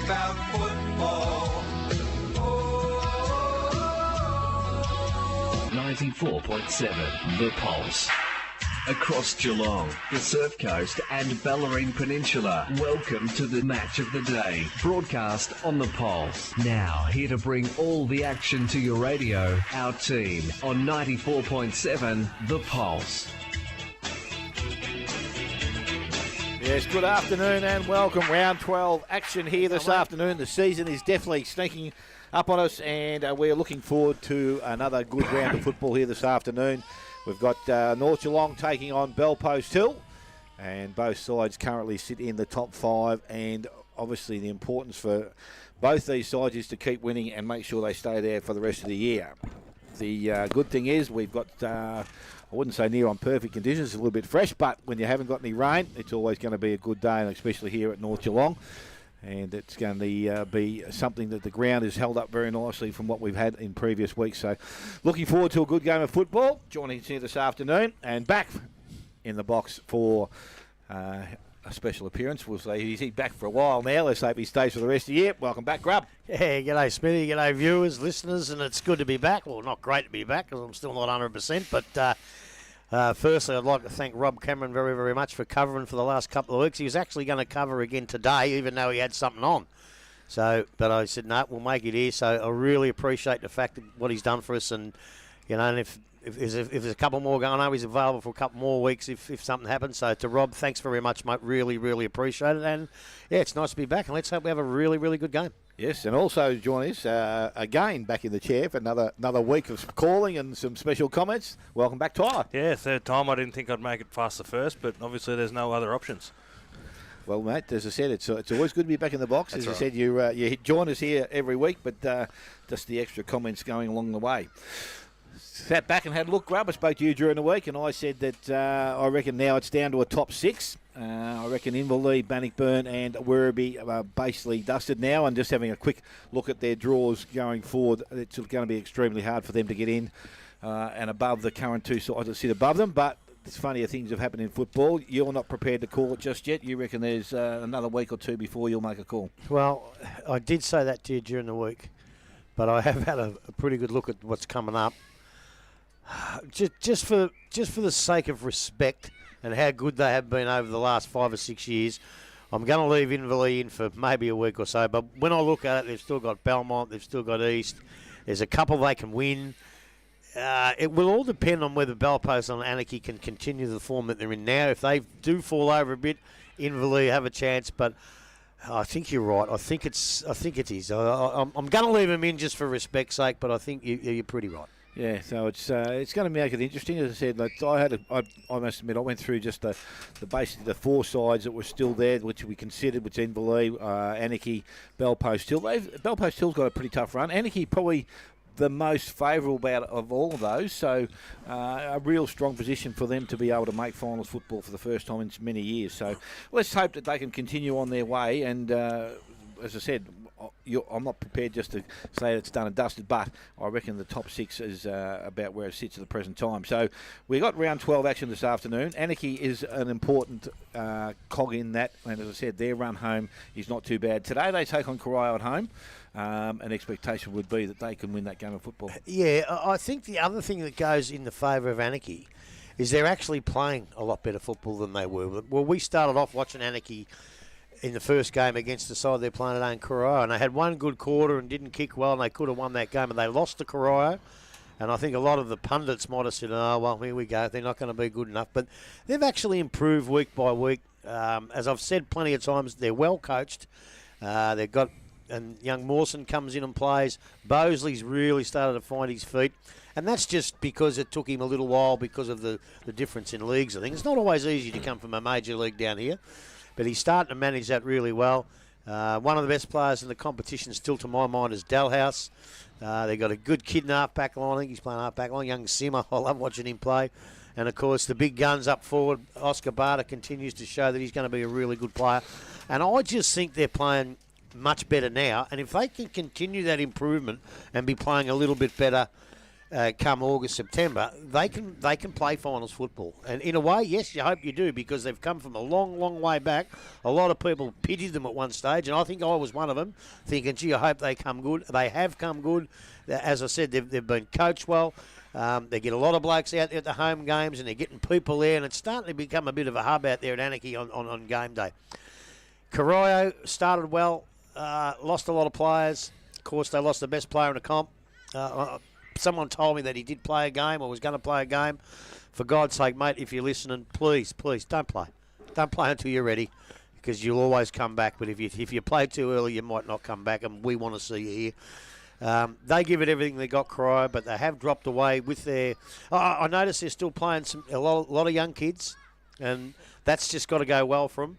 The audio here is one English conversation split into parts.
about football. 94.7 The Pulse. Across Geelong, the Surf Coast and Bellarine Peninsula, welcome to the match of the day, broadcast on The Pulse. Now, here to bring all the action to your radio, our team on 94.7 The Pulse. Yes, good afternoon and welcome. Round 12 action here this afternoon. The season is definitely sneaking up on us, and we're looking forward to another good round of football here this afternoon. We've got North Geelong taking on Belpost Hill, and both sides currently sit in the top 5, and obviously the importance for both these sides is to keep winning and make sure they stay there for the rest of the year. The good thing is we've got, I wouldn't say near on perfect conditions, it's a little bit fresh, but when you haven't got any rain, it's always going to be a good day, and especially here at North Geelong. And it's going to be something that the ground is held up very nicely from what we've had in previous weeks. So looking forward to a good game of football. Joining us here this afternoon and back in the box for a special appearance. We'll say he's back for a while now. Let's hope he stays for the rest of the year. Welcome back, Grub. Yeah, g'day Smithy, g'day viewers, listeners, and it's good to be back. Well, not great to be back because I'm still not 100%, but firstly, I'd like to thank Rob Cameron very, very much for covering for the last couple of weeks. He was actually going to cover again today, even though he had something on. So, but I said, no, we'll make it here. So I really appreciate the fact that what he's done for us. And, you know, and if there's a couple more going on, he's available for a couple more weeks if something happens. So to Rob, thanks very much, mate. Really, really appreciate it. And, yeah, it's nice to be back. And let's hope we have a really, really good game. Yes, and also join us again back in the chair for another week of calling and some special comments. Welcome back, Tyler. Yeah, third time. I didn't think I'd make it past the first, but obviously there's no other options. Well, mate, as I said, it's always good to be back in the box. That's as right. I said, you join us here every week, but just the extra comments going along the way. Sat back and had a look, Grub. I spoke to you during the week, and I said that I reckon now it's down to a top 6. I reckon Inverleigh, Bannockburn and Werribee are basically dusted now, and just having a quick look at their draws going forward, it's going to be extremely hard for them to get in and above the current two sides that sit above them. But it's funnier things have happened in football. You're not prepared to call it just yet. You reckon there's another week or two before you'll make a call? Well, I did say that to you during the week, but I have had a pretty good look at what's coming up. Just for the sake of respect and how good they have been over the last 5 or 6 years, I'm going to leave Inverleigh in for maybe a week or so. But when I look at it, they've still got Belmont, they've still got East. There's a couple they can win. It will all depend on whether Belpost and Anarchy can continue the form that they're in now. If they do fall over a bit, Inverleigh have a chance. But I think you're right. I think it is. I'm going to leave them in just for respect's sake, but I think you're pretty right. Yeah, so it's going to make it interesting. As I said, like, I must admit, I went through just the basically the 4 sides that were still there, which we considered, which Inverleigh, Anarchy, Belpost Hill. Belpost Hill's got a pretty tough run. Anarchy probably the most favourable out of all of those, so a real strong position for them to be able to make finals football for the first time in many years. So let's hope that they can continue on their way, and as I said, I'm not prepared just to say it's done and dusted, but I reckon the top 6 is about where it sits at the present time. So we got round 12 action this afternoon. Anarchy is an important cog in that, and as I said, their run home is not too bad. Today they take on Corio at home. An expectation would be that they can win that game of football. Yeah, I think the other thing that goes in the favour of Anarchy is they're actually playing a lot better football than they were. Well, we started off watching Anarchy in the first game against the side they're playing at Corio, and they had one good quarter and didn't kick well, and they could have won that game, and they lost to Corio. And I think a lot of the pundits might have said, oh, well, here we go, they're not going to be good enough. But they've actually improved week by week. As I've said plenty of times, they're well coached. They've got, and young Mawson comes in and plays. Bosley's really started to find his feet. And that's just because it took him a little while because of the difference in leagues, I think. It's not always easy to come from a major league down here. But he's starting to manage that really well. One of the best players in the competition still, to my mind, is Dalhouse. They've got a good kid in half-back line. I think he's playing half-back line. Young Simmer, I love watching him play. And, of course, the big guns up forward. Oscar Barter continues to show that he's going to be a really good player. And I just think they're playing much better now. And if they can continue that improvement and be playing a little bit better come August, September, they can play finals football. And in a way, yes, you hope you do, because they've come from a long, long way back. A lot of people pitied them at one stage, and I think I was one of them, thinking, gee, I hope they come good. They have come good. As I said, they've been coached well. They get a lot of blokes out there at the home games, and they're getting people there, and it's starting to become a bit of a hub out there at Anarchy on game day. Corio started well, lost a lot of players. Of course, they lost the best player in the comp. Someone told me that he did play a game or was going to play a game. For God's sake, mate, if you're listening, please don't play. Don't play until you're ready, because you'll always come back. But if you play too early, you might not come back, and we want to see you here. They give it everything they got, Corio, but they have dropped away with their... I noticed they're still playing a lot of young kids, and that's just got to go well for them.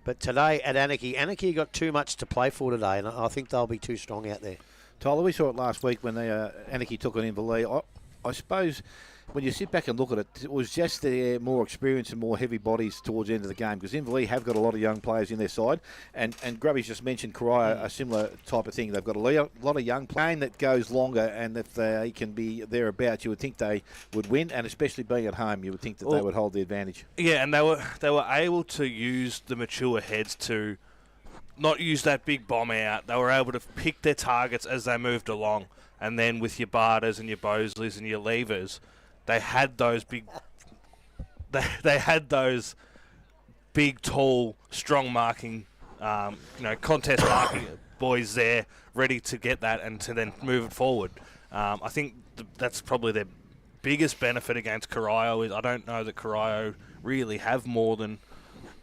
But today at Anarchy got too much to play for today, and I think they'll be too strong out there. Tyler, we saw it last week when Anarchy took on Inverleigh. I suppose when you sit back and look at it, it was just their more experience and more heavy bodies towards the end of the game, because Inverleigh have got a lot of young players in their side, and Grubby's just mentioned Corio, a similar type of thing. They've got a lot of young playing that goes longer, and if they can be thereabouts, you would think they would win, and especially being at home, you would think that they would hold the advantage. Yeah, and they were able to use the mature heads to not use that big bomb out. They were able to pick their targets as they moved along, and then with your Barters and your Bosleys and your Levers, they had those big, tall, strong marking, contest marking boys there, ready to get that and to then move it forward. I think that's probably their biggest benefit against Corio. Is I don't know that Corio really have more than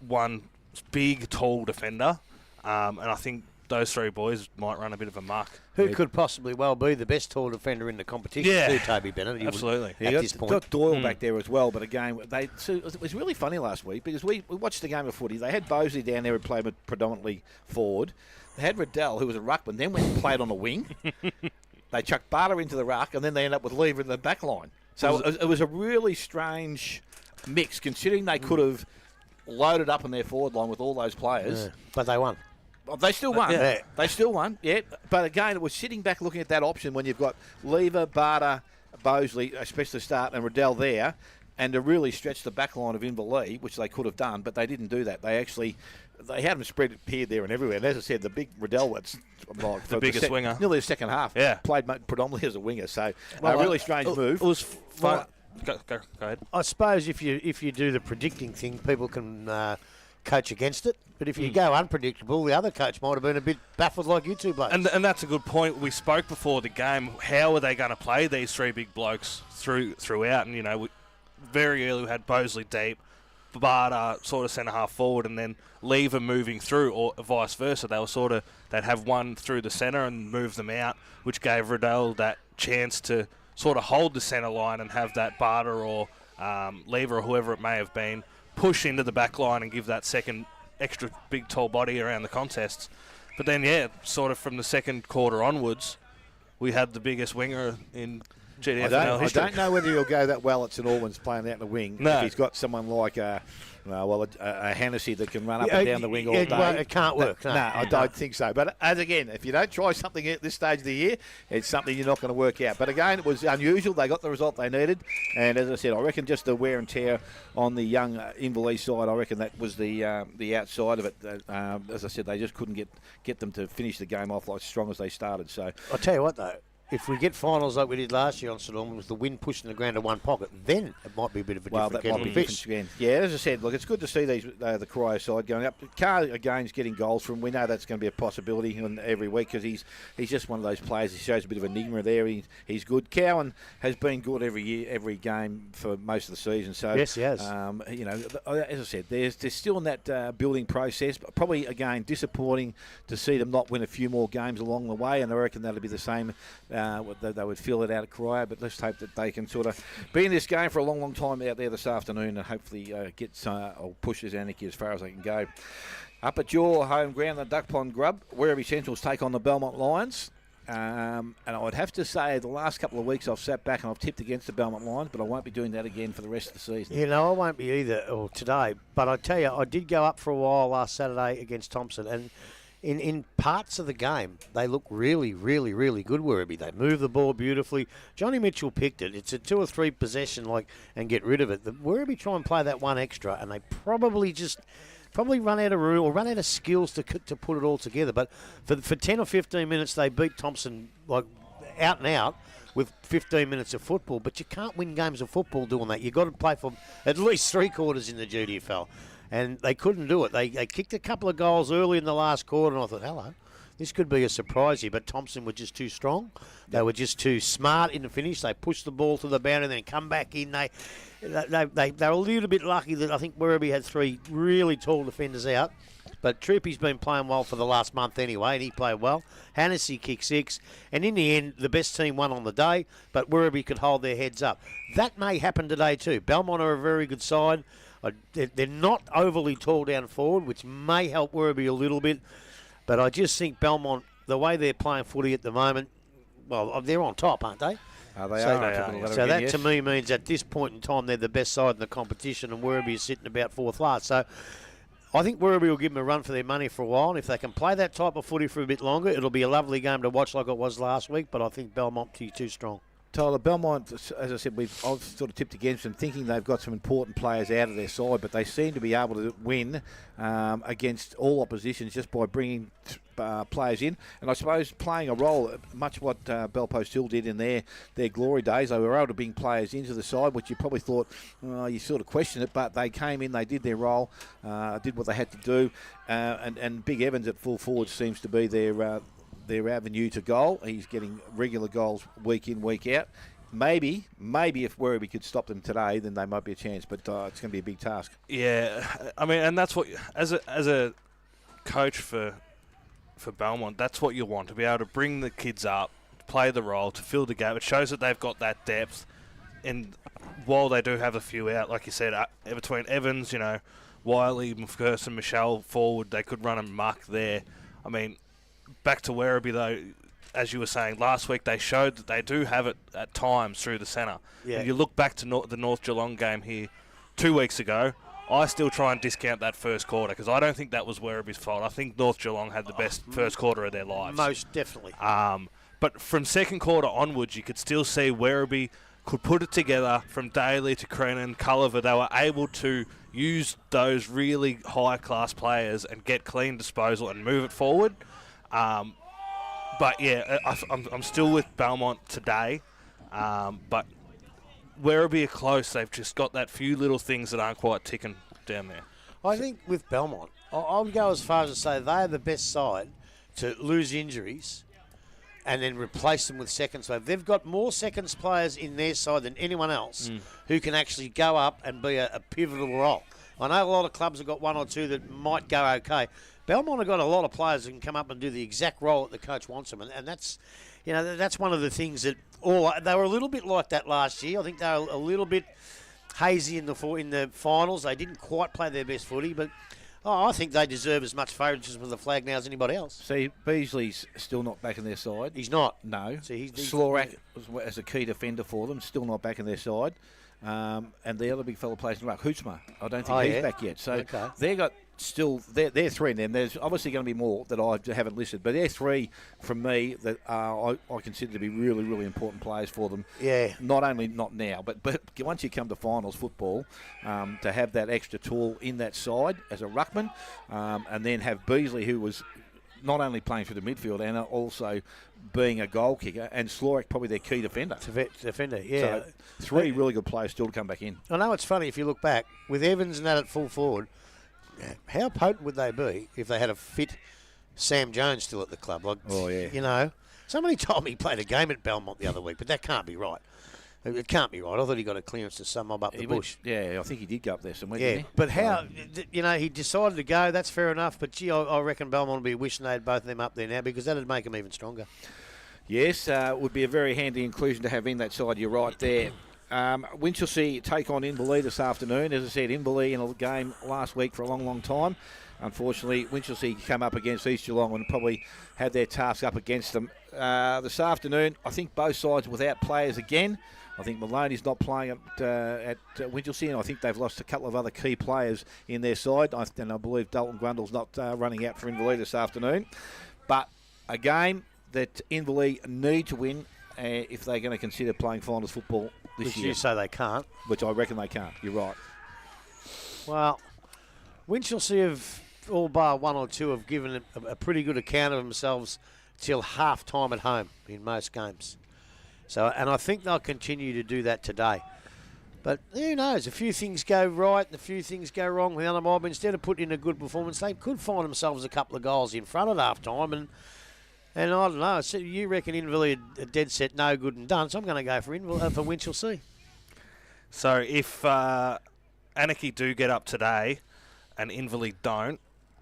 one big, tall defender. And I think those three boys might run a bit of a muck. Who could possibly well be the best tall defender in the competition? Yeah, Toby Bennett. Absolutely. At this point. Got Doyle back there as well, but again, it was really funny last week, because we watched the game of footy. They had Bosley down there who played predominantly forward. They had Riddell, who was a ruckman, then went and played on the wing. They chucked Barter into the ruck, and then they ended up with Lever in the back line. So it was a really strange mix, considering they could have loaded up on their forward line with all those players. Yeah, but they won. Well, they still won. Yeah. They still won, yeah. But again, it was sitting back looking at that option when you've got Lever, Barter, Bosley, especially start, and Riddell there, and to really stretch the back line of Inverleigh, which they could have done, but they didn't do that. They had them spread here, there, and everywhere. And as I said, the big Riddell was the biggest winger. Nearly the second half. Yeah. Played predominantly as a winger. So a really strange move. It was fun. Go ahead. I suppose if you do the predicting thing, people can coach against it. But if you go unpredictable, the other coach might have been a bit baffled like you two blokes. And that's a good point. We spoke before the game. How are they going to play these three big blokes throughout? And, we very early we had Bosley deep, Barter sort of centre half forward, and then Lever moving through, or vice versa. They'd have one through the centre and move them out, which gave Riddell that chance to sort of hold the centre line and have that Barter or Lever or whoever it may have been push into the back line and give that second extra big tall body around the contests. But then, sort of from the second quarter onwards, we had the biggest winger in GDFNL history. I don't know whether he'll go that well at St Albans playing out in the wing. No. If he's got someone like a Hennessy that can run up and down the wing all day. It can't work. No, I don't think so. But again, if you don't try something at this stage of the year, it's something you're not going to work out. But again, it was unusual. They got the result they needed. And as I said, I reckon just the wear and tear on the young Inverleigh side, I reckon that was the outside of it. As I said, they just couldn't get them to finish the game off like strong as they started. So I'll tell you what, though. If we get finals like we did last year on St Albans with the wind pushing the ground to one pocket, then it might be a bit of a different that might be different again. Yeah, as I said, look, it's good to see these the Corio side going up. Carr again's getting goals from. We know that's going to be a possibility every week, because he's just one of those players. He shows a bit of enigma there. He's good. Cowan has been good every year, every game for most of the season. So yes, he has. As I said, they're still in that building process. But probably again disappointing to see them not win a few more games along the way. And I reckon that'll be the same. They would feel it out of Corio, but let's hope that they can sort of be in this game for a long, long time out there this afternoon, and hopefully get or push this Anarchy as far as they can go. Up at your home ground, the Duck Pond Grub, Werribee Central's take on the Belmont Lions. And I would have to say the last couple of weeks I've sat back and I've tipped against the Belmont Lions, but I won't be doing that again for the rest of the season. I won't be either, or today. But I tell you, I did go up for a while last Saturday against Thompson, and in parts of the game, they look really, really, really good, Werribee. They move the ball beautifully. Johnny Mitchell picked it. It's a 2 or 3 possession, and get rid of it. The Werribee try and play that one extra, and they probably run out of room or run out of skills to put it all together. But for 10 or 15 minutes, they beat Thompson, out and out, with 15 minutes of football. But you can't win games of football doing that. You've got to play for at least 3 quarters in the GDFL. And they couldn't do it. They kicked a couple of goals early in the last quarter, and I thought, hello, this could be a surprise here. But Thompson were just too strong. They were just too smart in the finish. They pushed the ball to the boundary and then come back in. They were a little bit lucky that I think Werribee had 3 really tall defenders out. But Troopy's been playing well for the last month anyway, and he played well. Hannessy kicked 6. And in the end, the best team won on the day, but Werribee could hold their heads up. That may happen today too. Belmont are a very good side. They're not overly tall down forward, which may help Werribee a little bit. But I just think Belmont, the way they're playing footy at the moment, well, they're on top, aren't they? They So are. So that to me means at this point in time they're the best side in the competition, and Werribee is sitting about 4th last. So I think Werribee will give them a run for their money for a while. And if they can play that type of footy for a bit longer, it'll be a lovely game to watch like it was last week. But I think Belmont too strong. Tyler, Belmont, as I said, I've sort of tipped against them, thinking they've got some important players out of their side, but they seem to be able to win against all oppositions just by bringing players in. And I suppose playing a role, much what Belpost Hill did in their glory days, they were able to bring players into the side, which you probably thought, you sort of question it, but they came in, they did their role, did what they had to do, and Big Evans at full forward seems to be their avenue to goal. He's getting regular goals week in, week out. Maybe if Werribee could stop them today, then they might be a chance, but it's going to be a big task. Yeah, I mean, and that's what, as a coach for Belmont, that's what you want, to be able to bring the kids up, play the role, to fill the gap. It shows that they've got that depth, and while they do have a few out, like you said, between Evans, Wiley, McPherson, Michelle forward, they could run a muck there. I mean, back to Werribee, though, as you were saying, last week they showed that they do have it at times through the centre. Yeah. And you look back to the North Geelong game here 2 weeks ago, I still try and discount that first quarter because I don't think that was Werribee's fault. I think North Geelong had the best first quarter of their lives. Most definitely. But from second quarter onwards, you could still see Werribee could put it together from Daly to Crennan, Culliver. They were able to use those really high-class players and get clean disposal and move it forward. But yeah, I'm still with Belmont today. But Werribee are close. They've just got that few little things that aren't quite ticking down there. I think with Belmont, I'll go as far as to say they're the best side to lose injuries and then replace them with seconds. So they've got more seconds players in their side than anyone else who can actually go up and be a pivotal role. I know a lot of clubs have got 1 or 2 that might go okay. Belmont have got a lot of players that can come up and do the exact role that the coach wants them, and that's, that's one of the things that they were a little bit like that last year. I think they were a little bit hazy in the finals. They didn't quite play their best footy, but I think they deserve as much favouritism with the flag now as anybody else. See, Beasley's still not back in their side. He's not. No. See, Slorak as a key defender for them, still not back in their side. And the other big fella plays in the ruck, Hootsma. I don't think he's back yet. So they've got they're 3 in them. There's obviously going to be more that I haven't listed, but they're 3 from me that I consider to be really, really important players for them. Yeah. Not now, but once you come to finals football, to have that extra tool in that side as a ruckman, and then have Beasley, who was not only playing through the midfield and also being a goal kicker, and Slorak probably their key defender. Defender, yeah. So 3 really good players still to come back in. I know it's funny if you look back, with Evans and that at full forward, how potent would they be if they had a fit Sam Jones still at the club? Somebody told me he played a game at Belmont the other week, but that can't be right. It can't be right. I thought he got a clearance to some mob up the bush. I think he did go up there somewhere, yeah, didn't he? But he decided to go. That's fair enough. But, gee, I reckon Belmont would be wishing they had both of them up there now because that would make them even stronger. Yes, would be a very handy inclusion to have in that side. You're right there. Winchelsea take on Inverleigh this afternoon. As I said, Inverleigh in a game last week for a long, long time. Unfortunately, Winchelsea come up against East Geelong and probably had their task up against them. This afternoon, I think both sides without players again. I think Maloney's not playing at Winchelsea, and I think they've lost a couple of other key players in their side. And I believe Dalton Grundle's not running out for Inverleigh this afternoon. But a game that Inverleigh need to win if they're going to consider playing finals football this year. You say they can't. Which I reckon they can't. You're right. Well, Winchelsea have, all bar one or two, have given a pretty good account of themselves till half time at home in most games. So, and I think they'll continue to do that today. But who knows? A few things go right and a few things go wrong with the other mob. Instead of putting in a good performance, they could find themselves a couple of goals in front at half time. And I don't know. So you reckon Inverleigh are dead set, no good and done. So I'm going to go for Winchelsea. So if Anarchy do get up today and Inverleigh don't,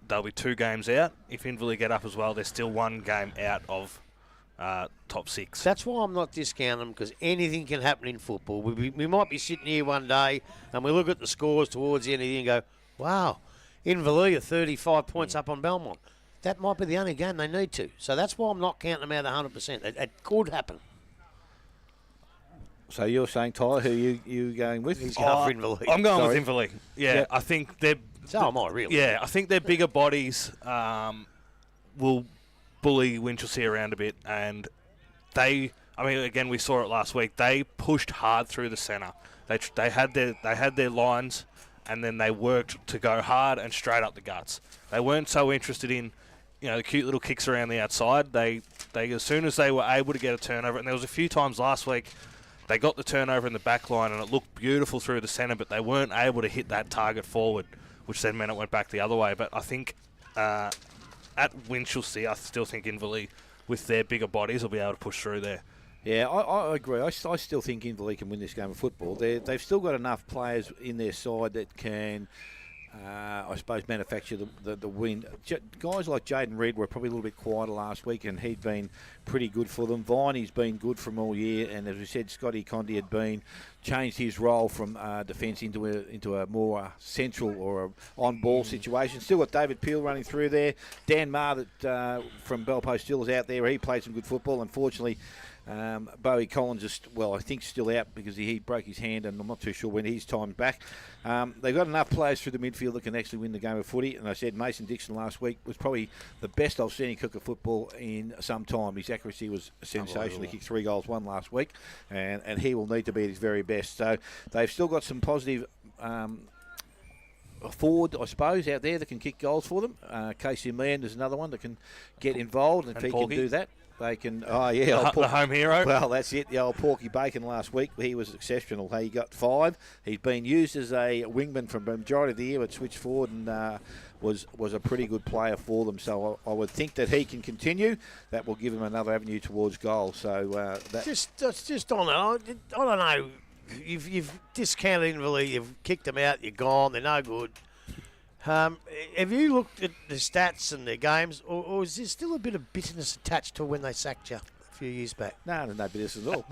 they'll be 2 games out. If Inverleigh get up as well, they're still 1 game out of top 6. That's why I'm not discounting them, because anything can happen in football. We might be sitting here one day and we look at the scores towards the end of the year and go, wow, Inverleigh are 35 points up on Belmont. That might be the only game they need to. So that's why I'm not counting them out 100%. It could happen. So you're saying, Tyler, who you going with? He's going for Inverleigh. I'm going with Inverleigh. Yeah, Yep. I think they're... So am I, really. Yeah, I think their bigger bodies will bully Winchelsea around a bit, and again, we saw it last week. They pushed hard through the centre. They had their lines, and then they worked to go hard and straight up the guts. They weren't so interested in, the cute little kicks around the outside. They as soon as they were able to get a turnover, and there was a few times last week they got the turnover in the back line, and it looked beautiful through the centre, but they weren't able to hit that target forward, which then meant it went back the other way. But I think at Winchelsea, I still think Inverleigh, with their bigger bodies, will be able to push through there. Yeah, I agree. I still think Inverleigh can win this game of football. They've still got enough players in their side that can, I suppose, manufacture the win. Guys like Jaden Reid were probably a little bit quieter last week, and he'd been pretty good for them. Viney's been good from all year, and as we said, Scotty Condy had changed his role from defence into a more central or a on-ball situation. Still got David Peel running through there. Dan Maher that from Belpo still is out there. He played some good football. Unfortunately, Bowie Collins is, I think still out because he broke his hand, and I'm not too sure when his time's back. They've got enough players through the midfield that can actually win the game of footy, and I said Mason Dixon last week was probably the best I've seen him cook a football in some time. His accuracy was sensational. He kicked 3 goals, 1 last week, and he will need to be at his very best. So they've still got some positive forward, I suppose, out there that can kick goals for them. Casey Mann is another one that can get involved, and if he can do that, they can. The home hero. Well, that's it. The old Porky Bacon last week, he was exceptional. He got 5. He's been used as a wingman for the majority of the year, but switched forward and was a pretty good player for them. So I would think that he can continue. That will give him another avenue towards goal. So Just on that, I don't know. You've discounted Inverleigh. You've kicked them out. You're gone. They're no good. Have you looked at the stats and their games, or is there still a bit of bitterness attached to when they sacked you a few years back? No, there's no bitterness at all.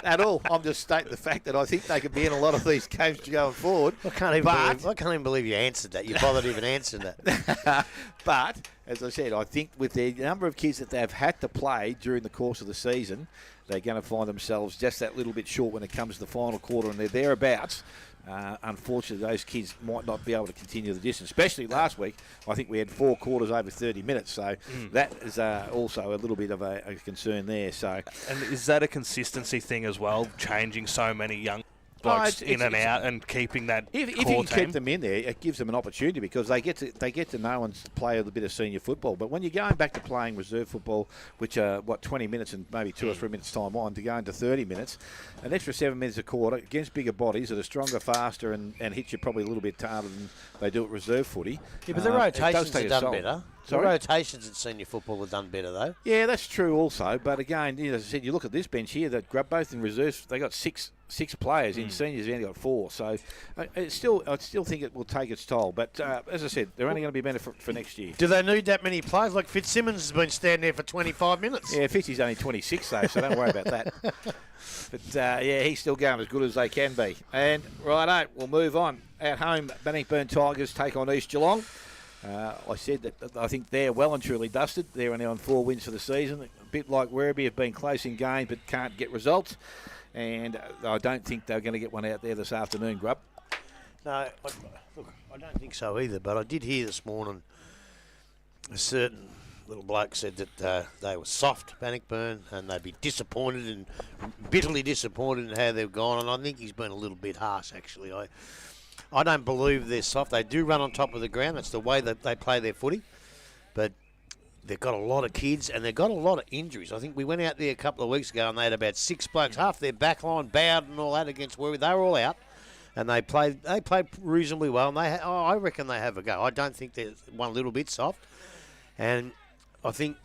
At all. I'm just stating the fact that I think they could be in a lot of these games going forward. I can't even believe you answered that. You bothered even answering that. But, as I said, I think with the number of kids that they've had to play during the course of the season, they're going to find themselves just that little bit short when it comes to the final quarter, and they're thereabouts. Unfortunately, those kids might not be able to continue the distance, especially last week. I think we had 4 quarters over 30 minutes, so that is also a little bit of a concern there. So, and is that a consistency thing as well, changing so many young blokes in and out and keeping that if core you can team? keep them in there, it gives them an opportunity because they get to know and play a bit of senior football. But when you're going back to playing reserve football, which are 20 minutes and maybe 2 or 3 minutes time on, to go into 30 minutes, an extra 7 minutes a quarter against bigger bodies that are stronger, faster, and hit you probably a little bit harder than they do at reserve footy. Yeah, but the rotations are done better. Sorry? The rotations at senior football have done better, though. Yeah, that's true also. But again, as I said, you look at this bench here, that grab both in reserves, they got six players. In seniors, they only got 4. So I still think it will take its toll. But as I said, they're only going to be better for next year. Do they need that many players? Like Fitzsimmons has been standing there for 25 minutes. Yeah, Fitzy's only 26 though, so don't worry about that. But he's still going as good as they can be. And righto, we'll move on. At home, Bannockburn Tigers take on East Geelong. I said that I think they're well and truly dusted. They're now on 4 wins for the season. A bit like Werribee have been close in games but can't get results. and I don't think they're going to get one out there this afternoon, Grub. No, look, I don't think so either, but I did hear this morning a certain little bloke said that they were soft, Bannockburn, and they'd be disappointed and bitterly disappointed in how they've gone, and I think he's been a little bit harsh, actually. I don't believe they're soft. They do run on top of the ground. That's the way that they play their footy, but they've got a lot of kids and they've got a lot of injuries. I think we went out there a couple of weeks ago and they had about 6 blokes, half their back line bowed and all that against Werribee. They were all out. And they played reasonably well, and I reckon they have a go. I don't think they're one little bit soft. And I think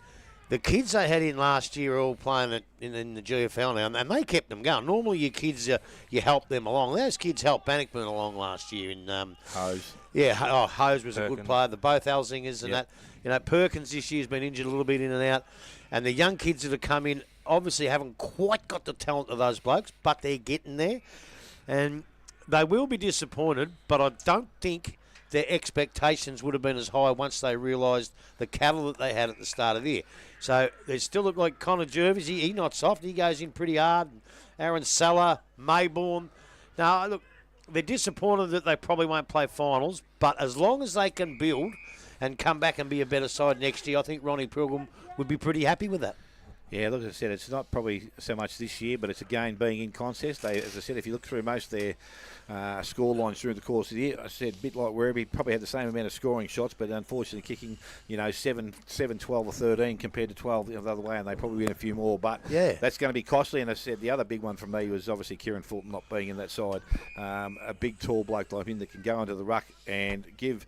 the kids they had in last year are all playing in the GFL now, and they kept them going. Normally your kids, you help them along. Those kids helped Bannockburn along last year. In Hose. Yeah, Hose was Perkins. a good player. The both Elsingers and that. Perkins this year's been injured a little bit in and out. And the young kids that have come in obviously haven't quite got the talent of those blokes, but they're getting there. And they will be disappointed, but I don't think their expectations would have been as high once they realised the cattle that they had at the start of the year. So they still look like Connor Jervis. He not soft. He goes in pretty hard. Aaron Salah, Maybourne. Now, look, they're disappointed that they probably won't play finals, but as long as they can build and come back and be a better side next year, I think Ronnie Pilgrim would be pretty happy with that. Yeah, look, as I said, it's not probably so much this year, but it's again being in contest. As I said, if you look through most of their score lines during the course of the year, I said a bit like Werribee, probably had the same amount of scoring shots, but unfortunately kicking, 7, 12 or 13 compared to 12 the other way, and they probably win a few more. But that's going to be costly. And as I said, the other big one for me was obviously Kieran Fulton not being in that side. A big, tall bloke like him that can go into the ruck and give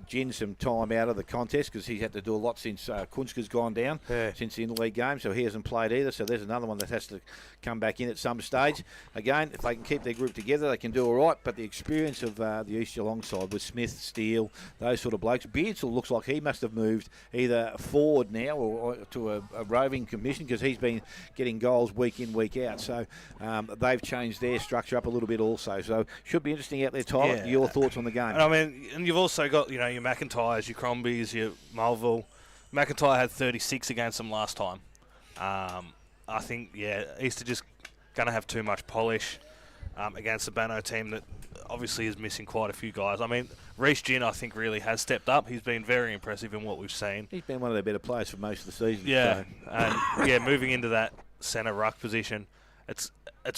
Gin some time out of the contest because he's had to do a lot since Kunska's gone down since the interleague game, so he hasn't played either. So there's another one that has to come back in at some stage. Again, if they can keep their group together, they can do all right. But the experience of the East Geelong side with Smith, Steele, those sort of blokes. Beardsall looks like he must have moved either forward now or to a roving commission because he's been getting goals week in, week out. So they've changed their structure up a little bit also. So should be interesting out there, Tyler. Yeah. Your thoughts on the game? I mean, and you've also got your McIntyres, your Crombies, your Mulville. McIntyre had 36 against them last time. I think, Easter just going to have too much polish against the Banno team that obviously is missing quite a few guys. I mean, Reece Ginn, I think, really has stepped up. He's been very impressive in what we've seen. He's been one of their better players for most of the season. Yeah, so. and moving into that centre ruck position, it's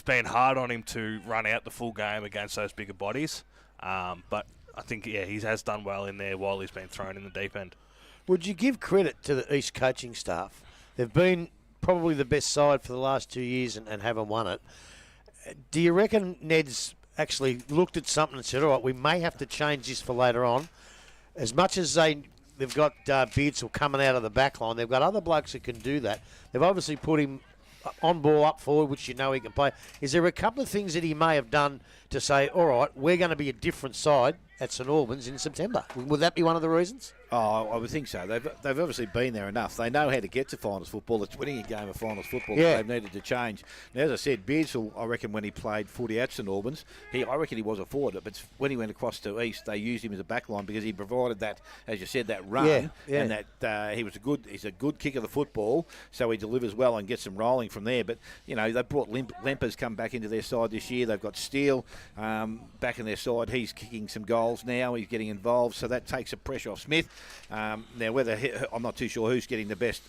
been hard on him to run out the full game against those bigger bodies. But I think, he has done well in there while he's been thrown in the deep end. Would you give credit to the East coaching staff? They've been probably the best side for the last 2 years and haven't won it. Do you reckon Ned's actually looked at something and said, all right, we may have to change this for later on? As much as they've got Beardsall coming out of the back line, they've got other blokes that can do that. They've obviously put him on ball up forward, which he can play. Is there a couple of things that he may have done to say, all right, we're going to be a different side at St Albans in September? Would that be one of the reasons? Oh, I would think so. They've obviously been there enough. They know how to get to finals football. It's winning a game of finals football. Yeah. They've needed to change. Now, as I said, Beardsall, I reckon when he played footy at St Albans, I reckon he was a forward. But when he went across to East, they used him as a back line because he provided that, as you said, that run. Yeah. And that he's a good kick of the football, so he delivers well and gets them rolling from there. But, they brought Lemper's come back into their side this year. They've got Steele back in their side. He's kicking some goals now. He's getting involved, so that takes the pressure off Smith. Now, I'm not too sure who's getting the best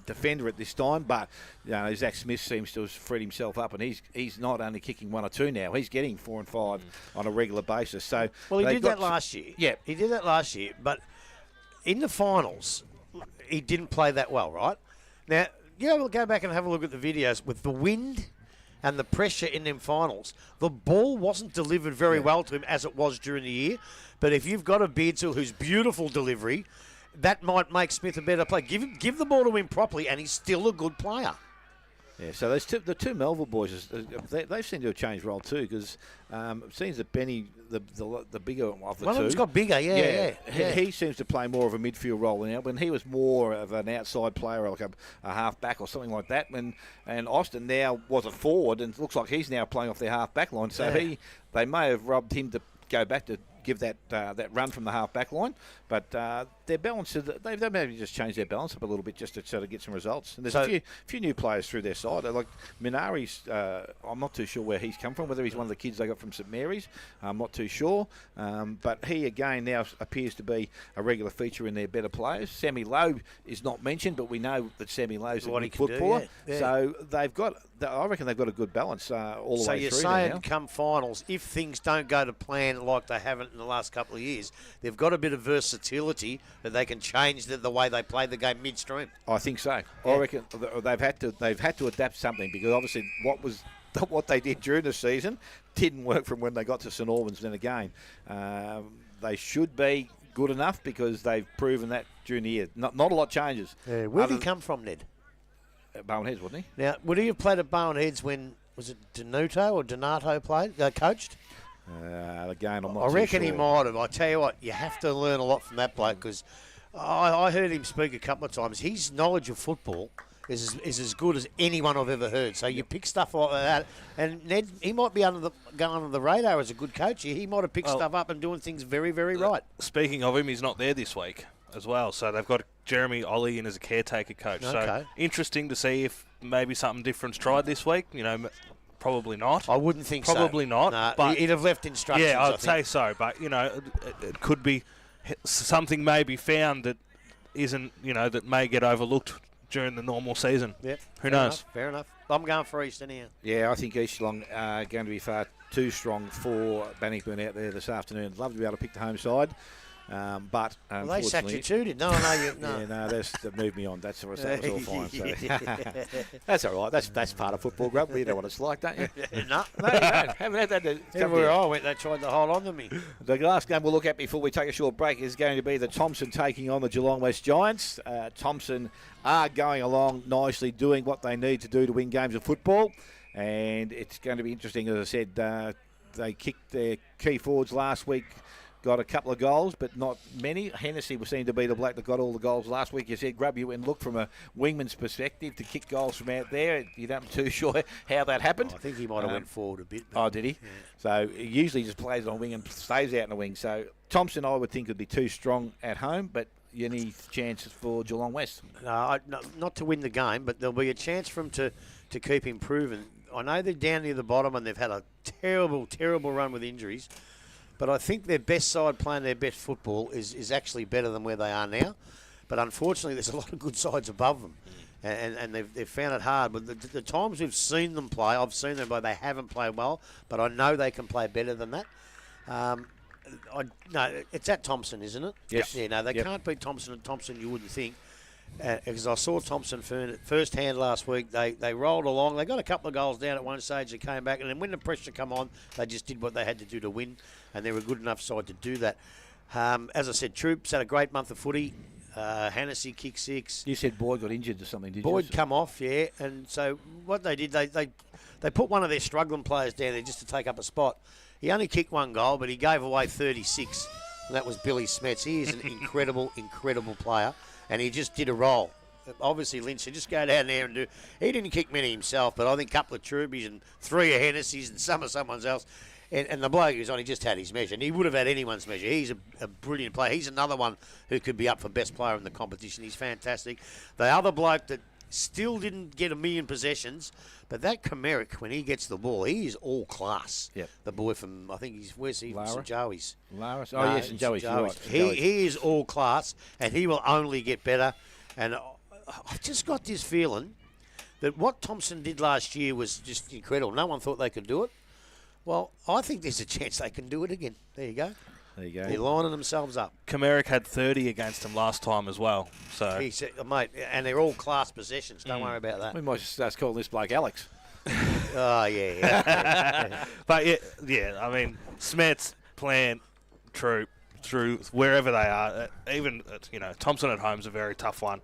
defender at this time, but Zach Smith seems to have freed himself up, and he's not only kicking 1 or 2 now; he's getting 4 and 5 on a regular basis. So, well, he did that last year. Yeah, he did that last year, but in the finals, he didn't play that well, right? Now, we'll go back and have a look at the videos with the wind and the pressure in them finals. The ball wasn't delivered very well to him as it was during the year. But if you've got a Beardsall who's beautiful delivery, that might make Smith a better player. Give the ball to him properly, and he's still a good player. Yeah, so the two Melville boys, they've seemed to have changed role too, because it seems that Benny, the bigger of the One two... of them's got bigger, yeah. He seems to play more of a midfield role now. When he was more of an outside player, like a half-back or something like that, and Austin now was a forward, and it looks like he's now playing off their half-back line, so they may have robbed him to go back to give that run from the half-back line. But their balance, they've maybe just changed their balance up a little bit just to sort of get some results. And there's a few new players through their side. Like Minari's, I'm not too sure where he's come from, whether he's one of the kids they got from St Mary's. I'm not too sure. But he, again, now appears to be a regular feature in their better players. Sammy Lowe is not mentioned, but we know that Sammy Lowe's a good footballer. So they've got, I reckon they've got a good balance all the way through. So you're saying come finals, if things don't go to plan like they haven't in the last couple of years, they've got a bit of versatility that they can change the way they play the game midstream. I think so. I reckon they've had to adapt something, because obviously what they did during the season didn't work from when they got to St Albans then again. They should be good enough, because they've proven that during the year. Not a lot changes. Where did he come from, Ned? Bowen Heads, wasn't he? Now, would he have played at Bowen Heads when, was it Donato coached? Again, I'm not I reckon too he sure. might have. I tell you what, you have to learn a lot from that bloke, because I heard him speak a couple of times. His knowledge of football is as good as anyone I've ever heard. So you pick stuff like that, and Ned, he might be going under the radar as a good coach. He might have picked stuff up and doing things very, very right. Speaking of him, he's not there this week as well. So they've got Jeremy Ollie in as a caretaker coach. Okay. So interesting to see if maybe something different's tried this week. Probably not. I wouldn't think Probably not. Nah, but he'd have left instructions. Yeah, I'd say so. But, it could be something may be found that isn't, that may get overlooked during the normal season. Yep. Who knows? Fair enough. I'm going for East anyhow. Yeah, I think East Geelong are going to be far too strong for Bannockburn out there this afternoon. I'd love to be able to pick the home side. But they sacked unfortunately, you too, didn't they? No. Yeah, no, that moved me on. That was all fine. So. That's all right. That's part of football, Grub. You know what it's like, don't you? No, you don't. Haven't had that. Everywhere I went, they tried to hold on to me. The last game we'll look at before we take a short break is going to be the Thompson taking on the Geelong West Giants. Thompson are going along nicely, doing what they need to do to win games of football. And it's going to be interesting, as I said, they kicked their key forwards last week. Got a couple of goals, but not many. Hennessy seemed to be the bloke that got all the goals last week. You said, Grub, you went and looked from a wingman's perspective to kick goals from out there. You're not too sure how that happened. I think he might have went forward a bit. Oh, did he? Yeah. So he usually just plays on wing and stays out in the wing. So Thompson, I would think, would be too strong at home, but any chances for Geelong West? No, not to win the game, but there'll be a chance for him to keep improving. I know they're down near the bottom and they've had a terrible, terrible run with injuries. But I think their best side playing their best football is actually better than where they are now. But unfortunately, there's a lot of good sides above them. And they've found it hard. But the times we've seen them play, I've seen them play, they haven't played well. But I know they can play better than that. No, it's at Thompson, isn't it? Yes. Yeah, no, they can't beat Thompson. And Thompson, you wouldn't think. Because I saw Thompson first hand last week. They rolled along. They got a couple of goals down at one stage. They came back. And then when the pressure come on, they just did what they had to do to win. And they're a good enough side to do that. As I said, Troops had a great month of footy. Hennessy kicked 6. You said Boyd got injured or something, did you? Boyd come off, yeah. And so what they did, they put one of their struggling players down there just to take up a spot. He only kicked 1 goal, but he gave away 36. And that was Billy Smets. He is an incredible, incredible player. And he just did a roll. Obviously, Lynch said, just go down there and do. He didn't kick many himself, but I think a couple of Troobies and 3 of Hennessy's and some of someone else. And the bloke he was on, he just had his measure. And he would have had anyone's measure. He's a brilliant player. He's another one who could be up for best player in the competition. He's fantastic. The other bloke that still didn't get 1,000,000 possessions, but that Comeric, when he gets the ball, he is all class. Yep. The boy from, I think where's he? Lara? St Joey's. Lara? Oh, yes, St Joey's. Right. He is all class, and he will only get better. And I've just got this feeling that what Thompson did last year was just incredible. No one thought they could do it. Well, I think there's a chance they can do it again. There you go. There you go. They're lining themselves up. Comeric had 30 against him last time as well. So He said, mate, and they're all class possessions. Don't worry about that. We might just start calling this bloke Alex. Oh, yeah. But yeah, I mean, Smets, Plant, Troop, through wherever they are, even Thompson at home is a very tough one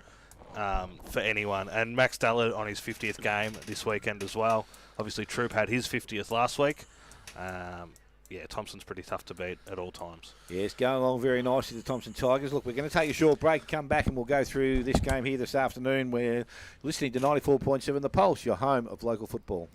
for anyone. And Max Dallard on his 50th game this weekend as well. Obviously, Troop had his 50th last week. Thompson's pretty tough to beat at all times. Yeah, it's going along very nicely, the Thompson Tigers. Look, we're going to take a short break, come back, and we'll go through this game here this afternoon. We're listening to 94.7 The Pulse, your home of local football.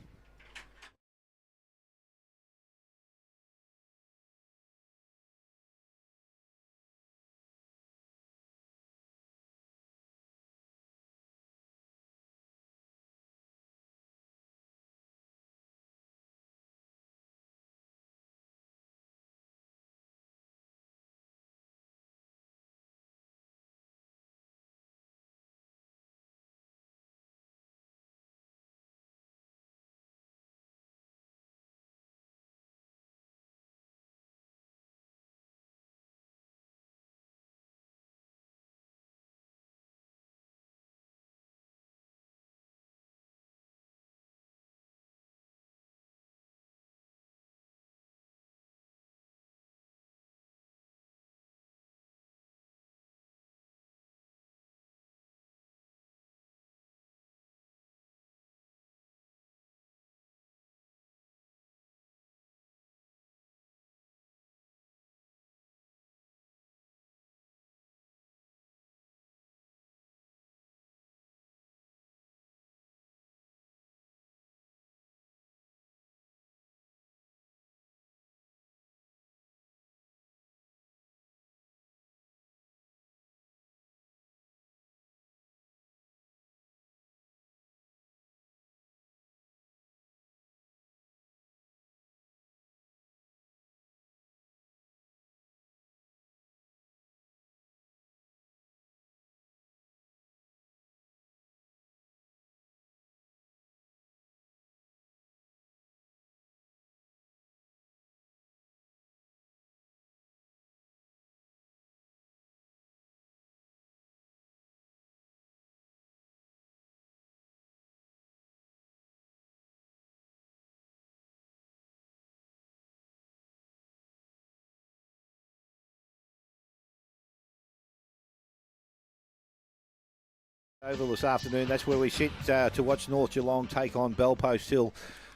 Oval this afternoon. That's where we sit to watch North Geelong take on Belpost Hill.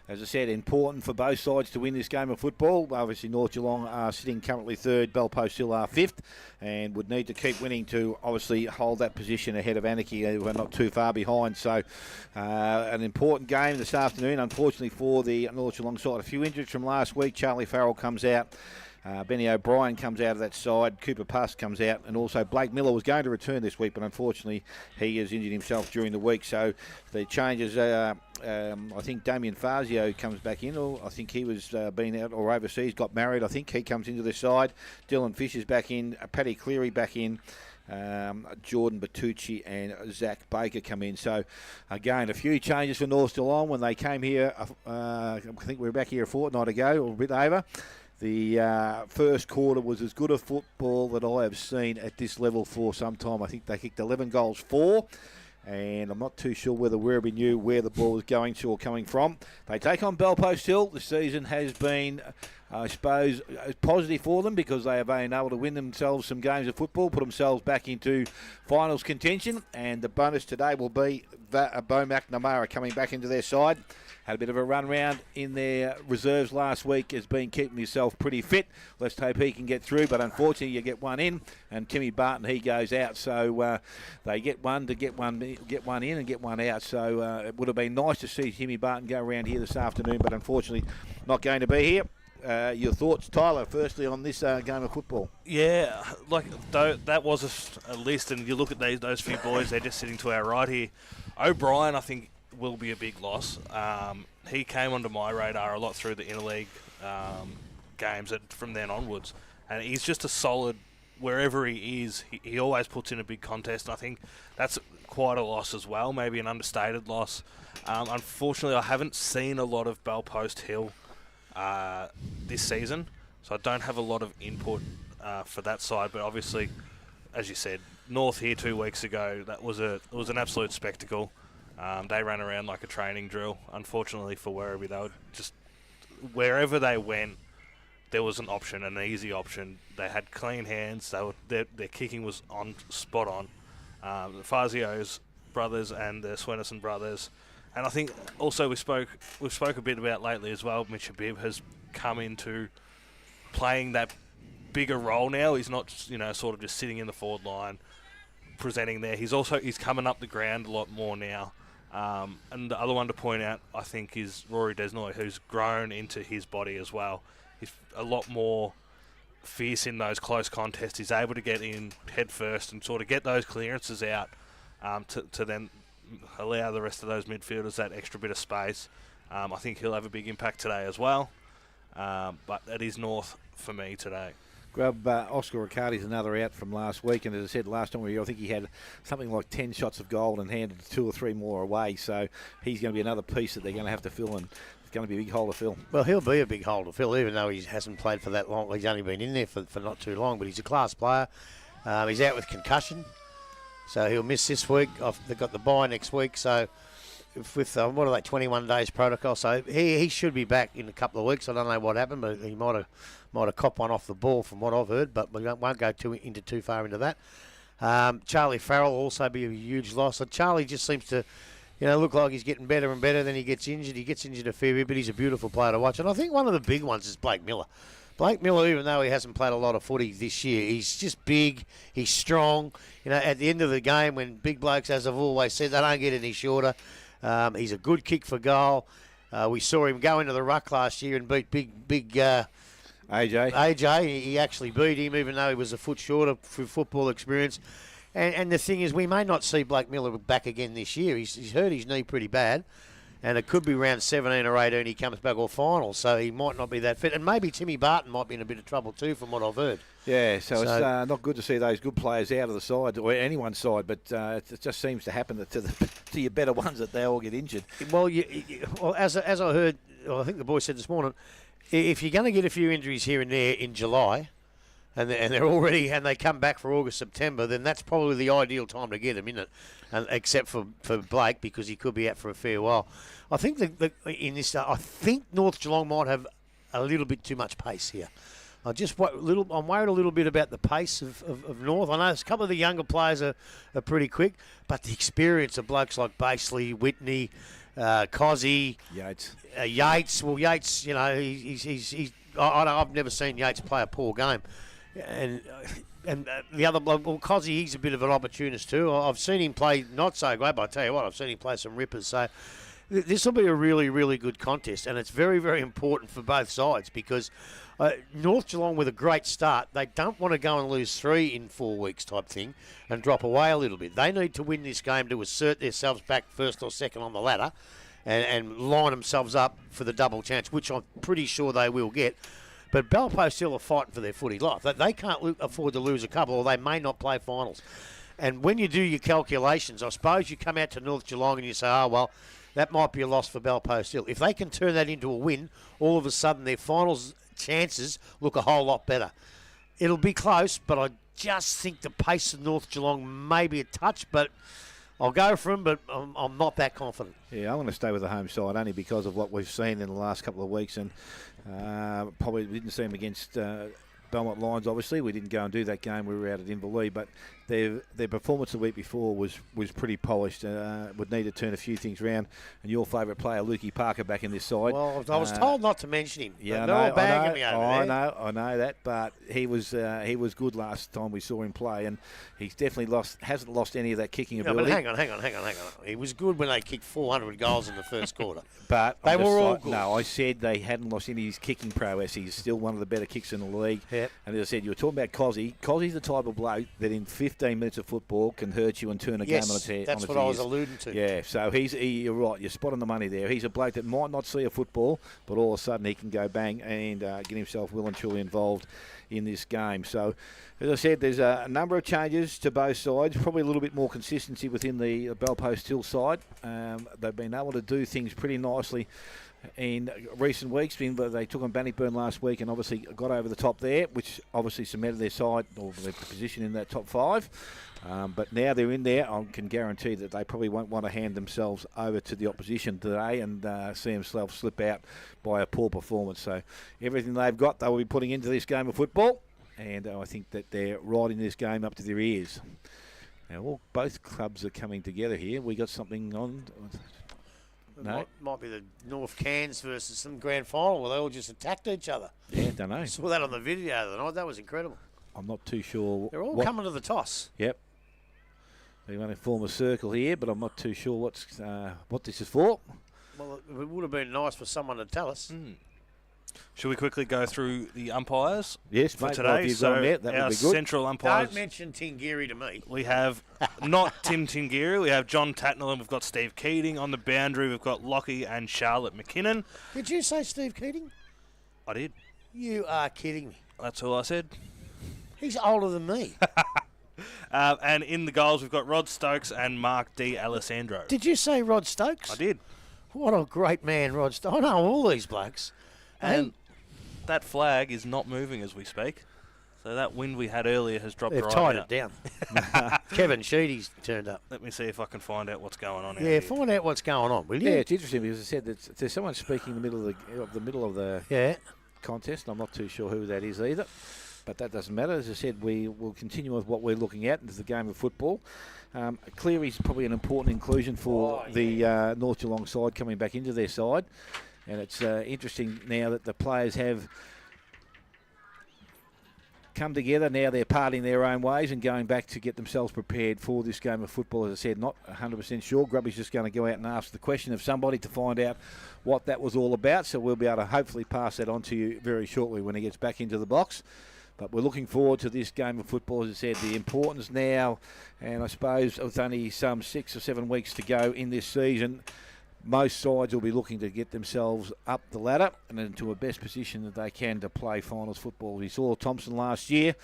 As I said, important for both sides to win this game of football. Obviously, North Geelong are sitting currently third, Belpost Hill are fifth, and would need to keep winning to obviously hold that position ahead of Anarchy, who are not too far behind. So, an important game this afternoon. Unfortunately for the North Geelong side, a few injuries from last week. Charlie Farrell comes out. Benny O'Brien comes out of that side, Cooper Puss comes out, and also Blake Miller was going to return this week, but unfortunately he has injured himself during the week. So the changes, I think Damien Fazio comes back in, or I think he was been out or overseas, got married. I think he comes into the side. Dylan Fisher's back in, Paddy Cleary back in. Jordan Bertucci and Zach Baker come in. So again, a few changes for North Geelong. When they came here, I think we were back here a fortnight ago or a bit over. The first quarter was as good a football that I have seen at this level for some time. I think they kicked 11 goals, 4. And I'm not too sure whether Werribee knew where the ball was going to or coming from. They take on Belpost Hill. The season has been, I suppose, positive for them because they have been able to win themselves some games of football, put themselves back into finals contention. And the bonus today will be Bo McNamara coming back into their side. Had a bit of a run round in their reserves last week, has been keeping himself pretty fit. Let's hope he can get through, but unfortunately you get one in, and Timmy Barton, he goes out. So they get one in and get one out. So it would have been nice to see Timmy Barton go around here this afternoon, but unfortunately not going to be here. Your thoughts, Tyler, firstly on this game of football? Yeah, that was a list, and you look at those few boys, they're just sitting to our right here. O'Brien, I think, will be a big loss. He came onto my radar a lot through the interleague games from then onwards, and he's just a solid, wherever he is, he always puts in a big contest, and I think that's quite a loss as well, maybe an understated loss. Unfortunately, I haven't seen a lot of Belpost Hill this season, so I don't have a lot of input for that side, but obviously, as you said, North here 2 weeks ago, it was an absolute spectacle. They ran around like a training drill. Unfortunately for Werribee, they were just, wherever they went, there was an option, an easy option. They had clean hands. Their kicking was spot on. The Fazio's brothers and the Swenison brothers, and I think also we spoke a bit about lately as well. Mitch Habib has come into playing that bigger role now. He's not sort of just sitting in the forward line presenting there. He's coming up the ground a lot more now. And the other one to point out, I think, is Rory Desnoy, who's grown into his body as well. He's a lot more fierce in those close contests. He's able to get in head first and sort of get those clearances out to then allow the rest of those midfielders that extra bit of space. I think he'll have a big impact today as well. But it is North for me today. Grub, Oscar Riccardi's another out from last week, and as I said last time we were here, I think he had something like 10 shots of goal and handed 2 or 3 more away, so he's going to be another piece that they're going to have to fill, and it's going to be a big hole to fill. Well, he'll be a big hole to fill, even though he hasn't played for that long. He's only been in there for not too long, but he's a class player. He's out with concussion, so he'll miss this week. They've got the bye next week, so with 21 days protocol, so he should be back in a couple of weeks. I don't know what happened, but he might have copped one off the ball from what I've heard, but we won't go too far into that. Charlie Farrell will also be a huge loss. So Charlie just seems to look like he's getting better and better. Then he gets injured. He gets injured a fair bit, but he's a beautiful player to watch. And I think one of the big ones is Blake Miller. Blake Miller, even though he hasn't played a lot of footy this year, he's just big, he's strong. At the end of the game, when big blokes, as I've always said, they don't get any shorter. He's a good kick for goal. We saw him go into the ruck last year and beat big AJ. He actually beat him, even though he was a foot shorter through football experience. And the thing is, we may not see Blake Miller back again this year. He's hurt his knee pretty bad, and it could be round 17 or 18 he comes back or final, so he might not be that fit. And maybe Timmy Barton might be in a bit of trouble too, from what I've heard. Yeah, so it's not good to see those good players out of the side, or anyone's side, but it just seems to happen to your better ones that they all get injured. Well, as I heard, I think the boy said this morning, if you're going to get a few injuries here and there in July, and they come back for August, September, then that's probably the ideal time to get them, isn't it? And except for Blake, because he could be out for a fair while. I think I think North Geelong might have a little bit too much pace here. I'm worried a little bit about the pace of North. I know a couple of the younger players are pretty quick, but the experience of blokes like Baseley, Whitney, Cozzy, Yates. Well, Yates, I've never seen Yates play a poor game, and the other bloke, well, Cozzy, he's a bit of an opportunist too. I've seen him play not so great, but I tell you what, I've seen him play some rippers. So this will be a really, really good contest, and it's very, very important for both sides because North Geelong, with a great start, they don't want to go and lose 3 in 4 weeks type thing and drop away a little bit. They need to win this game to assert themselves back first or second on the ladder and line themselves up for the double chance, which I'm pretty sure they will get. But Belpost still are fighting for their footy life. They can't afford to lose a couple, or they may not play finals. And when you do your calculations, I suppose you come out to North Geelong and you say, oh, well, that might be a loss for Belpost Hill. If they can turn that into a win, all of a sudden their finals chances look a whole lot better. It'll be close, but I just think the pace of North Geelong may be a touch, but I'll go for them, but I'm not that confident. Yeah, I want to stay with the home side only because of what we've seen in the last couple of weeks, and probably didn't see them against Belmont Lions. Obviously, we didn't go and do that game. We were out at Inverleigh, but their performance the week before was pretty polished. Would need to turn a few things around. And your favourite player, Lukey Parker, back in this side. Well, I was told not to mention him. Yeah, they're all bagging me over there. I know that, but he was good last time we saw him play, and he's definitely hasn't lost any of that kicking ability. But hang on. He was good when they kicked 400 goals in the first quarter. But they were all good. No, I said they hadn't lost any of his kicking prowess. He's still one of the better kicks in the league. Yep. And as I said, you were talking about Cozzy. Cozzy's the type of bloke that in 15 minutes of football can hurt you and turn a game on its head. That's what I was alluding to. Yeah, so you're right. You're spot on the money there. He's a bloke that might not see a football, but all of a sudden he can go bang and get himself well and truly involved in this game. So, as I said, there's a number of changes to both sides. Probably a little bit more consistency within the Belpost Hill side. They've been able to do things pretty nicely in recent weeks. They took on Bannockburn last week and obviously got over the top there, which obviously cemented their side or their position in that top 5. But now they're in there, I can guarantee that they probably won't want to hand themselves over to the opposition today and see themselves slip out by a poor performance. So everything they've got, they will be putting into this game of football, and I think that they're riding this game up to their ears. Now, both clubs are coming together here. We got something on. No? Might be the North Cairns versus some grand final where they all just attacked each other. Yeah, don't know. I saw that on the video the other night. That was incredible. I'm not too sure. They're all coming to the toss. Yep. They're going to form a circle here, but I'm not too sure what this is for. Well, it would have been nice for someone to tell us. Should we quickly go through the umpires? Yes, for mate, today. Well, if you've so gone there, that our would be good. central umpires. Don't mention Tingiri to me. We have not Tim Tingiri. We have John Tatnell, and we've got Steve Keating. On the boundary, we've got Lockie and Charlotte McKinnon. Did you say Steve Keating? I did. You are kidding me. That's all I said. He's older than me. And in the goals, we've got Rod Stokes and Mark D. Alessandro. Did you say Rod Stokes? I did. What a great man, Rod Stokes. I know all these blokes. And that flag is not moving as we speak. So that wind we had earlier has dropped They've right tied out. it down. Kevin Sheedy's turned up. Let me see if I can find out what's going on. Yeah, find out what's going on, will you? Yeah, it's interesting because I said that there's someone speaking in the middle of the contest. I'm not too sure who that is either, but that doesn't matter. As I said, we will continue with what we're looking at into the game of football. Cleary's probably an important inclusion for the North Geelong side coming back into their side, and it's interesting now that the players have come together. Now they're parting their own ways and going back to get themselves prepared for this game of football. As I said, not 100% sure. Grubby's just going to go out and ask the question of somebody to find out what that was all about. So we'll be able to hopefully pass that on to you very shortly when he gets back into the box. But we're looking forward to this game of football. As I said, the importance now, and I suppose with only some 6 or 7 weeks to go in this season, most sides will be looking to get themselves up the ladder and into a best position that they can to play finals football. We saw Thompson last year,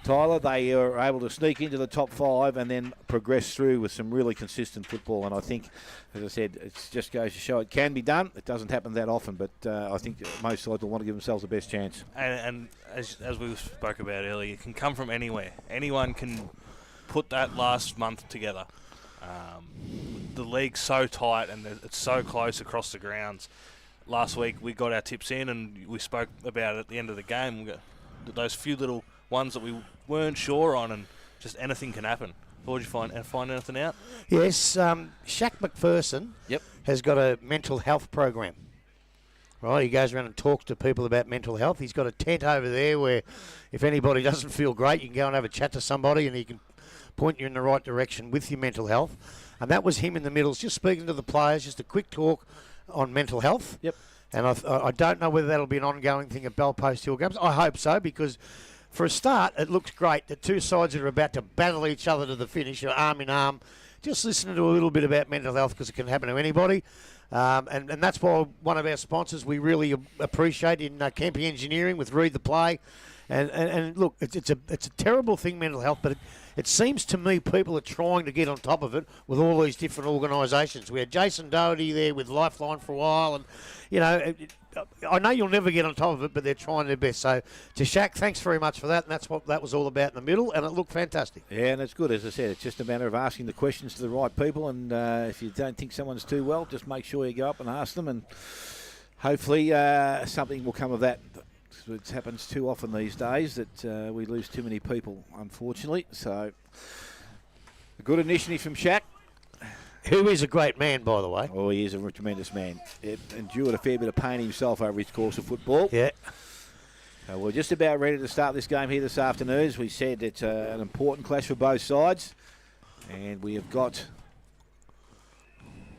Tyler. They were able to sneak into the top 5 and then progress through with some really consistent football. And I think, as I said, it just goes to show it can be done. It doesn't happen that often, but I think most sides will want to give themselves the best chance. And as we spoke about earlier, it can come from anywhere. Anyone can put that last month together. The league's so tight and it's so close across the grounds. Last week we got our tips in and we spoke about it at the end of the game. those few little ones that we weren't sure on, and just anything can happen. What did you find anything out? Yes, Shaq McPherson has got a mental health program. Right, he goes around and talks to people about mental health. He's got a tent over there where if anybody doesn't feel great, you can go and have a chat to somebody and he can point you in the right direction with your mental health. And that was him in the middle, just speaking to the players, just a quick talk on mental health. Yep. And I don't know whether that'll be an ongoing thing at Belpost Hill Games. I hope so, because for a start, it looks great. The two sides that are about to battle each other to the finish, arm in arm. Just listening to a little bit about mental health, because it can happen to anybody. And that's why one of our sponsors we really appreciate in Campy Engineering with Read the Play. And look, it's a terrible thing, mental health, but it seems to me people are trying to get on top of it with all these different organisations. We had Jason Doherty there with Lifeline for a while, and I know you'll never get on top of it, but they're trying their best. So to Shaq, thanks very much for that, and that's what that was all about in the middle, and it looked fantastic. Yeah, and it's good, as I said. It's just a matter of asking the questions to the right people, and if you don't think someone's too well, just make sure you go up and ask them, and hopefully something will come of that. It happens too often these days that we lose too many people, unfortunately. So, a good initiative from Shaq. Who is a great man, by the way. Oh, he is a tremendous man. He endured a fair bit of pain himself over his course of football. Yeah. We're just about ready to start this game here this afternoon. As we said, it's an important clash for both sides. And we have got,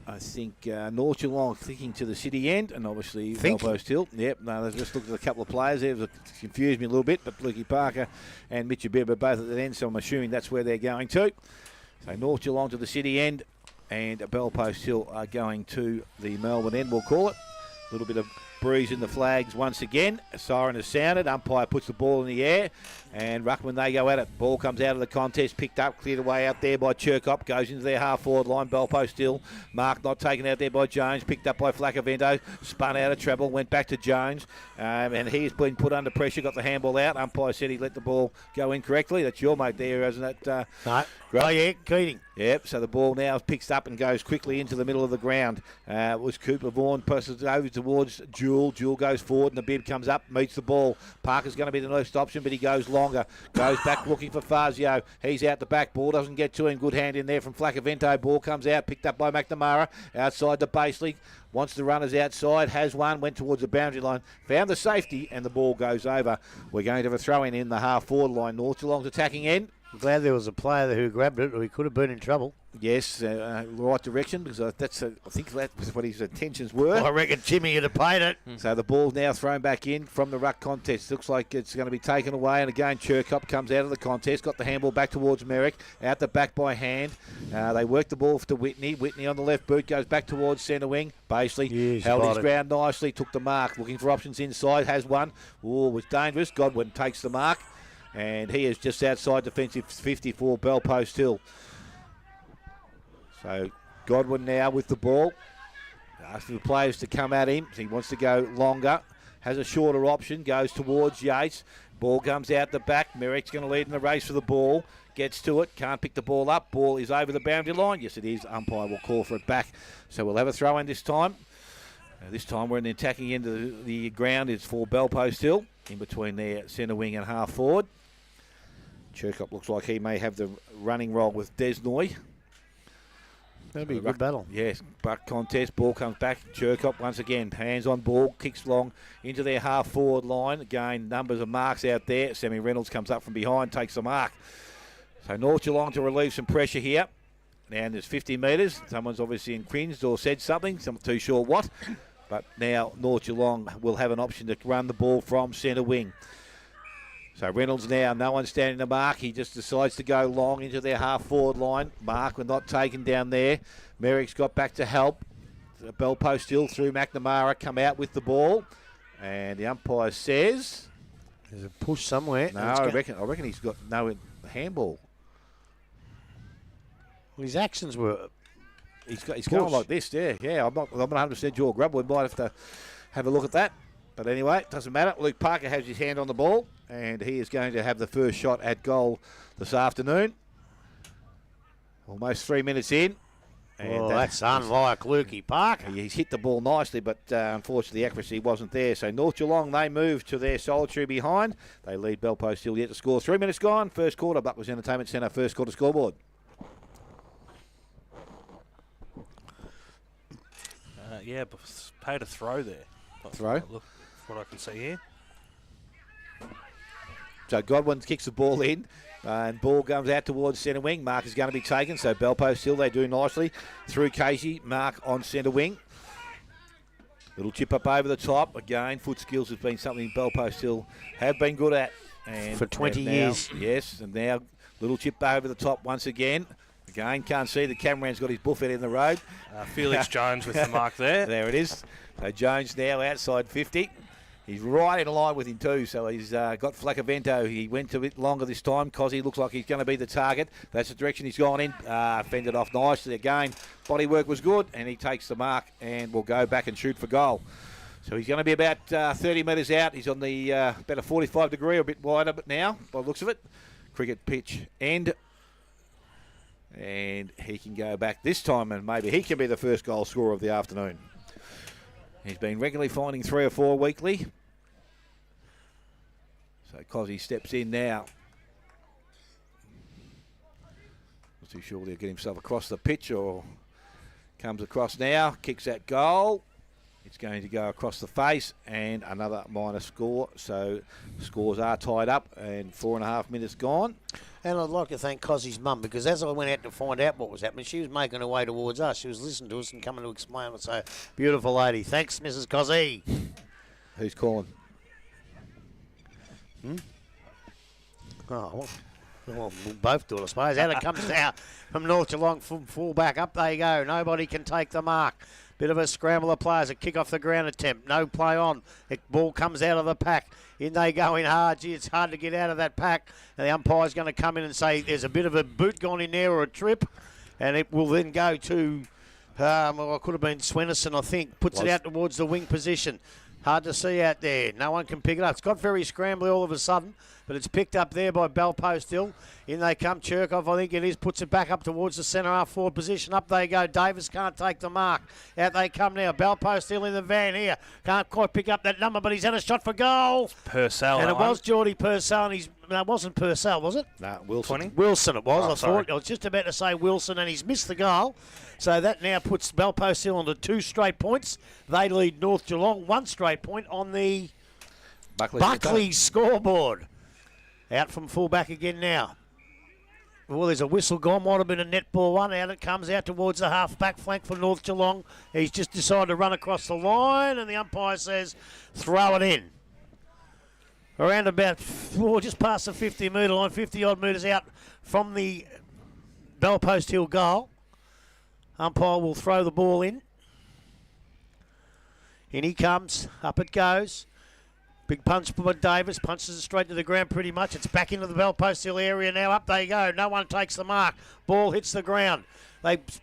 I think, North Geelong thinking to the city end, and obviously Belpost Hill. Yep, no, they've just looked at a couple of players there. It confused me a little bit, but Lukey Parker and Mitchell Bibb are both at the end, so I'm assuming that's where they're going to. So North Geelong to the city end, and Belpost Hill are going to the Melbourne end, we'll call it. A little bit of breeze in the flags once again. A siren is sounded. Umpire puts the ball in the air. And Ruckman, they go at it. Ball comes out of the contest, picked up, cleared away out there by Chirkop. Goes into their half-forward line. Belpost still. Mark not taken out there by Jones. Picked up by Flacavento. Spun out of treble. Went back to Jones. And he's been put under pressure. Got the handball out. Umpire said he let the ball go in correctly. That's your mate there, isn't it? No. Oh, yeah, Keating. Yep, so the ball now picks up and goes quickly into the middle of the ground. It was Cooper Vaughan passes over towards Jewel. Jewel goes forward and the bib comes up, meets the ball. Parker's going to be the next option, but he goes longer. Goes back looking for Fazio. He's out the back. Ball doesn't get to him. Good hand in there from Flacavento. Ball comes out, picked up by McNamara. Outside the base league. Wants the runners outside. Has one. Went towards the boundary line. Found the safety and the ball goes over. We're going to have a throw in the half-forward line. North Geelong's attacking end. I'm glad there was a player there who grabbed it, or he could have been in trouble. Yes, right direction, because I think that's what his intentions were. I reckon Timmy would have paid it. So the ball now thrown back in from the ruck contest. Looks like it's going to be taken away, and again Chirkop comes out of the contest. Got the handball back towards Merrick. Out the back by hand. They work the ball to Whitney. Whitney on the left boot goes back towards centre wing. Basely held his ground nicely, took the mark. Looking for options inside, has one. Oh, was dangerous. Godwin takes the mark. And he is just outside defensive 50 for Belpost Hill. So Godwin now with the ball. Asking the players to come at him. He wants to go longer. Has a shorter option. Goes towards Yates. Ball comes out the back. Merrick's going to lead in the race for the ball. Gets to it. Can't pick the ball up. Ball is over the boundary line. Yes, it is. Umpire will call for it back. So we'll have a throw in this time. This time we're in the attacking end of the ground. It's for Belpost Hill. In between their centre wing and half forward. Chirkop looks like he may have the running role with Desnoy. That'll be a good battle. Yes, buck contest. Ball comes back. Chirkop once again. Hands on ball. Kicks long into their half-forward line. Again, numbers of marks out there. Sammy Reynolds comes up from behind, takes the mark. So North Geelong to relieve some pressure here. Now there's 50 metres. Someone's obviously infringed or said something. I'm not too sure what. But now North Geelong will have an option to run the ball from centre wing. So Reynolds now, no one standing the mark. He just decides to go long into their half-forward line. Mark were not taken down there. Merrick's got back to help. Belpost still through McNamara, come out with the ball. And the umpire says... There's a push somewhere. No, I reckon he's got no handball. Well, his actions were... He's going like this, yeah. I'm not 100% sure. Grub, we might have to have a look at that. But anyway, it doesn't matter. Luke Parker has his hand on the ball, and he is going to have the first shot at goal this afternoon. Almost 3 minutes in. And that's unlike Lukey Parker. He's hit the ball nicely, but unfortunately the accuracy wasn't there. So North Geelong, they move to their solitary behind. They lead Belpost still yet to score. 3 minutes gone. First quarter, Buckley's Entertainment Centre, first quarter scoreboard. But paid a throw there. Throw? Look, what I can see here. So Godwin kicks the ball in, and ball comes out towards centre wing. Mark is going to be taken, so Belpost still, they do nicely. Through Casey, Mark on centre wing. Little chip up over the top. Again, foot skills has been something Belpost still have been good at. And for 20 now, years. Yes, and now little chip over the top once again. Again, can't see the cameraman's got his buffet in the road. Felix Jones with the mark there. There it is. So Jones now outside 50. He's right in line with him too, so he's got Flacavento. He went a bit longer this time. Cozzy looks like he's going to be the target. That's the direction he's gone in. Fended off nicely again. Body work was good, and he takes the mark and will go back and shoot for goal. So he's going to be about 30 metres out. He's on the about a 45 degree, or a bit wider, but now, by the looks of it, cricket pitch end. And he can go back this time, and maybe he can be the first goal scorer of the afternoon. He's been regularly finding 3 or 4 weekly. So Cozzy steps in now. Not too sure whether he'll get himself across the pitch or comes across now. Kicks that goal. It's going to go across the face and another minor score. So scores are tied up and 4.5 minutes gone. And I'd like to thank Cozzy's mum, because as I went out to find out what was happening, she was making her way towards us. She was listening to us and coming to explain it. So, beautiful lady. Thanks, Mrs. Cozzy. Who's calling? Oh, well, we'll both do it, I suppose. Out it comes now from North Geelong, full back. Up they go. Nobody can take the mark. Bit of a scramble of players. A kick off the ground attempt. No play on. The ball comes out of the pack. In they go in hard. Gee, it's hard to get out of that pack. And the umpire's going to come in and say there's a bit of a boot gone in there or a trip. And it will then go to, it could have been Swenison, I think. Puts it out towards the wing position. Hard to see out there. No one can pick it up. It's got very scrambly all of a sudden, but it's picked up there by Belpost Hill. In they come. Cherkov, I think it is, puts it back up towards the centre half forward position. Up they go. Davis can't take the mark. Out they come now. Belpost Hill in the van here. Can't quite pick up that number, but he's had a shot for goal. Purcell. And it was Geordie Purcell. And no, it wasn't Purcell, was it? No, Wilson. 20? Wilson it was. Oh, I was just about to say Wilson, and he's missed the goal. So that now puts Belpost Hill onto 2 straight points. They lead North Geelong 1 straight point on the Barclay scoreboard. Out from fullback again now. Well, there's a whistle gone. Might have been a netball one. Out it comes out towards the half-back flank for North Geelong. He's just decided to run across the line, and the umpire says, throw it in. Around about, just past the 50-metre line, 50-odd metres out from the Belpost Hill goal. Umpire will throw the ball in. In he comes. Up it goes. Big punch by Davis. Punches it straight to the ground pretty much. It's back into the Belpost Hill area now. Up they go. No one takes the mark. Ball hits the ground.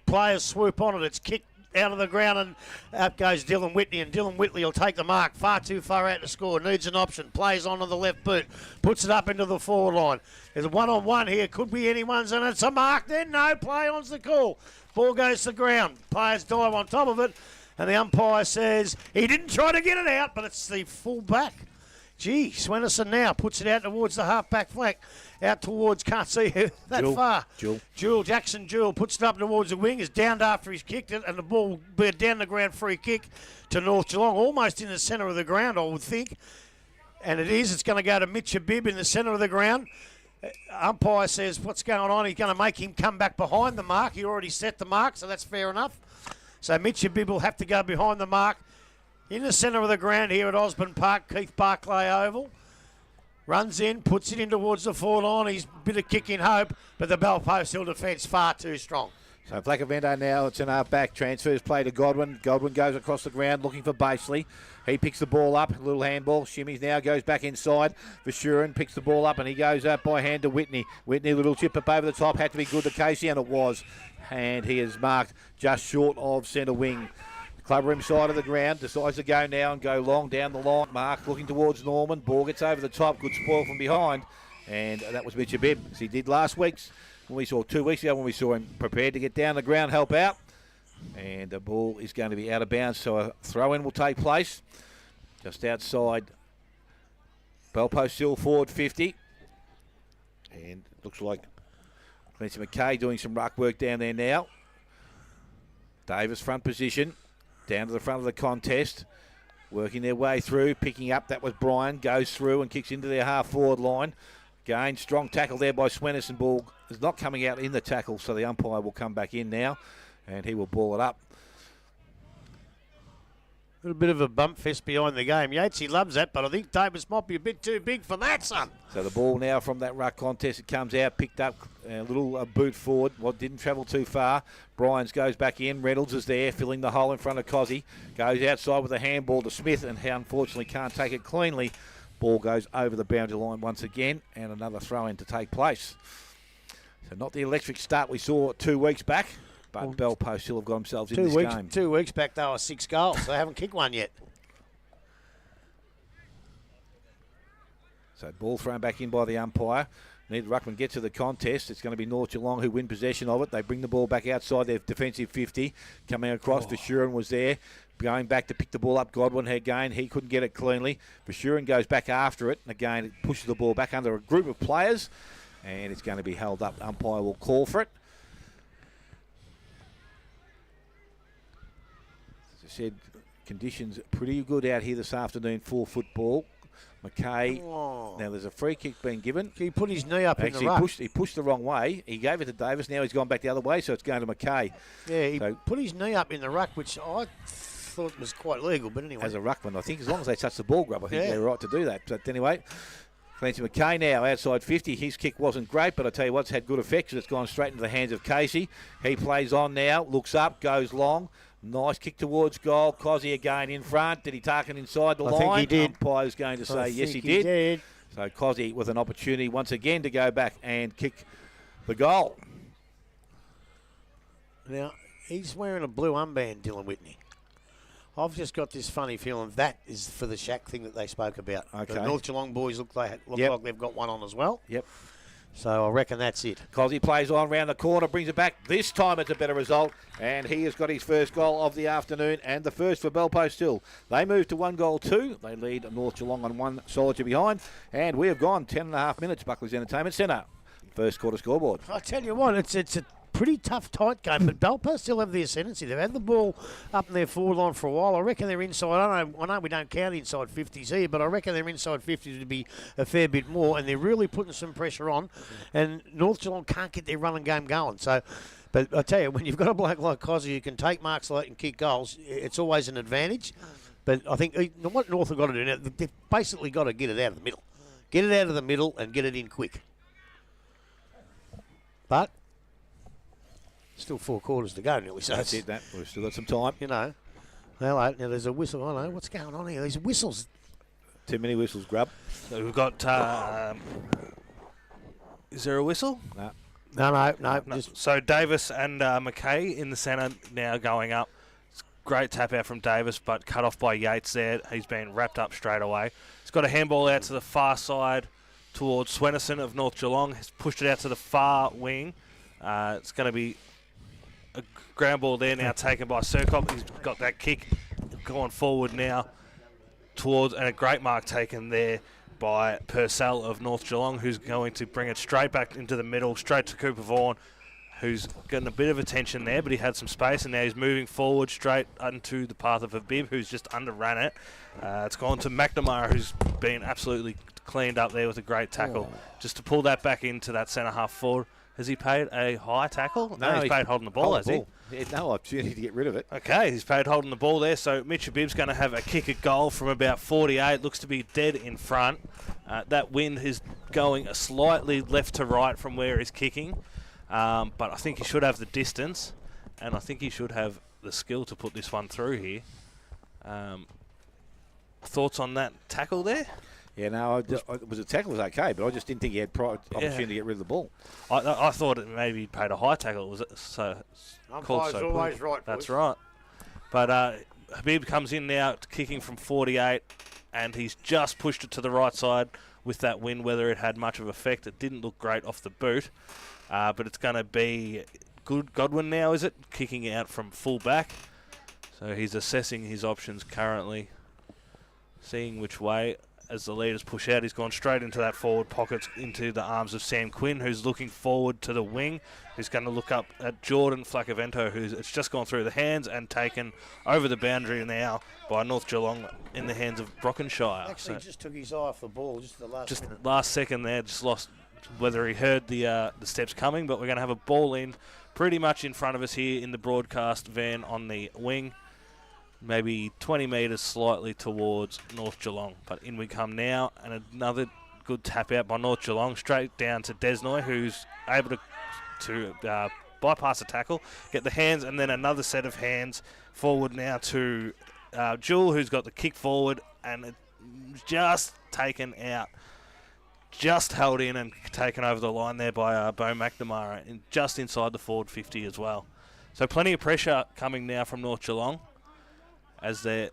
Players swoop on it. It's kicked out of the ground, and out goes Dylan Whitney, and Dylan Whitley will take the mark. Far too far out to score. Needs an option. Plays onto the left boot. Puts it up into the forward line. There's a one-on-one here. Could be anyone's, and it's a mark then. No, play on's the call. Ball goes to the ground. Players dive on top of it, and the umpire says he didn't try to get it out, but it's the full back. Gee, Swenison now puts it out towards the half-back flank. Out towards, can't see that far. Jackson Jewell puts it up towards the wing. Is downed after he's kicked it, and the ball be down the ground, free kick to North Geelong, almost in the centre of the ground, I would think. And it is. It's going to go to Mitch Bibb in the centre of the ground. Umpire says, what's going on? He's going to make him come back behind the mark. He already set the mark, so that's fair enough. So Mitch Bibb will have to go behind the mark. In the centre of the ground here at Osborne Park, Keith Barclay Oval. Runs in, puts it in towards the forward line. He's a bit of kick in hope, but the Belpost Hill defence far too strong. So Flacavento now, it's an half-back. Transfers play to Godwin. Godwin goes across the ground looking for Baseley. He picks the ball up, a little handball. Shimmies now goes back inside. Vashurin picks the ball up, and he goes up by hand to Whitney. Whitney, little chip up over the top, had to be good to Casey, and it was. And he is marked just short of centre wing. Clubber side of the ground, decides to go now and go long down the line. Mark looking towards Norman. Ball gets over the top, good spoil from behind. And that was Mitchell Bibb, as he did last week's. When we saw 2 weeks ago when we saw him prepared to get down the ground, help out. And the ball is going to be out of bounds, so a throw-in will take place. Just outside Belpost Hill, forward 50. And looks like Clancy McKay doing some ruck work down there now. Davis front position, down to the front of the contest. Working their way through, picking up, that was Brian, goes through and kicks into their half-forward line. Again, strong tackle there by Swennerson. Ball is not coming out in the tackle, so the umpire will come back in now, and he will ball it up. A little bit of a bump fist behind the game. Yates, he loves that, but I think Davis might be a bit too big for that, son. So the ball now from that ruck contest, it comes out, picked up, a little boot forward. Well, didn't travel too far. Bryans goes back in. Reynolds is there, filling the hole in front of Cozzy. Goes outside with a handball to Smith, and unfortunately can't take it cleanly. Ball goes over the boundary line once again, and another throw-in to take place. So not the electric start we saw 2 weeks back, but Belpost still have got themselves in this game. 2 weeks back, they were 6 goals. They haven't kicked one yet. So ball thrown back in by the umpire. Neither ruckman get to the contest. It's going to be North Geelong who win possession of it. They bring the ball back outside their defensive 50. Coming across, Vashurin was there. Going back to pick the ball up, Godwin again. He couldn't get it cleanly. Vashurin goes back after it. And again, it pushes the ball back under a group of players. And it's going to be held up. Umpire will call for it. As I said, conditions pretty good out here this afternoon for football. McKay, now there's a free kick being given. He put his knee up in the ruck. He pushed the wrong way. He gave it to Davis. Now he's gone back the other way, so it's going to McKay. Yeah, he put his knee up in the ruck, which I thought was quite legal, but anyway. As a ruckman, I think as long as they touch the ball grub, I think they're right to do that. But anyway, Clancy McKay now outside 50. His kick wasn't great, but I tell you what, it's had good effect. It's gone straight into the hands of Casey. He plays on now, looks up, goes long. Nice kick towards goal. Cozzy again in front. Did he target inside the line? I think he did. Umpire's going to say yes, he did. So Cozzy with an opportunity once again to go back and kick the goal. Now, he's wearing a blue armband, Dylan Whitney. I've just got this funny feeling that is for the shack thing that they spoke about. Okay. The North Geelong boys look like they've got one on as well. Yep. So I reckon that's it. Cozzy plays on round the corner, brings it back. This time it's a better result, and he has got his first goal of the afternoon and the first for Belpost Hill. They move to 1-2. They lead North Geelong on 1 soldier behind, and we have gone 10.5 minutes, Buckley's Entertainment Centre. First quarter scoreboard. I tell you what, it's a pretty tough, tight game, but Belpost still have the ascendancy. They've had the ball up in their forward line for a while. I reckon they're inside. I know we don't count inside 50s here, but I reckon they're inside 50s to be a fair bit more, and they're really putting some pressure on, and North Geelong can't get their running game going. So, but I tell you, when you've got a bloke like Cozzy who can take marks like and kick goals, it's always an advantage. But I think what North have got to do now, they've basically got to get it out of the middle. Get it out of the middle and get it in quick. But still 4 quarters to go nearly. So That's it, that. We've still got some time. You know. Hello. Now there's a whistle. I know. What's going on here? These whistles. Too many whistles, Grub. So we've got... is there a whistle? No. No. So Davis and McKay in the centre now going up. It's great tap out from Davis, but cut off by Yates there. He's been wrapped up straight away. He's got a handball out to the far side towards Swennerson of North Geelong. He's pushed it out to the far wing. It's going to be a ground ball there now taken by Serkop. He's got that kick going forward now towards, and a great mark taken there by Purcell of North Geelong, who's going to bring it straight back into the middle, straight to Cooper Vaughan, who's getting a bit of attention there, but he had some space, and now he's moving forward straight into the path of Habib, who's just underran it. It's gone to McNamara, who's been absolutely cleaned up there with a great tackle, just to pull that back into that centre half forward. Has he paid a high tackle? No, he's paid holding the ball, has he? He had no opportunity to get rid of it. Okay, he's paid holding the ball there. So Mitch Habib's going to have a kick at goal from about 48. Looks to be dead in front. That wind is going slightly left to right from where he's kicking. But I think he should have the distance. And I think he should have the skill to put this one through here. Thoughts on that tackle there? Yeah, no, it was a tackle was okay, but I just didn't think he had opportunity to get rid of the ball. I thought it maybe he paid a high tackle. Was it so called so? Always right. That's right. But Habib comes in now, kicking from 48, and he's just pushed it to the right side with that wind. Whether it had much of effect, it didn't look great off the boot. But it's going to be Godwin now, is it? Kicking out from full back. So he's assessing his options currently, seeing which way as the leaders push out. He's gone straight into that forward pocket, into the arms of Sam Quinn, who's looking forward to the wing, who's going to look up at Jordan Flacavento, who's it's just gone through the hands and taken over the boundary now by North Geelong in the hands of Brockenshire. Actually, just took his eye off the ball just the last minute. Last second there, just lost whether he heard the steps coming, but we're going to have a ball in pretty much in front of us here in the broadcast van on the wing. Maybe 20 metres slightly towards North Geelong. But in we come now, and another good tap out by North Geelong, straight down to Desnoy, who's able to bypass a tackle, get the hands, and then another set of hands forward now to Jewel, who's got the kick forward, and it just taken out. Just held in and taken over the line there by Bo McNamara, just inside the forward 50 as well. So plenty of pressure coming now from North Geelong, as they're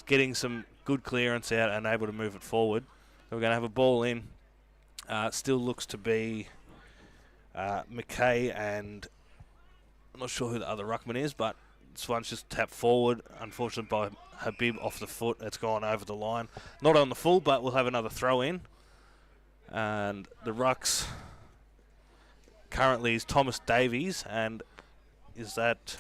getting some good clearance out and able to move it forward. So we're going to have a ball in. Still looks to be McKay, and I'm not sure who the other ruckman is, but this one's just tapped forward. Unfortunately by Habib off the foot. It's gone over the line. Not on the full, but we'll have another throw in. And the rucks currently is Thomas Davies, and is that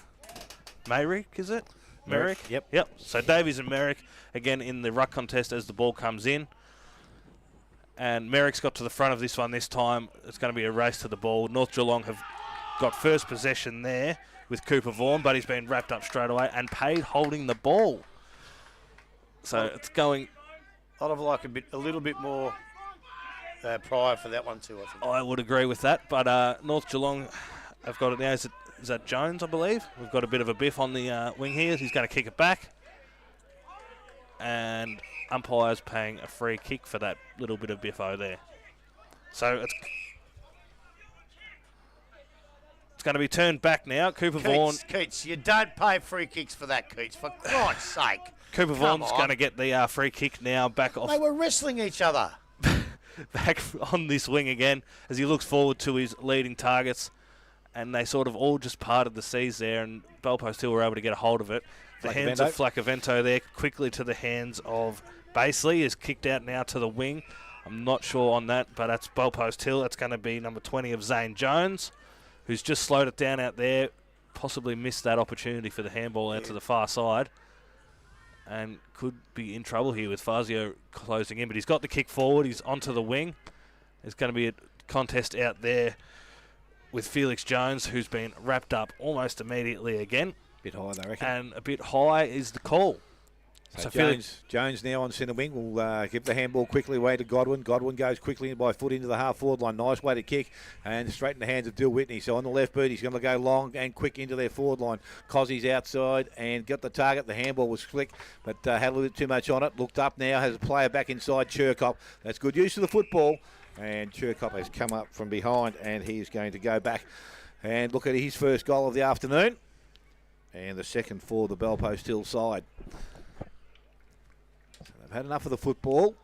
Merrick, is it? Merrick? Yep. So Davies and Merrick again in the ruck contest as the ball comes in. And Merrick's got to the front of this one this time. It's going to be a race to the ball. North Geelong have got first possession there with Cooper Vaughan, but he's been wrapped up straight away and paid holding the ball. So it's going... I'd have liked a little bit more prior for that one too, I think. I would agree with that, but North Geelong have got it now. Is that Jones, I believe? We've got a bit of a biff on the wing here. He's going to kick it back. And umpire's paying a free kick for that little bit of biffo there. So it's going to be turned back now. Cooper Vaughan. Keats, you don't pay free kicks for that, Keats, for Christ's sake. Cooper Vaughan's going to get the free kick now back off. They were wrestling each other. Back on this wing again as he looks forward to his leading targets. And they sort of all just parted the seas there, and Belpost Hill were able to get a hold of it. The hands of Flacavento there, quickly to the hands of Baseley, is kicked out now to the wing. I'm not sure on that, but that's Belpost Hill. That's going to be number 20 of Zane Jones, who's just slowed it down out there, possibly missed that opportunity for the handball out to the far side, and could be in trouble here with Fazio closing in. But he's got the kick forward. He's onto the wing. There's going to be a contest out there with Felix Jones, who's been wrapped up almost immediately again. Bit high, I reckon. And a bit high is the call. So Jones now on centre wing will give the handball quickly away to Godwin. Godwin goes quickly by foot into the half-forward line. Nice way to kick and straight in the hands of Dill Whitney. So on the left boot, he's going to go long and quick into their forward line. Cozzie's outside and got the target. The handball was slick, but had a little bit too much on it. Looked up now, has a player back inside, Churkop. That's good use of the football. And Churkop has come up from behind, and he's going to go back and look at his first goal of the afternoon. And the second for the Belpost Hill side. So they've had enough of the football.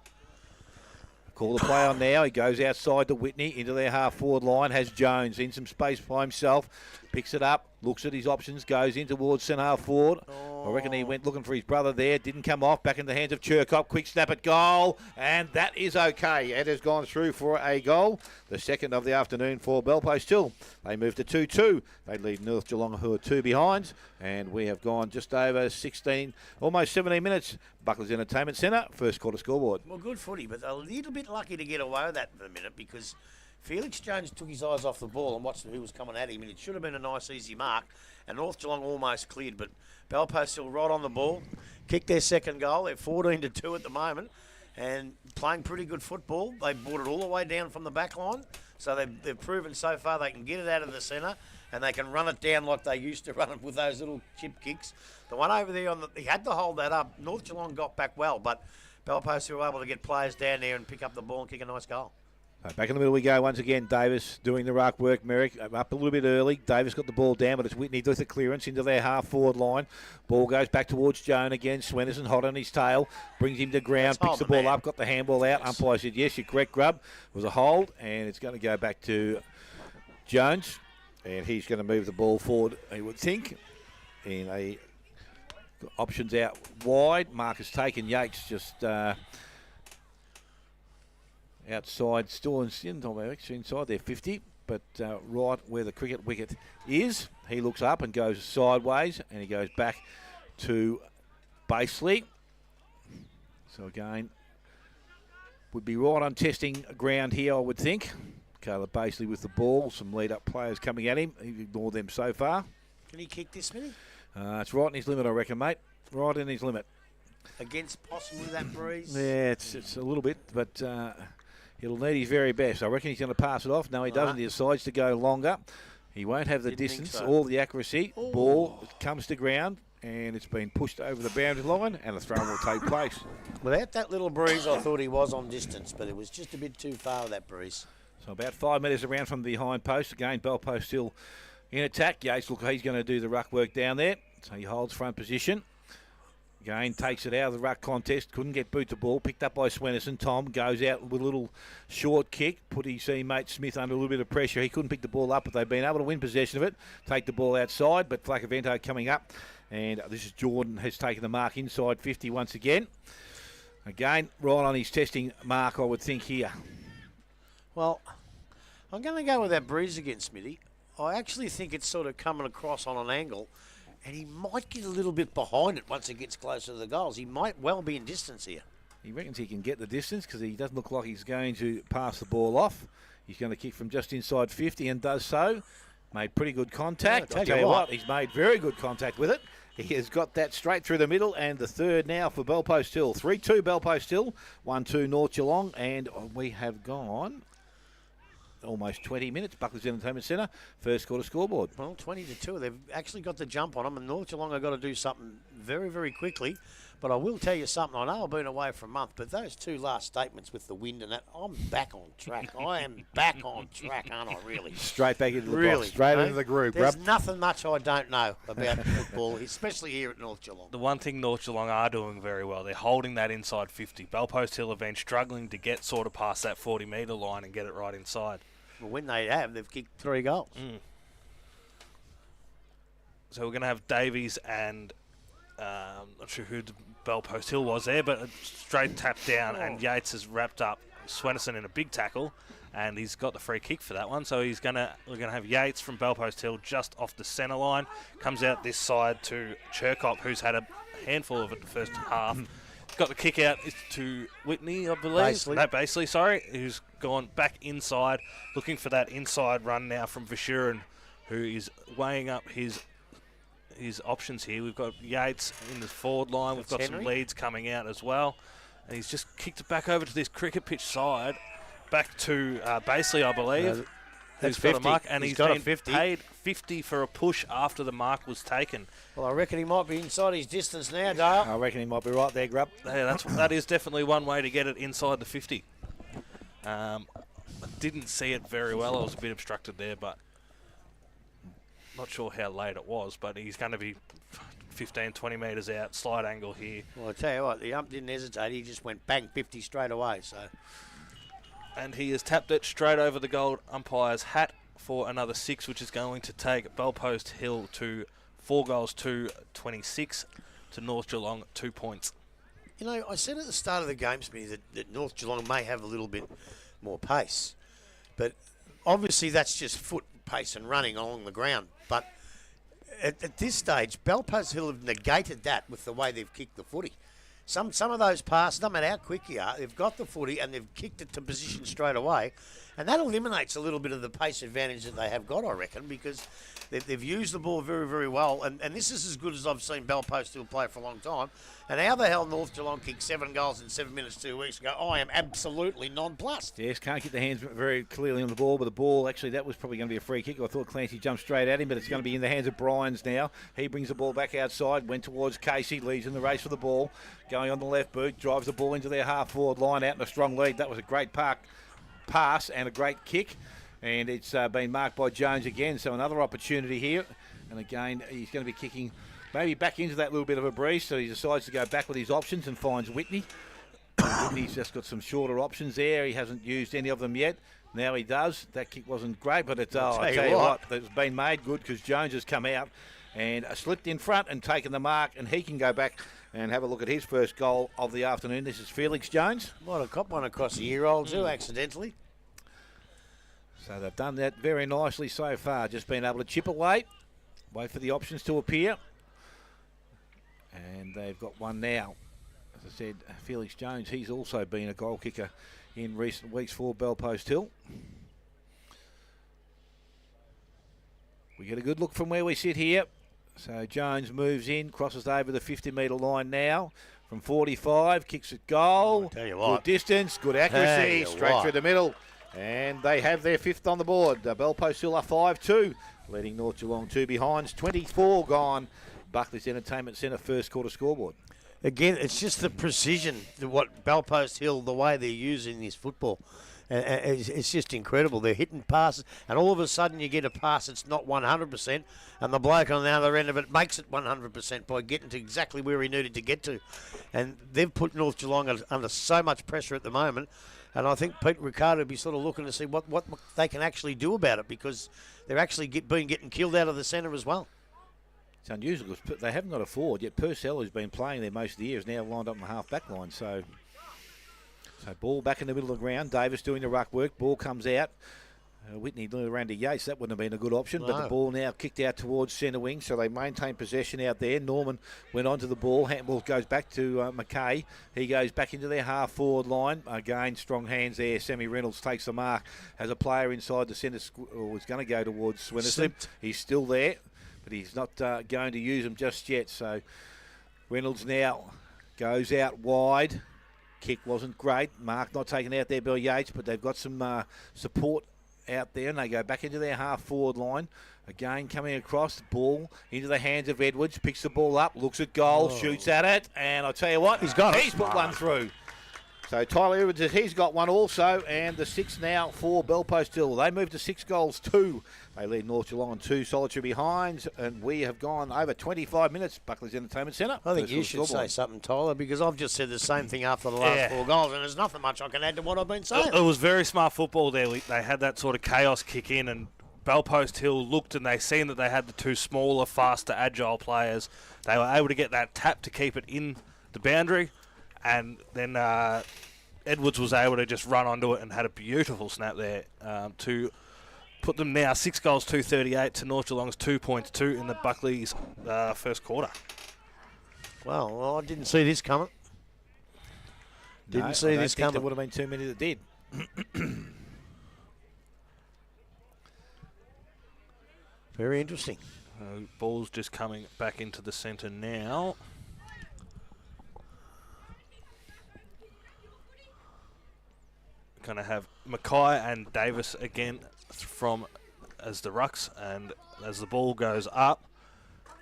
Call the play on now. He goes outside to Whitney into their half-forward line. Has Jones in some space by himself. Picks it up. Looks at his options. Goes in towards centre half-forward. I reckon he went looking for his brother there. Didn't come off. Back in the hands of Churkop. Quick snap at goal. And that is okay. It has gone through for a goal. The second of the afternoon for Belpost Hill. They move to 2-2. They lead North Geelong, who are 2 behind. And we have gone just over 16, almost 17 minutes. Buckley's Entertainment Centre, first quarter scoreboard. Well, good footy, but a little bit lucky to get away with that for a minute because Felix Jones took his eyes off the ball and watched who was coming at him, and it should have been a nice, easy mark. And North Geelong almost cleared, but Belpost still right on the ball, kicked their second goal. They're 14-2 at the moment, and playing pretty good football. They brought it all the way down from the back line, so they've proven so far they can get it out of the centre, and they can run it down like they used to run it with those little chip kicks. The one over there, he had to hold that up. North Geelong got back well, but Belpost were able to get players down there and pick up the ball and kick a nice goal. Back in the middle we go once again. Davis doing the ruck work. Merrick up a little bit early. Davis got the ball down, but it's Whitney with the clearance into their half-forward line. Ball goes back towards Joan again. Swenderson hot on his tail. Brings him to ground. Picks the ball up. Got the handball out. Yes. Umpire said, yes, you're correct, Grub. It was a hold, and it's going to go back to Jones. And he's going to move the ball forward, I would think. And options out wide. Mark has taken Yates just outside, still inside their 50, but right where the cricket wicket is. He looks up and goes sideways, and he goes back to Basely. So again, would be right on testing ground here, I would think. Caleb Basely with the ball, some lead-up players coming at him. He's ignored them so far. Can he kick this minute? It's right in his limit, I reckon, mate. Right in his limit. Against possibly that breeze? Yeah, it's a little bit, but he'll need his very best. I reckon he's going to pass it off. No, he doesn't. He decides to go longer. He won't have the distance or the accuracy. Ooh. Ball comes to ground, and it's been pushed over the boundary line, and the throw will take place. Without that little breeze, I thought he was on distance, but it was just a bit too far with that breeze. So about 5 metres around from the behind post. Again, Belpost still in attack. Yates, look, he's going to do the ruck work down there. So he holds front position. Again, takes it out of the ruck contest. Couldn't get boot the ball. Picked up by Swennerson. Tom goes out with a little short kick. Put his teammate Smith under a little bit of pressure. He couldn't pick the ball up, but they've been able to win possession of it. Take the ball outside, but Flacavento coming up. And this is Jordan has taken the mark inside 50 once again. Again, right on his testing mark, I would think here. Well, I'm going to go with that breeze against Smithy. I actually think it's sort of coming across on an angle, and he might get a little bit behind it once it gets closer to the goals. He might well be in distance here. He reckons he can get the distance because he doesn't look like he's going to pass the ball off. He's going to kick from just inside 50 and does so. Made pretty good contact. Yeah, I'll tell you what, he's made very good contact with it. He has got that straight through the middle, and the third now for Belpost Hill. 3-2 Belpost Hill, 1-2 North Geelong, and we have gone almost 20 minutes. Buckley's Entertainment Centre, first quarter scoreboard. Well, 20-2. They've actually got the jump on them, and North Geelong have got to do something very, very quickly. But I will tell you something. I know I've been away for a month, but those two last statements with the wind and that, I'm back on track. I am back on track, aren't I, really? Straight back into the box, straight into the group. There's nothing much I don't know about football, especially here at North Geelong. The one thing North Geelong are doing very well, they're holding that inside 50. Belpost Hill have been struggling to get sort of past that 40-metre line and get it right inside. Well, when they have, they've kicked 3 goals. So we're going to have Davies and not sure who Belpost Hill was there, but a straight tap down, and Yates has wrapped up Swennerson in a big tackle, and he's got the free kick for that one. So we're going to have Yates from Belpost Hill just off the centre line, comes out this side to Cherkop, who's had a handful of it the first half. Got the kick out to Whitney, I believe. Basely, sorry, who's gone back inside, looking for that inside run now from Vishuran, who is weighing up his options here. We've got Yates in the forward line. We've got some leads coming out as well. And he's just kicked it back over to this cricket pitch side, back to Basely, I believe. Who's got a mark, and he's been paid 50 for a push after the mark was taken. Well, I reckon he might be inside his distance now, Dale. I reckon he might be right there, Grub. Yeah, that is definitely one way to get it inside the 50. I didn't see it very well. I was a bit obstructed there, but not sure how late it was. But he's going to be 15, 20 metres out, slide angle here. Well, I tell you what, the ump didn't hesitate. He just went bang 50 straight away. So. And he has tapped it straight over the gold umpire's hat for another 6, which is going to take Belpost Hill to 4 goals to 26 to North Geelong 2 points. You know, I said at the start of the game, Smithy, that North Geelong may have a little bit more pace. But obviously that's just foot pace and running along the ground. But at this stage, Belpost Hill have negated that with the way they've kicked the footy. Some of those passes, no matter how quick you are, they've got the footy and they've kicked it to position straight away. And that eliminates a little bit of the pace advantage that they have got, I reckon, because they've used the ball very, very well. And this is as good as I've seen Belpost Hill play for a long time. And how the hell North Geelong kicked 7 goals in 7 minutes 2 weeks ago, I am absolutely nonplussed. Yes, can't get the hands very clearly on the ball, but the ball, actually, that was probably going to be a free kick. I thought Clancy jumped straight at him, but it's going to be in the hands of Bryans now. He brings the ball back outside, went towards Casey, leads in the race for the ball. Going on the left boot, drives the ball into their half-forward line out in a strong lead. That was a great pass and a great kick. And it's been marked by Jones again, so another opportunity here. And again, he's going to be kicking maybe back into that little bit of a breeze, so he decides to go back with his options and finds Whitney. Whitney's just got some shorter options there. He hasn't used any of them yet. Now he does. That kick wasn't great, but it's, I tell tell you you what. what, it's been made good because Jones has come out and slipped in front and taken the mark, and he can go back and have a look at his first goal of the afternoon. This is Felix Jones. Might have caught one across the year old too, accidentally. So they've done that very nicely so far. Just been able to chip away, wait for the options to appear. And they've got one now. As I said, Felix Jones, he's also been a goal kicker in recent weeks for Belpost Hill. We get a good look from where we sit here. So Jones moves in, crosses over the 50-metre line now from 45, kicks it goal. Tell you what. Good distance, good accuracy, straight through the middle. And they have their fifth on the board. Belpost Hill are 5-2, leading North Geelong 2 behinds. 24 gone. Buckley's Entertainment Centre first quarter scoreboard. Again, it's just the precision, what Belpost Hill, the way they're using this football. It's just incredible. They're hitting passes, and all of a sudden you get a pass that's not 100%, and the bloke on the other end of it makes it 100% by getting to exactly where he needed to get to. And they've put North Geelong under so much pressure at the moment, and I think Pete Ricardo will be sort of looking to see what they can actually do about it, because they're actually getting killed out of the centre as well. It's unusual because they haven't got a forward, yet Purcell, who's been playing there most of the year, is now lined up in the half-back line. So ball back in the middle of the ground. Davis doing the ruck work. Ball comes out. Whitney around to Yates. That wouldn't have been a good option. No. But the ball now kicked out towards centre wing, so they maintain possession out there. Norman went onto the ball. Handball goes back to McKay. He goes back into their half-forward line. Again, strong hands there. Sammy Reynolds takes the mark. Has a player inside the centre, or was going to go towards Swinnerton. Slipped. He's still there, but he's not going to use them just yet. So Reynolds now goes out wide. Kick wasn't great. Mark not taken out there by Yates, but they've got some support out there, and they go back into their half-forward line. Again, coming across, the ball into the hands of Edwards, picks the ball up, looks at goal, shoots at it, and I'll tell you what, he's put one through. So Tyler Edwards, he's got one also, and the 6 now for Belpost Hill. They move to 6 goals, 2. They lead North Geelong on 2 solitary behinds, and we have gone over 25 minutes. Buckley's Entertainment Centre. I think you should say something, Tyler, because I've just said the same thing after the last 4 goals, and there's nothing much I can add to what I've been saying. It was very smart football there. They had that sort of chaos kick in, and Belpost Hill looked and they seen that they had the 2 smaller, faster, agile players. They were able to get that tap to keep it in the boundary, and then Edwards was able to just run onto it and had a beautiful snap there to put them now 6 goals, 238 to North Geelong's 2.2 in the Buckley's first quarter. Well, I didn't see this coming. Didn't see this coming. There would have been too many that did. Very interesting. Ball's just coming back into the centre now. Going to have Mackay and Davis again as the rucks, and as the ball goes up,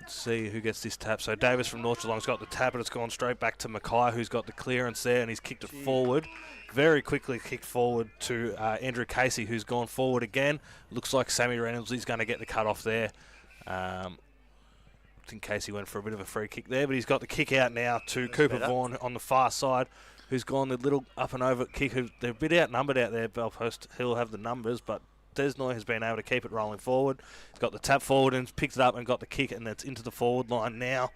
let's see who gets this tap. So Davis from North Geelong's got the tap, and it's gone straight back to Mackay, who's got the clearance there, and he's kicked it forward. Very quickly kicked forward to Andrew Casey, who's gone forward again. Looks like Sammy Reynolds is going to get the cut off there. I think Casey went for a bit of a free kick there, but he's got the kick out now to Cooper Vaughan on the far side, who's gone the little up and over kick. They're a bit outnumbered out there. Belpost Hill have the numbers, but Desnoy has been able to keep it rolling forward. He's got the tap forward and picked it up and got the kick, and it's into the forward line now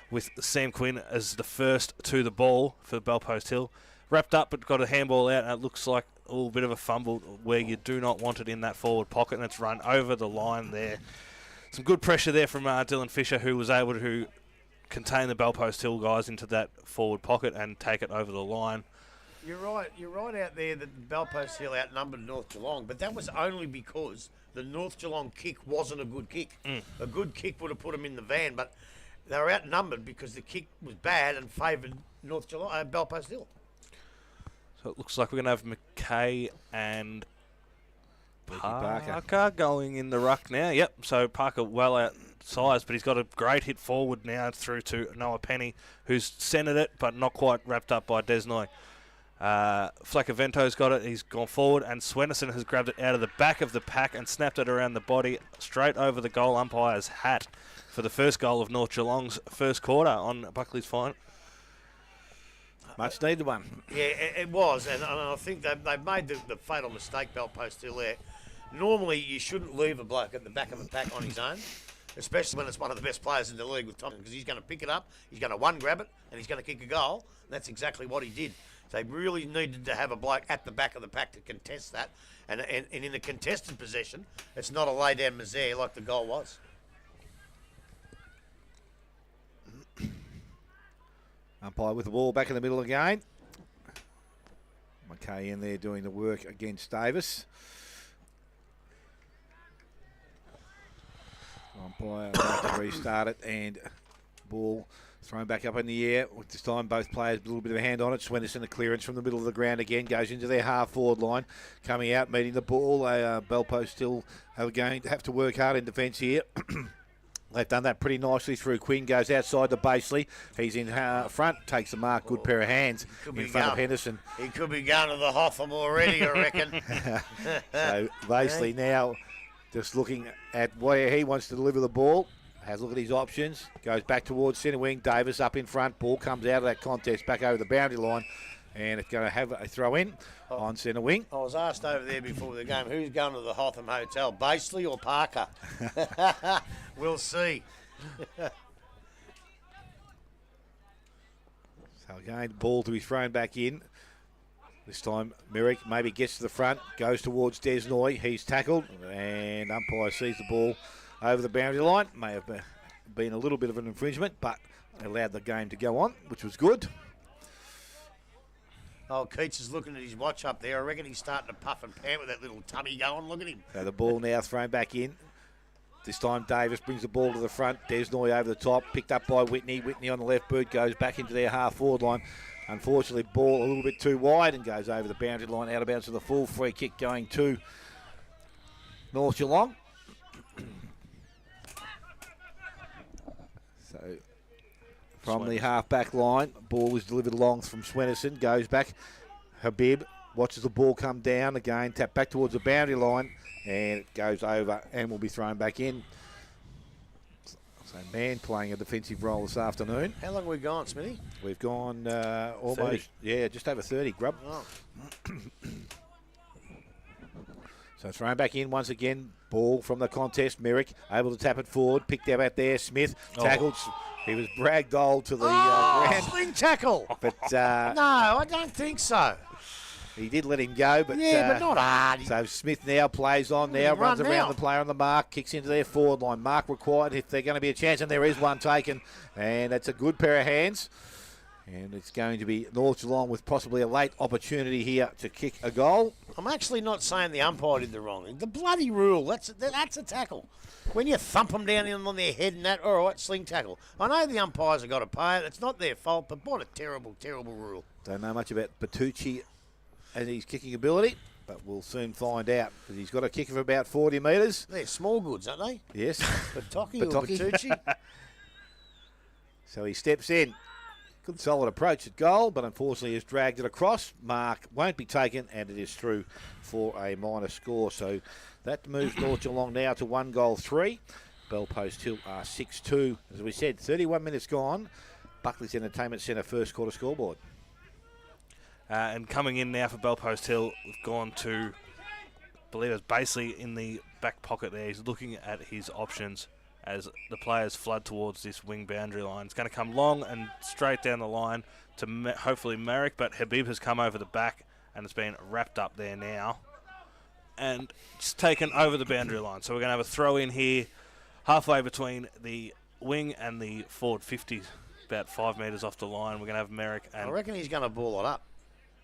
with Sam Quinn as the first to the ball for Belpost Hill. Wrapped up but got a handball out, and it looks like a little bit of a fumble where you do not want it in that forward pocket, and it's run over the line there. Some good pressure there from Dylan Fisher, who was able to contain the Belpost Hill guys into that forward pocket and take it over the line. You're right out there that Belpost Hill outnumbered North Geelong, but that was only because the North Geelong kick wasn't a good kick. A good kick would have put them in the van, but they were outnumbered because the kick was bad and favoured North Geelong, Belpost Hill. So it looks like we're going to have McKay and Parker going in the ruck now. Yep, so Parker well outsized, but he's got a great hit forward now through to Noah Penny, who's centred it, but not quite wrapped up by Desnoy. Flaccavento's got it. He's gone forward, and Swennerson has grabbed it out of the back of the pack and snapped it around the body straight over the goal umpire's hat for the first goal of North Geelong's first quarter on Buckley's fine. Much needed one. Yeah, it was, and I think they made the fatal mistake, Belpost still there. Normally, you shouldn't leave a bloke at the back of the pack on his own, especially when it's one of the best players in the league with Thompson, because he's going to pick it up, he's going to grab it, and he's going to kick a goal. And that's exactly what he did. They really needed to have a bloke at the back of the pack to contest that, and in the contested possession, it's not a lay-down misère like the goal was. Umpire with the ball back in the middle again. McKay in there doing the work against Davis. Umpire about to restart it, and ball thrown back up in the air. This time both players a little bit of a hand on it. Swenderson, a clearance from the middle of the ground again, goes into their half-forward line. Coming out, meeting the ball. Belpost still are going to have to work hard in defence here. They've done that pretty nicely through. Quinn goes outside to Basely. He's in front, takes the mark. Good pair of hands in front of Henderson. He could be going to the Hotham already, I reckon. So Basely now just looking at where he wants to deliver the ball. Has a look at his options. Goes back towards centre wing. Davis up in front. Ball comes out of that contest back over the boundary line. And it's going to have a throw in on centre wing. I was asked over there before the game, who's going to the Hotham Hotel, Basely or Parker? We'll see. So again, the ball to be thrown back in. This time, Merrick maybe gets to the front, goes towards Desnoy. He's tackled, and umpire sees the ball over the boundary line. May have been a little bit of an infringement, but allowed the game to go on, which was good. Oh, Keats is looking at his watch up there. I reckon he's starting to puff and pant with that little tummy going. Look at him. So the ball now thrown back in. This time Davis brings the ball to the front. Desnoy over the top, picked up by Whitney. Whitney on the left boot goes back into their half-forward line. Unfortunately, ball a little bit too wide and goes over the boundary line, out of bounds to the full. Free kick going to North Geelong. So from the half-back line, ball is delivered long from Swenderson, goes back. Habib watches the ball come down again, tap back towards the boundary line, and it goes over and will be thrown back in. So Man playing a defensive role this afternoon. How long have we gone, Smithy? We've gone almost, 30. Yeah, just over 30, Grub. Oh. So thrown back in once again. Ball from the contest. Merrick able to tap it forward. Picked out there. Smith tackled. He was ragdolled to the ground. Sling tackle. But No, I don't think so. he did let him go. But Yeah, but not hard. So Smith now plays on now, runs Run around now. the player on the mark, kicks into their forward line. Mark required if they're going to be a chance, and there is one taken. And that's a good pair of hands. And it's going to be North Geelong with possibly a late opportunity here to kick a goal. I'm actually not saying the umpire did the wrong thing. The bloody rule, that's a tackle. When you thump them down on their head and that, all right, sling tackle. I know the umpires have got to pay it. It's not their fault, but what a terrible, terrible rule. Don't know much about Bertucci and his kicking ability, but we'll soon find out. Because he's got a kick of about 40 metres. They're small goods, aren't they? Yes. Batocchi or Batocchi. Bertucci? So he steps in. Good solid approach at goal, but unfortunately has dragged it across. Mark won't be taken, and it is through for a minor score. So that moves North Geelong now to 1-3. Belpost Hill are 6-2. As we said, 31 minutes gone. Buckley's Entertainment Centre first quarter scoreboard. And coming in now for Belpost Hill, we've gone to, I believe it's Basely in the back pocket there. He's looking at his options as the players flood towards this wing boundary line. It's going to come long and straight down the line to hopefully Merrick, but Habib has come over the back and it's been wrapped up there now. And it's taken over the boundary line. So we're going to have a throw in here halfway between the wing and the forward 50, about 5 metres off the line. We're going to have Merrick. And I reckon he's going to ball it up.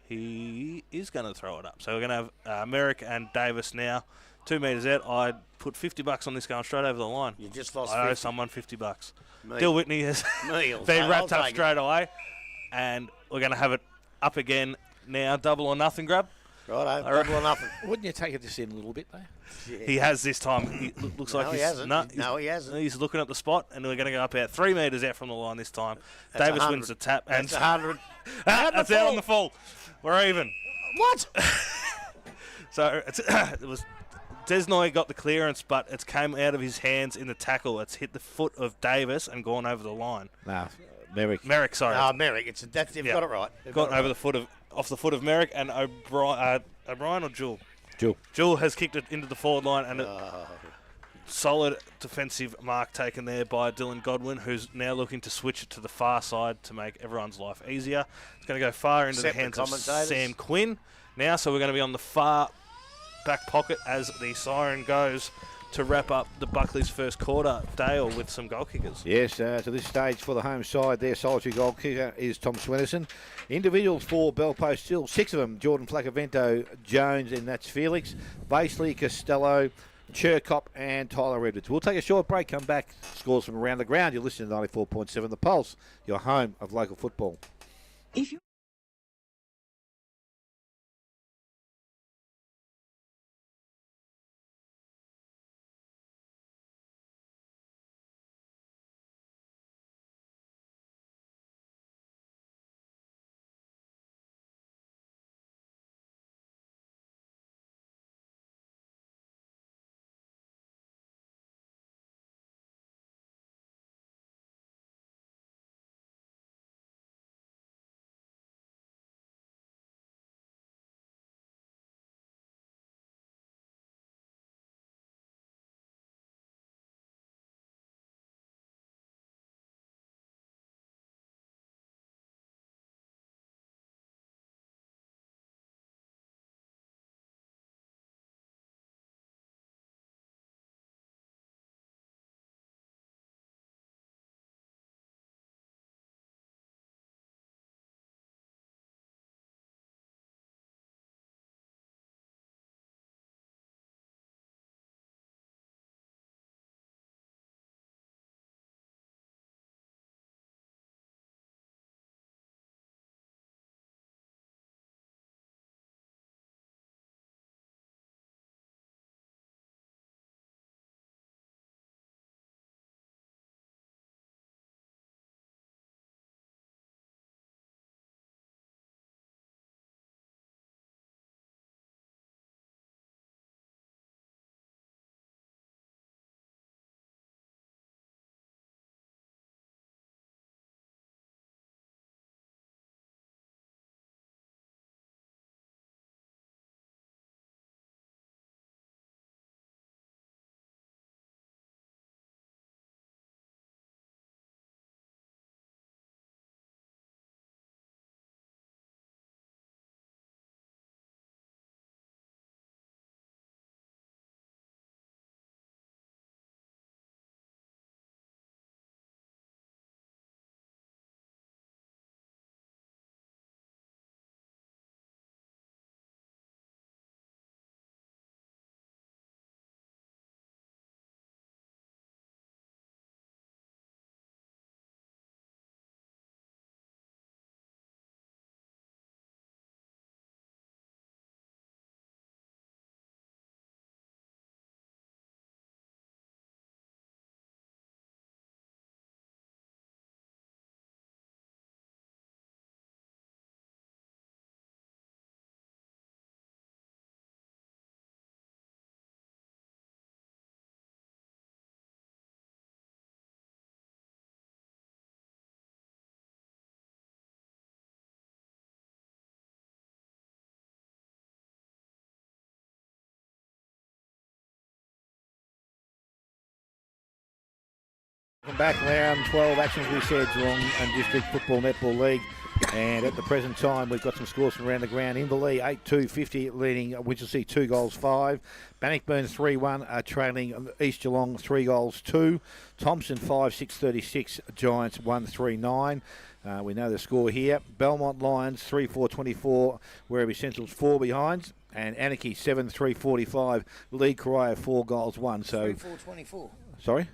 he is going to throw it up. So we're going to have Merrick and Davis now. 2 metres out. I'd put $50 on this going straight over the line. You just lost I owe 50. someone $50. Me. Dill Whitney has Me, been wrapped I'll up take it. straight away. And we're going to have it up again now. Double or nothing grab. Righto, All right. double or nothing. Wouldn't you take it just in a little bit, though? He has this time. He looks like No, he's he hasn't. No, he hasn't. He's looking at the spot, and we're going to go up out 3 metres out from the line this time. That's Davis 100. wins the tap, and That's 100. that's out on the full. We're even. What? So it was Desnoy got the clearance, but it's came out of his hands in the tackle. It's hit the foot of Davis and gone over the line. No, Merrick. Merrick, sorry. Merrick. They've got it right. Got over off the foot of Merrick, and O'Brien or Jewell? Jewell has kicked it into the forward line, and a solid defensive mark taken there by Dylan Godwin, who's now looking to switch it to the far side to make everyone's life easier. It's going to go far into the hands of Sam Quinn now, so we're going to be on the far back pocket as the siren goes to wrap up the Buckley's first quarter. Dale with some goal kickers. Yes, to this stage for the home side, their solitary goal kicker is Tom Swennerson. Individuals for Bellpost still, 6 of them, Jordan Flacavento, Jones, and that's Felix, Basley, Costello, Churcop, and Tyler Edwards. We'll take a short break, come back, scores from around the ground. You're listening to 94.7 The Pulse, your home of local football. If you Welcome back, round 12 action, as we said, Geelong and District Football Netball League. And at the present time, we've got some scores from around the ground. Inverleigh 8-2-50, leading Winchelsea 2 goals 5. Bannockburn 3-1, trailing East Geelong 3 goals 2. Thompson 5-6-36, Giants 1-3-9. We know the score here. Belmont Lions 3-4-24, Werribee Central's 4 behinds. And Anarchy 7-3-45, lead Corio 4 goals 1. So 3-4-24. Sorry?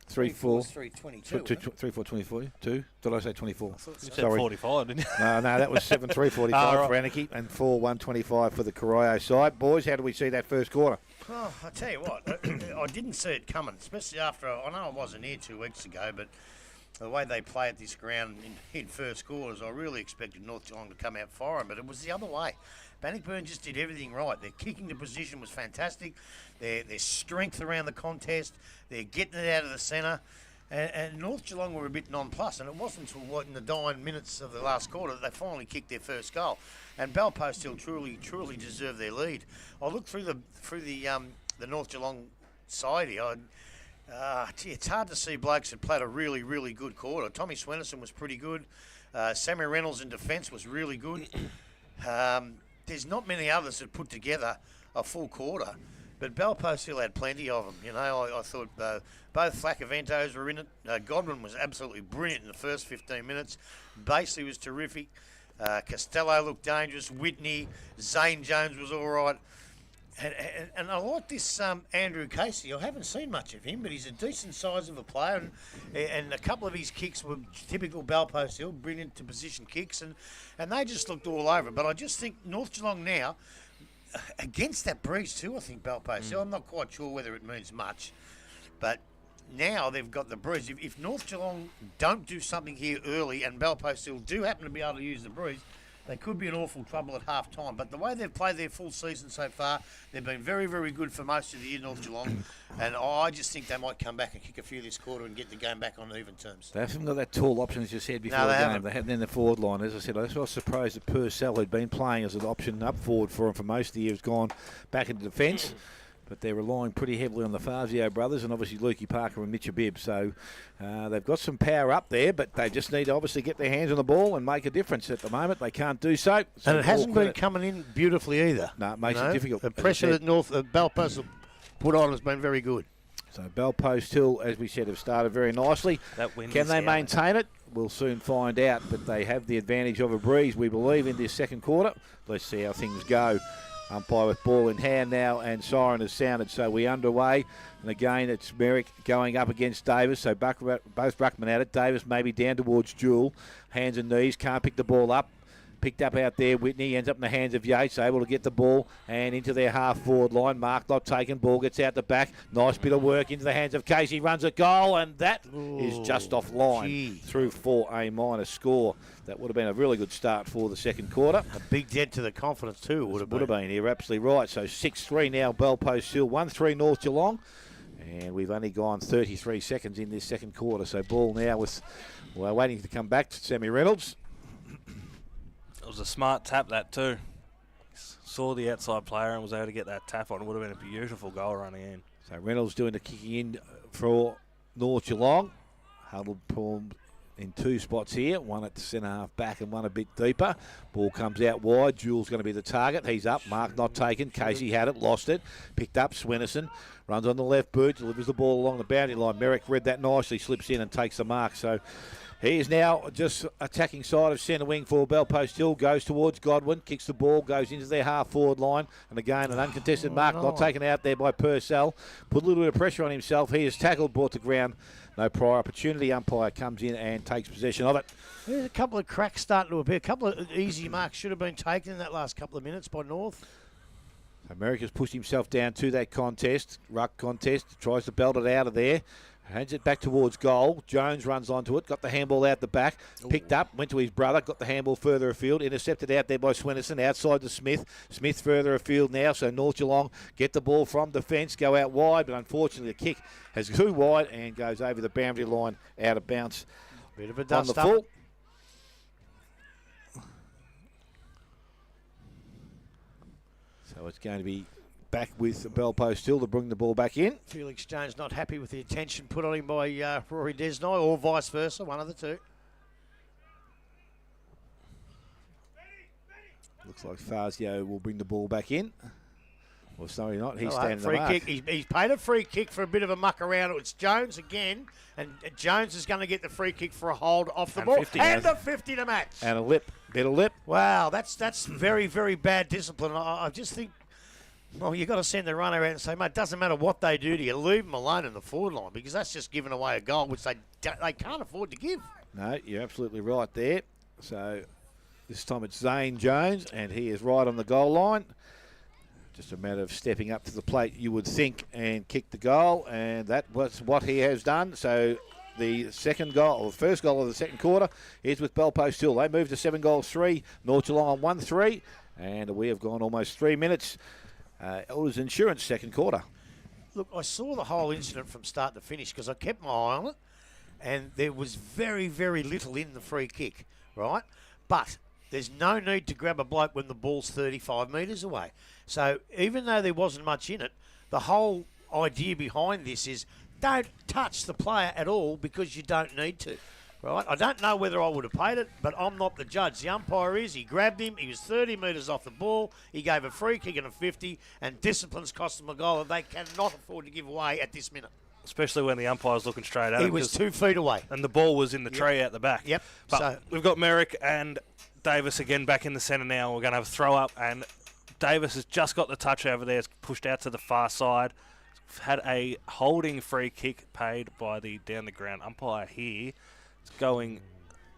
3-4. 3-22. 3-4-24. 2. Did I say 24? You said Sorry. 45, didn't you? No, that was 7-3-45 right. for Anarchy and 4-1-25 for the Corio side. Boys, how do we see that first quarter? Oh, I tell you what, I didn't see it coming, especially after, I know I wasn't here 2 weeks ago, but the way they play at this ground in first quarters, I really expected North Geelong to come out firing, but it was the other way. Bannockburn just did everything right. Their kicking to position was fantastic. Their strength around the contest, they're getting it out of the centre. And North Geelong were a bit nonplussed, and it wasn't until in the dying minutes of the last quarter that they finally kicked their first goal. And Belpost Hill truly deserved their lead. I looked through the North Geelong side here. It's hard to see blokes that played a really good quarter. Tommy Swennerson was pretty good. Sammy Reynolds in defence was really good. There's not many others that put together a full quarter. But Belpost Hill had plenty of them. You know, I thought both Flaccaventos were in it. Godwin was absolutely brilliant in the first 15 minutes. Basely was terrific. Costello looked dangerous. Whitney, Zane Jones was all right. And I like this Andrew Casey. I haven't seen much of him, but he's a decent size of a player. And a couple of his kicks were typical Belpost Hill, brilliant to position kicks. And they just looked all over. But I just think North Geelong now, against that breeze too, I think Belpost Hill. I'm not quite sure whether it means much. But now they've got the breeze. If North Geelong don't do something here early and Belpost Hill do happen to be able to use the breeze, they could be in awful trouble at half time. But the way they've played their full season so far, they've been very good for most of the year, North Geelong. And I just think they might come back and kick a few this quarter and get the game back on even terms. They haven't got that tall option, as you said before No, the they game. haven't. They haven't in the forward line. As I said, I was surprised that Purcell, who'd been playing as an option up forward for him for most of the year, has gone back into defence. But they're relying pretty heavily on the Fazio brothers and obviously Lukey Parker and Mitch Abib. So they've got some power up there, but they just need to obviously get their hands on the ball and make a difference. At the moment, they can't do so. And it hasn't been coming in beautifully either. No, it makes it difficult. The pressure that Belpost have put on has been very good. So Belpost Hill, as we said, have started very nicely. Can they maintain it? We'll soon find out, but they have the advantage of a breeze, we believe, in this second quarter. Let's see how things go. Umpire with ball in hand now, and siren has sounded, so we're underway. And again, it's Merrick going up against Davis, so both ruckmen at it. Davis maybe down towards Jewell, hands and knees, can't pick the ball up. Picked up out there, Whitney ends up in the hands of Yates, able to get the ball and into their half-forward line. Mark not taken, ball gets out the back. Nice bit of work into the hands of Casey, runs a goal, and that is just offline through for a minor score. That would have been a really good start for the second quarter. A big dent to the confidence too, would have been. You're absolutely right. So 6-3 now, Belpost Hill, 1-3 North Geelong. And we've only gone 33 seconds in this second quarter. So ball now with, we're waiting to come back to Sammy Reynolds. It was a smart tap, that too. Saw the outside player and was able to get that tap on. It would have been a beautiful goal running in. So Reynolds doing the kicking in for North Geelong. Huddled in two spots here, one at the centre half back and one a bit deeper. Ball comes out wide. Jewell's going to be the target. He's up. Mark not taken. Casey had it, lost it. Picked up Swennerson. Runs on the left boot, delivers the ball along the boundary line. Merrick read that nicely, slips in and takes the mark. So he is now just attacking side of centre wing for Belpost Hill. Goes towards Godwin, kicks the ball, goes into their half-forward line. And again, an uncontested mark, not taken out there by Purcell. Put a little bit of pressure on himself. He is tackled, brought to ground. No prior opportunity. Umpire comes in and takes possession of it. There's a couple of cracks starting to appear. A couple of easy marks should have been taken in that last couple of minutes by North. America's pushed himself down to that contest, ruck contest, tries to belt it out of there. Hands it back towards goal. Jones runs onto it, got the handball out the back, picked up, went to his brother, got the handball further afield, intercepted out there by Swennerson, outside to Smith. Smith further afield now, so North Geelong get the ball from defence, go out wide, but unfortunately the kick has too wide and goes over the boundary line, out of bounds. Bit of a On dust the up. full. So it's going to be back with Belpost Hill to bring the ball back in. Felix Jones not happy with the attention put on him by Rory Desnoy, or vice versa, one of the two. Looks like Fazio will bring the ball back in. Well, sorry, not. He's Hello, standing the free mark. kick. He's paid a free kick for a bit of a muck around. It's Jones again, and Jones is going to get the free kick for a hold off the And ball. 50 and a 50 to match. And a lip. Bit of lip. Wow, that's very, very bad discipline. I just think, well, you've got to send the runner out and say, mate, it doesn't matter what they do to you, leave them alone in the forward line, because that's just giving away a goal, which they can't afford to give. No, you're absolutely right there. So this time it's Zane Jones, and he is right on the goal line. Just a matter of stepping up to the plate, you would think, and kick the goal, and that was what he has done. So the second goal, or the first goal of the second quarter, is with Belpost Hill. They move to 7-3, North Geelong on 1-3, and we have gone almost 3 minutes. Elders Insurance second quarter. Look, I saw the whole incident from start to finish because I kept my eye on it, and there was very, very little in the free kick, right? But there's no need to grab a bloke when the ball's 35 metres away. So even though there wasn't much in it, the whole idea behind this is don't touch the player at all because you don't need to. Right? I don't know whether I would have paid it, but I'm not the judge. The umpire is. He grabbed him. He was 30 metres off the ball. He gave a free kick and a 50, and discipline's cost them a goal that they cannot afford to give away at this minute. Especially when the umpire's looking straight at him. He was 2 feet away. And the ball was in the tree out the back. Yep. But So we've got Merrick and Davis again back in the centre now. We're going to have a throw up, and Davis has just got the touch over there. It's pushed out to the far side. Had a holding free kick paid by the down the ground umpire here. It's going,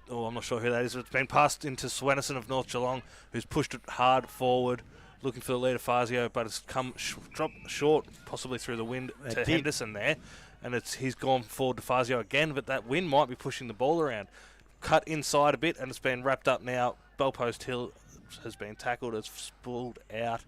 I'm not sure who that is. It's been passed into Swenison of North Geelong, who's pushed it hard forward, looking for the leader Fazio, but it's come dropped short, possibly through the wind to Henderson there. And he's gone forward to Fazio again, but that wind might be pushing the ball around. Cut inside a bit, and it's been wrapped up now. Bellpost Hill has been tackled, it's spooled out,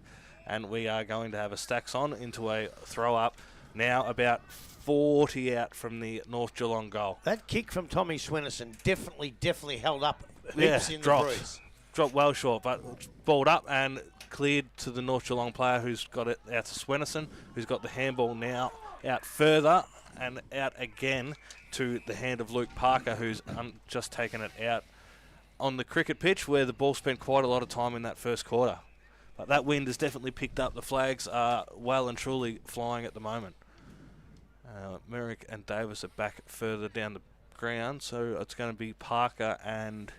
and we are going to have a stacks on into a throw up. Now about 40 out from the North Geelong goal. that kick from Tommy Swenison definitely held up heaps in the breeze. Dropped well short, but balled up and cleared to the North Geelong player who's got it out to Swenison, who's got the handball now out further and out again to the hand of Luke Parker, who's just taken it out on the cricket pitch where the ball spent quite a lot of time in that first quarter. But that wind has definitely picked up. The flags are well and truly flying at the moment. Merrick and Davis are back further down the ground, so it's going to be Parker and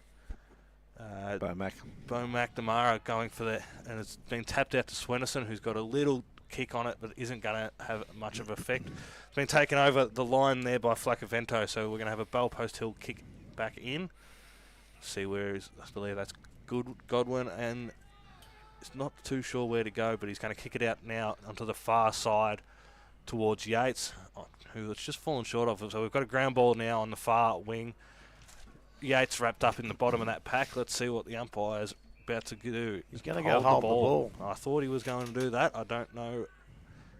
Bo McNamara going for the, and it's been tapped out to Swenison, who's got a little kick on it, but isn't going to have much of effect. It's been taken over the line there by Flacavento, so we're going to have a Bellpost Hill kick back in. See where is, I believe that's Godwin, and he's not too sure where to go, but he's going to kick it out now onto the far side towards Yates, who it's just fallen short of. So we've got a ground ball now on the far wing. Yates wrapped up in the bottom of that pack. Let's see what the umpire's about to do. He's going to go hold the ball. I thought he was going to do that. I don't know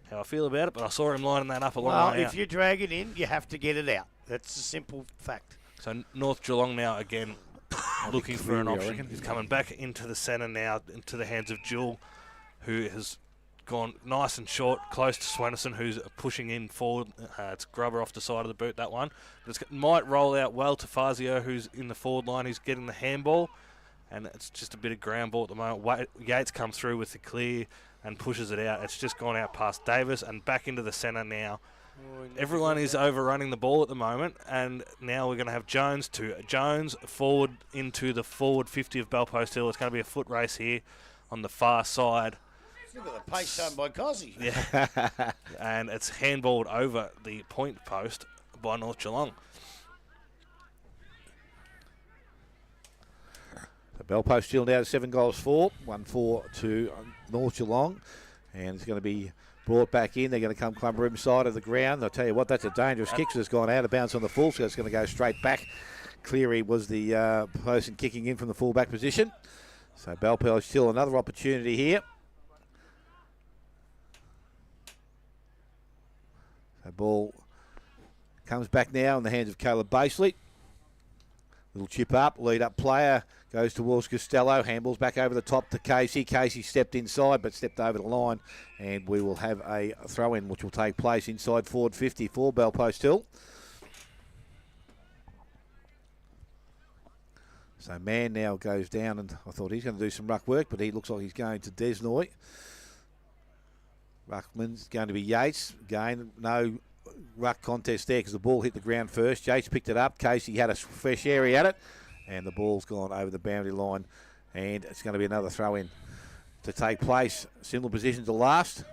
how I feel about it, but I saw him lining that up a long way out. If you drag it in, you have to get it out. That's a simple fact. So North Geelong now again looking for an option. He's coming back into the centre now, into the hands of Jewell, who has gone nice and short, close to Swenison, who's pushing in forward. It's Grubber off the side of the boot, that one. But it might roll out well to Fazio, who's in the forward line. He's getting the handball, and it's just a bit of ground ball at the moment. Yates comes through with the clear and pushes it out. It's just gone out past Davis and back into the centre now. Everyone is overrunning the ball at the moment, and now we're going to have Jones forward into the forward 50 of Bellpost Hill. It's going to be a foot race here on the far side. Look at the pace done by Cozzy. Yeah. And it's handballed over the point post by North Geelong. The Bellpost still down 7-4, 1-4 to North Geelong, and it's going to be brought back in. They're going to come clumber inside of the ground. I'll tell you what, that's a dangerous kick. So it's gone out of bounds on the full, so it's going to go straight back. Cleary was the person kicking in from the full-back position. So Bellpost still another opportunity here. The ball comes back now in the hands of Caleb Baseley. Little chip up, lead up player goes towards Costello, handballs back over the top to Casey. Casey stepped inside but stepped over the line, and we will have a throw in which will take place inside forward 50 for Bellpost Hill. So Mann now goes down, and I thought he's going to do some ruck work, but he looks like he's going to Desnoy. Ruckman's going to be Yates. Again, no ruck contest there because the ball hit the ground first. Yates picked it up. Casey had a fresh area at it, and the ball's gone over the boundary line, and it's going to be another throw in to take place. Similar position to last.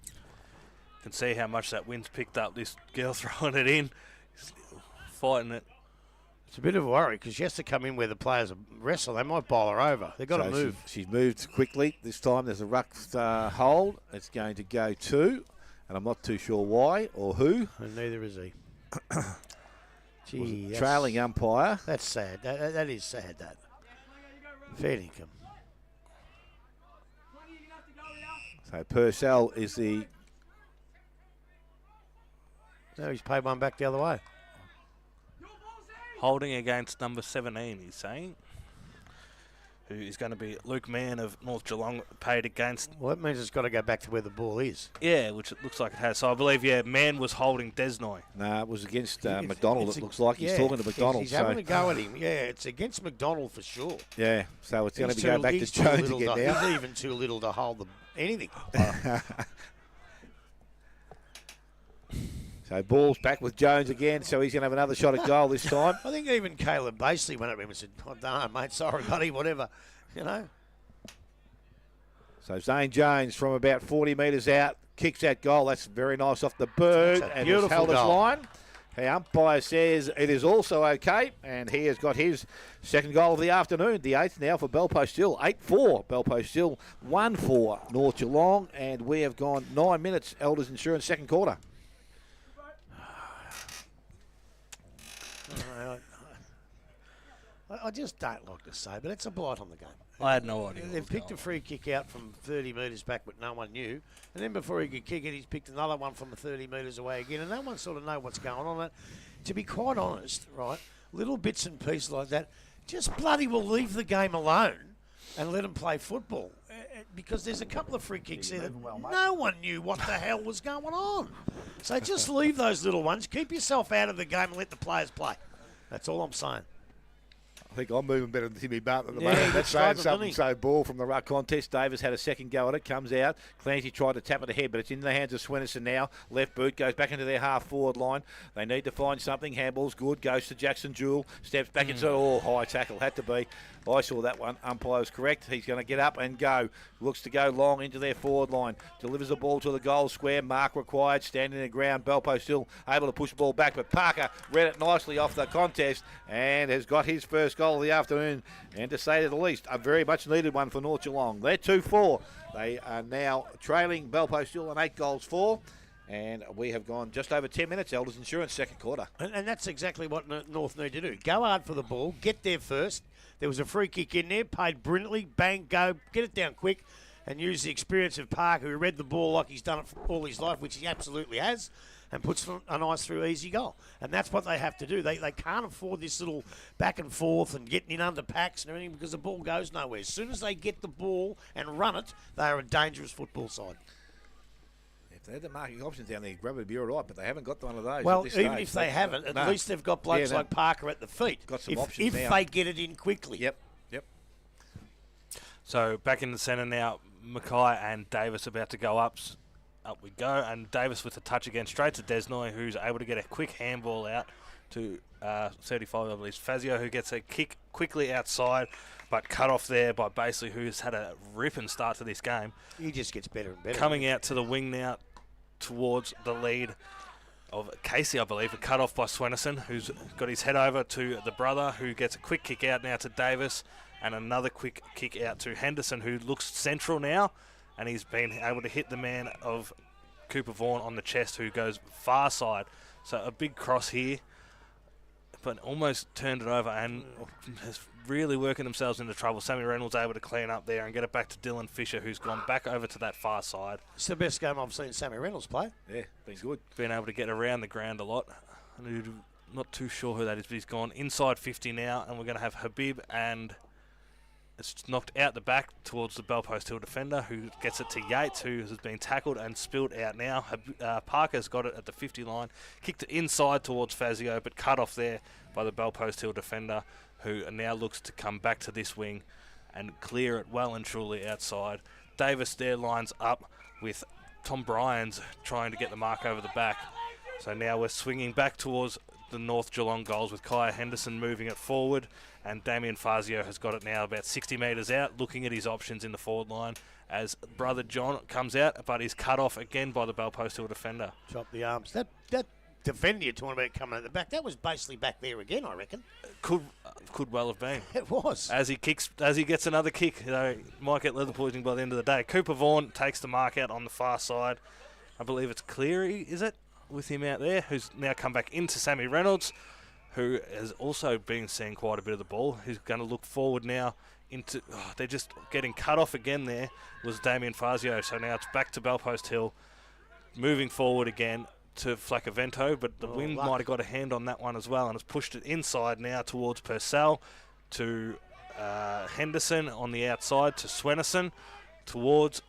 You can see how much that wind's picked up. This girl throwing it in, fighting it. It's a bit of a worry because she has to come in where the players wrestle. They might bowl her over. They've got to move. She's moved quickly. This time there's a ruck hold. It's going to go to, and I'm not too sure why or who. And neither is he. Gee, trailing umpire. That's sad. That is sad, that. Fair dinkum. So Purcell is the No, he's paid one back the other way. Holding against number 17, he's saying. Who is going to be Luke Mann of North Geelong, paid against. Well, that means it's got to go back to where the ball is. Yeah, which it looks like it has. So I believe, Mann was holding Desnoy. No, it was against McDonald. It looks like he's talking to McDonald. He's having a go at him. Yeah, it's against McDonald for sure. Yeah, so it's going to be going back to Jones again now. He's even too little to hold anything. So ball's back with Jones again, so he's going to have another shot at goal this time. I think even Caleb Basely went up to him and said, I don't know, mate, sorry, buddy, whatever. So Zane Jones from about 40 metres out kicks that goal. That's very nice off the boot. That's a and beautiful has held his goal. line. The umpire says it is also okay, and he has got his second goal of the afternoon, the 8th now for Belpost Hill. 8-4, Belpost Hill 1-4 North Geelong, and we have gone 9 minutes, Elders Insurance second quarter. I just don't like to say, but it's a blight on the game. I had no idea. They've picked a free kick out from 30 metres back, but no one knew. And then before he could kick it, he's picked another one from 30 metres away again, and no one sort of know what's going on. And to be quite honest, right, little bits and pieces like that, just bloody will leave the game alone and let them play football. Because there's a couple of free kicks there that no one knew what the hell was going on. So just leave those little ones. Keep yourself out of the game and let the players play. That's all I'm saying. I think I'm moving better than Timmy Barton at the Yeah, moment. he That's described saying him, something. didn't he? So ball from the ruck contest. Davis had a second go at it. Comes out. Clancy tried to tap it ahead, but it's in the hands of Swennerson now. Left boot goes back into their half-forward line. They need to find something. Handball's good. Goes to Jackson Jewell. Steps back inside. Oh, high tackle. Had to be. I saw that one. Umpire was correct. He's going to get up and go. Looks to go long into their forward line. Delivers the ball to the goal square. Mark required. Standing in the ground. Belpo still able to push the ball back, but Parker read it nicely off the contest and has got his first goal of the afternoon. And to say the least, a very much needed one for North Geelong. They're 2-4. They are now trailing Belpo still on 8-4. And we have gone just over 10 minutes, Elders Insurance, second quarter. And that's exactly what North need to do. Go hard for the ball, get there first. There was a free kick in there, paid brilliantly, bang, go, get it down quick, and use the experience of Parker, who read the ball like he's done it for all his life, which he absolutely has, and puts a nice through easy goal. And that's what they have to do. They can't afford this little back and forth and getting in under packs and everything because the ball goes nowhere. As soon as they get the ball and run it, they are a dangerous football side. If they had the marking options down there, Grub would be all right, but they haven't got one of those. Well, at this even stage. if they haven't, at No. least they've got blokes Yeah, like Parker at the feet. Got some if options if now. they get it in quickly. Yep. So back in the centre now, Mackay and Davis about to go up. Up we go, and Davis with a touch again, straight to Desnoy, who's able to get a quick handball out to 35, I believe, Fazio, who gets a kick quickly outside, but cut off there by Basely, who's had a ripping start to this game. He just gets better and better. Coming out to the wing now towards the lead of Casey, I believe, a cut off by Swennerson, who's got his head over to the brother, who gets a quick kick out now to Davis, and another quick kick out to Henderson, who looks central now, and he's been able to hit the man of Cooper Vaughan on the chest, who goes far side. So a big cross here, but almost turned it over and has really working themselves into trouble. Sammy Reynolds able to clean up there and get it back to Dylan Fisher, who's gone back over to that far side. It's the best game I've seen Sammy Reynolds play. Yeah, been good. Been able to get around the ground a lot. I'm not too sure who that is, but he's gone inside 50 now, and we're going to have Habib, and it's knocked out the back towards the Belpost Hill defender, who gets it to Yates, who has been tackled and spilled out now. Parker's got it at the 50 line, kicked it inside towards Fazio, but cut off there by the Belpost Hill defender, who now looks to come back to this wing and clear it well and truly outside. Davis there lines up with Tom Bryans trying to get the mark over the back. So now we're swinging back towards the North Geelong goals with Kaya Henderson moving it forward, and Damien Fazio has got it now about 60 metres out, looking at his options in the forward line as brother John comes out, but he's cut off again by the Belpost Hill defender. Chop the arms. That defender you're talking about coming at the back, that was basically back there again, I reckon. Could well have been. It was. As he gets another kick, might get leather poisoning by the end of the day. Cooper Vaughan takes the mark out on the far side. I believe it's Cleary, is it, with him out there, who's now come back into Sammy Reynolds, who has also been seeing quite a bit of the ball. He's going to look forward now into... they're just getting cut off again there, was Damien Fazio. So now it's back to Belpost Hill, moving forward again to Flacavento, but the wind luck. might have got a hand on that one as well and has pushed it inside now towards Purcell, to Henderson on the outside, to Swenison, towards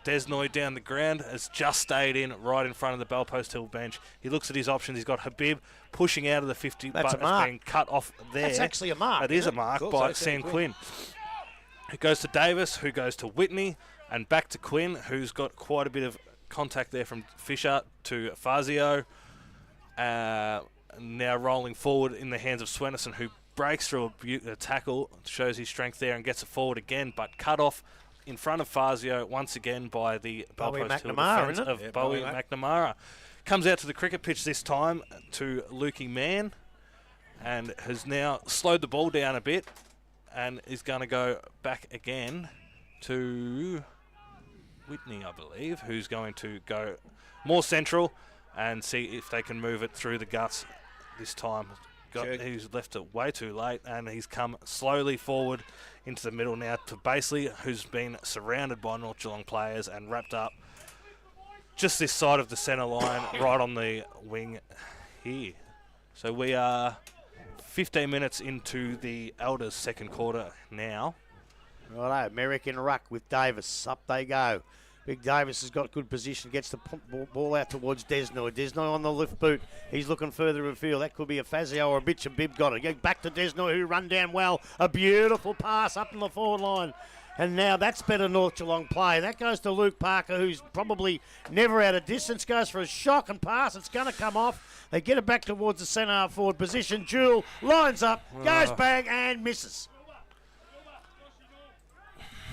Desnoy down the ground, has just stayed in right in front of the Belpost Hill bench. He looks at his options. He's got Habib pushing out of the 50, That's but a mark. it's been cut off there. That's actually a mark. It is a isn't it? mark Cool, by so Sam Sam Quinn. Who goes to Davis, who goes to Whitney, and back to Quinn, who's got quite a bit of contact there from Fisher to Fazio. Now rolling forward in the hands of Swenison, who breaks through a tackle, shows his strength there and gets it forward again, but cut off in front of Fazio once again by the Bowie Belpost Hill McNamara, defence isn't it? of Yeah, Bowie Bowie McNamara. Comes out to the cricket pitch this time to Lukey Mann and has now slowed the ball down a bit and is going to go back again to Whitney, I believe, who's going to go more central and see if they can move it through the guts this time. He's left it way too late, and he's come slowly forward into the middle now to Basely, who's been surrounded by North Geelong players and wrapped up just this side of the centre line, right on the wing here. So we are 15 minutes into the Elders second quarter now. Righto, American ruck with Davis. Up they go. Big Davis has got good position, gets the ball out towards Desnoy. Desnoy on the left boot. He's looking further afield. That could be a Fazio or a Bitch, and Bib got it. Go back to Desnoy, who run down well. A beautiful pass up in the forward line. And now that's better North Geelong play. That goes to Luke Parker, who's probably never out of distance. Goes for a shock and pass. It's going to come off. They get it back towards the centre half forward position. Jewel lines up, goes bang and misses.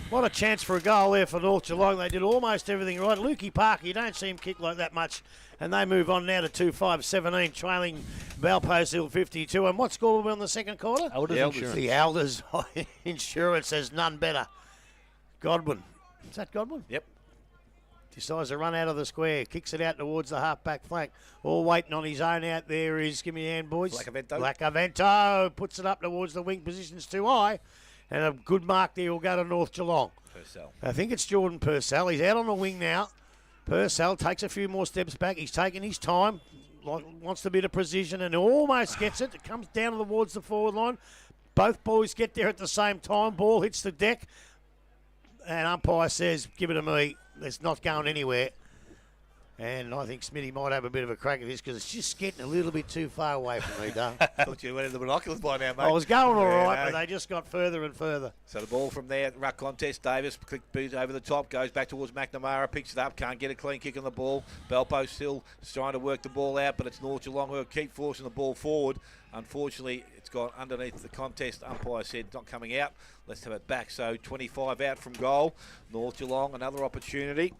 What a chance for a goal there for North Geelong. They did almost everything right. Lukey Parker, you don't see him kick like that much. And they move on now to 2-5-17, trailing Belpost Hill 52. And what score were we on the second quarter? Elders Insurance. The Elders Insurance has none better. Godwin. Is that Godwin? Yep. Decides to run out of the square. Kicks it out towards the half-back flank. All waiting on his own out there is, give me a hand, boys. Flacavento puts it up towards the wing positions too high. And a good mark there will go to North Geelong. Purcell. I think it's Jordan Purcell. He's out on the wing now. Purcell takes a few more steps back. He's taking his time. Wants a bit of precision and almost gets it. It comes down towards the forward line. Both boys get there at the same time. Ball hits the deck. And umpire says, give it to me. It's not going anywhere. And I think Smitty might have a bit of a crack at this because it's just getting a little bit too far away from me, Dale. Thought you went in the binoculars by now, mate. I was going all right, Yeah, but they just got further and further. So the ball from there, ruck contest. Davis, quick beat over the top, goes back towards McNamara, picks it up, can't get a clean kick on the ball. Belpost still trying to work the ball out, but it's North Geelong who keep forcing the ball forward. Unfortunately, it's gone underneath the contest. Umpire said not coming out. Let's have it back. So 25 out from goal. North Geelong, another opportunity.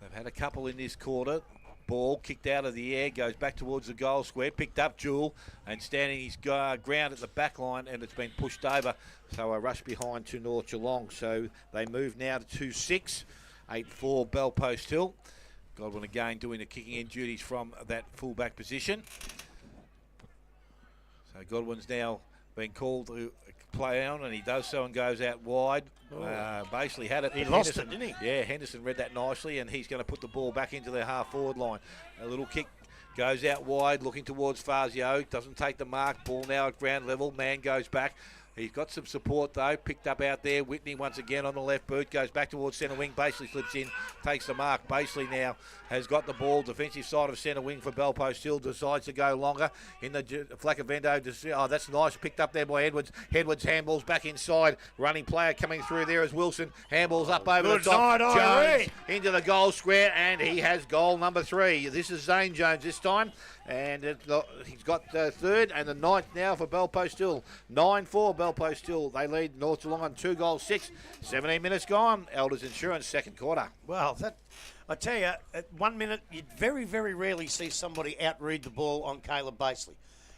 They've had a couple in this quarter. Ball kicked out of the air, goes back towards the goal square, picked up Jewel and standing his ground at the back line, and it's been pushed over. So a rush behind to North Geelong. So they move now to 2-6, 8-4 Belpost Hill. Godwin again doing the kicking in duties from that full-back position. So Godwin's now been called to play on, and he does so and goes out wide. Basically had it. He lost it, didn't he? Yeah, Henderson read that nicely, and he's going to put the ball back into their half-forward line. A little kick goes out wide, looking towards Fazio. Doesn't take the mark. Ball now at ground level. Man goes back. He's got some support, though. Picked up out there. Whitney once again on the left boot. Goes back towards centre wing. Basely slips in. Takes the mark. Basely now has got the ball. Defensive side of centre wing for Belpost Hill. Decides to go longer in the Flacavento. Oh, that's nice. Picked up there by Edwards. Edwards handballs back inside. Running player coming through there is Wilson. Handballs up over Good the top. side, Jones Irene. into the goal square, and he has goal number 3. This is Zane Jones this time. And he's got the third and the ninth now for Belpost Hill. 9-4 Belpost Hill. They lead North Geelong on 2-6. 17 minutes gone. Elders Insurance second quarter. Well, I tell you, at 1 minute, you'd very, very rarely see somebody outread the ball on Caleb Basely.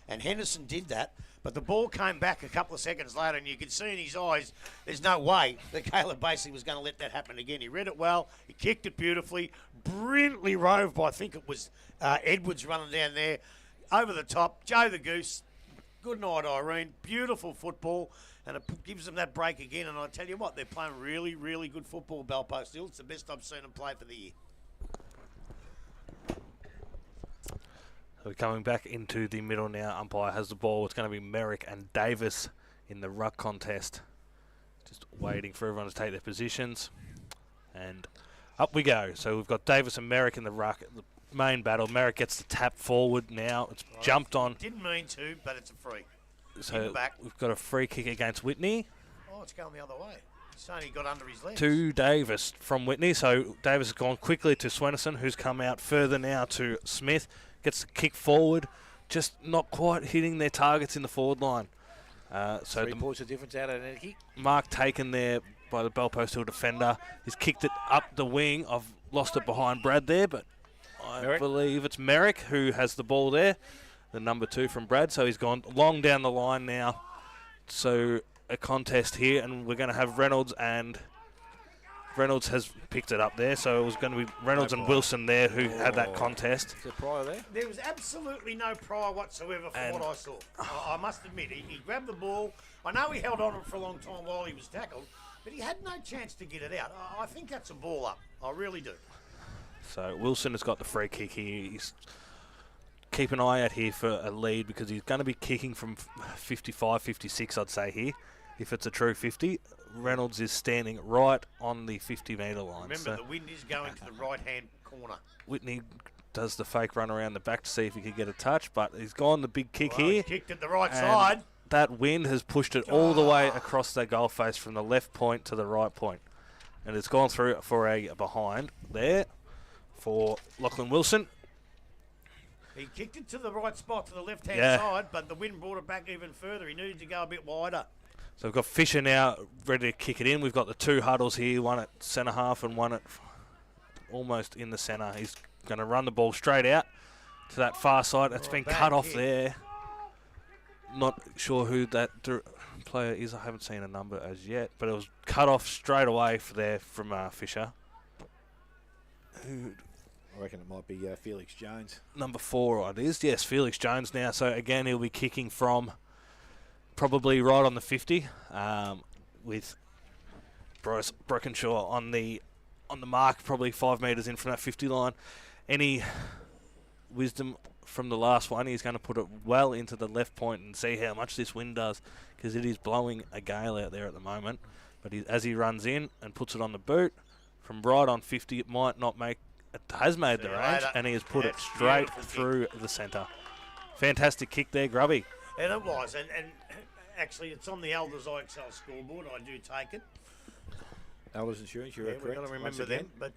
And Henderson did that, but the ball came back a couple of seconds later, and you could see in his eyes there's no way that Caleb Basely was going to let that happen again. He read it well. He kicked it beautifully. Brilliantly rove by, I think it was Edwards running down there. Over the top, Joe the Goose. Good night, Irene. Beautiful football. And it gives them that break again. And I tell you what, they're playing really, really good football, Belpost Hill. It's the best I've seen them play for the year. So we're coming back into the middle now. Umpire has the ball. It's going to be Merrick and Davis in the ruck contest. Just waiting for everyone to take their positions. And up we go. So we've got Davis and Merrick in the ruck. The main battle. Merrick gets the tap forward now. It's jumped on. Didn't mean to, but it's a free. So we've got a free kick against Whitney. Oh, it's going the other way. It's only got under his legs. To Davis from Whitney. So Davis has gone quickly to Swenison, who's come out further now to Smith. Gets the kick forward. Just not quite hitting their targets in the forward line. So 3 points of difference out of an kick. Mark taken there by the bell post hill defender. He's kicked it up the wing. I've lost it behind Brad there, but I believe it's Merrick who has the ball there. The number 2 from Brad. So he's gone long down the line now. So a contest here, and we're going to have Reynolds, and Reynolds has picked it up there. So it was going to be Reynolds and Wilson there who had that contest. Is there prior there? There was absolutely no prior whatsoever from what I saw. I must admit, he grabbed the ball. I know he held on it for a long time while he was tackled, but he had no chance to get it out. I think that's a ball up. I really do. So Wilson has got the free kick here. Keep an eye out here for a lead because he's going to be kicking from 55, 56, I'd say here, if it's a true 50. Reynolds is standing right on the 50-metre line. Remember, the wind is going to the right-hand corner. Whitney does the fake run around the back to see if he could get a touch, but he's gone the big kick here. He's kicked it the right side. That wind has pushed it all the way across the goal face from the left point to the right point. And it's gone through for a behind there for Lachlan Wilson. He kicked it to the right spot, to the left-hand side, but the wind brought it back even further. He needed to go a bit wider. So we've got Fisher now ready to kick it in. We've got the 2 huddles here, one at centre half and one at almost in the centre. He's going to run the ball straight out to that far side. It's been cut off there. Not sure who that player is. I haven't seen a number as yet, but it was cut off straight away from Fisher. I reckon it might be Felix Jones. Number 4 it is. Yes, Felix Jones now. So again, he'll be kicking from probably right on the 50 with Bryce Brockenshaw on the mark, probably 5 metres in from that 50 line. Any wisdom from the last one, he's going to put it well into the left point and see how much this wind does, because it is blowing a gale out there at the moment. But as he runs in and puts it on the boot, from right on 50, it might not make. It has made the range, and he has put it straight through the centre. Fantastic kick there, Grubby. And it was, and actually it's on the Elders IXL scoreboard. I do take it. Elders Insurance, you're correct. We've got to remember them. But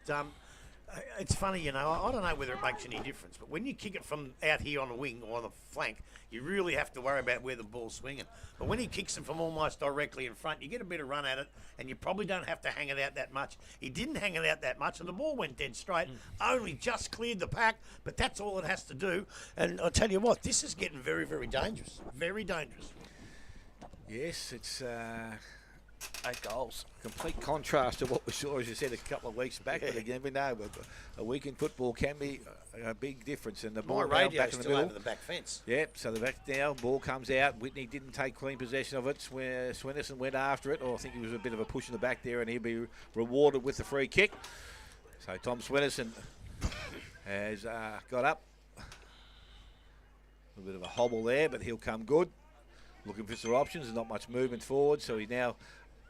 it's funny, you know, I don't know whether it makes any difference, but when you kick it from out here on the wing or on the flank, you really have to worry about where the ball's swinging. But when he kicks it from almost directly in front, you get a better run at it, and you probably don't have to hang it out that much. He didn't hang it out that much, and the ball went dead straight, only just cleared the pack, but that's all it has to do. And I'll tell you what, this is getting very, very dangerous. Very dangerous. Yes, it's 8 goals. complete contrast to what we saw, as you said, a couple of weeks back. But again, we know a week in football can be a big difference. And the My ball radio's back in the still middle. over the back fence. Yep, so the back now, ball comes out. Whitney didn't take clean possession of it. Swenison went after it, or I think it was a bit of a push in the back there, and he'll be rewarded with the free kick. So Tom Swenison has got up. A little bit of a hobble there, but he'll come good. Looking for some options. There's not much movement forward, so he now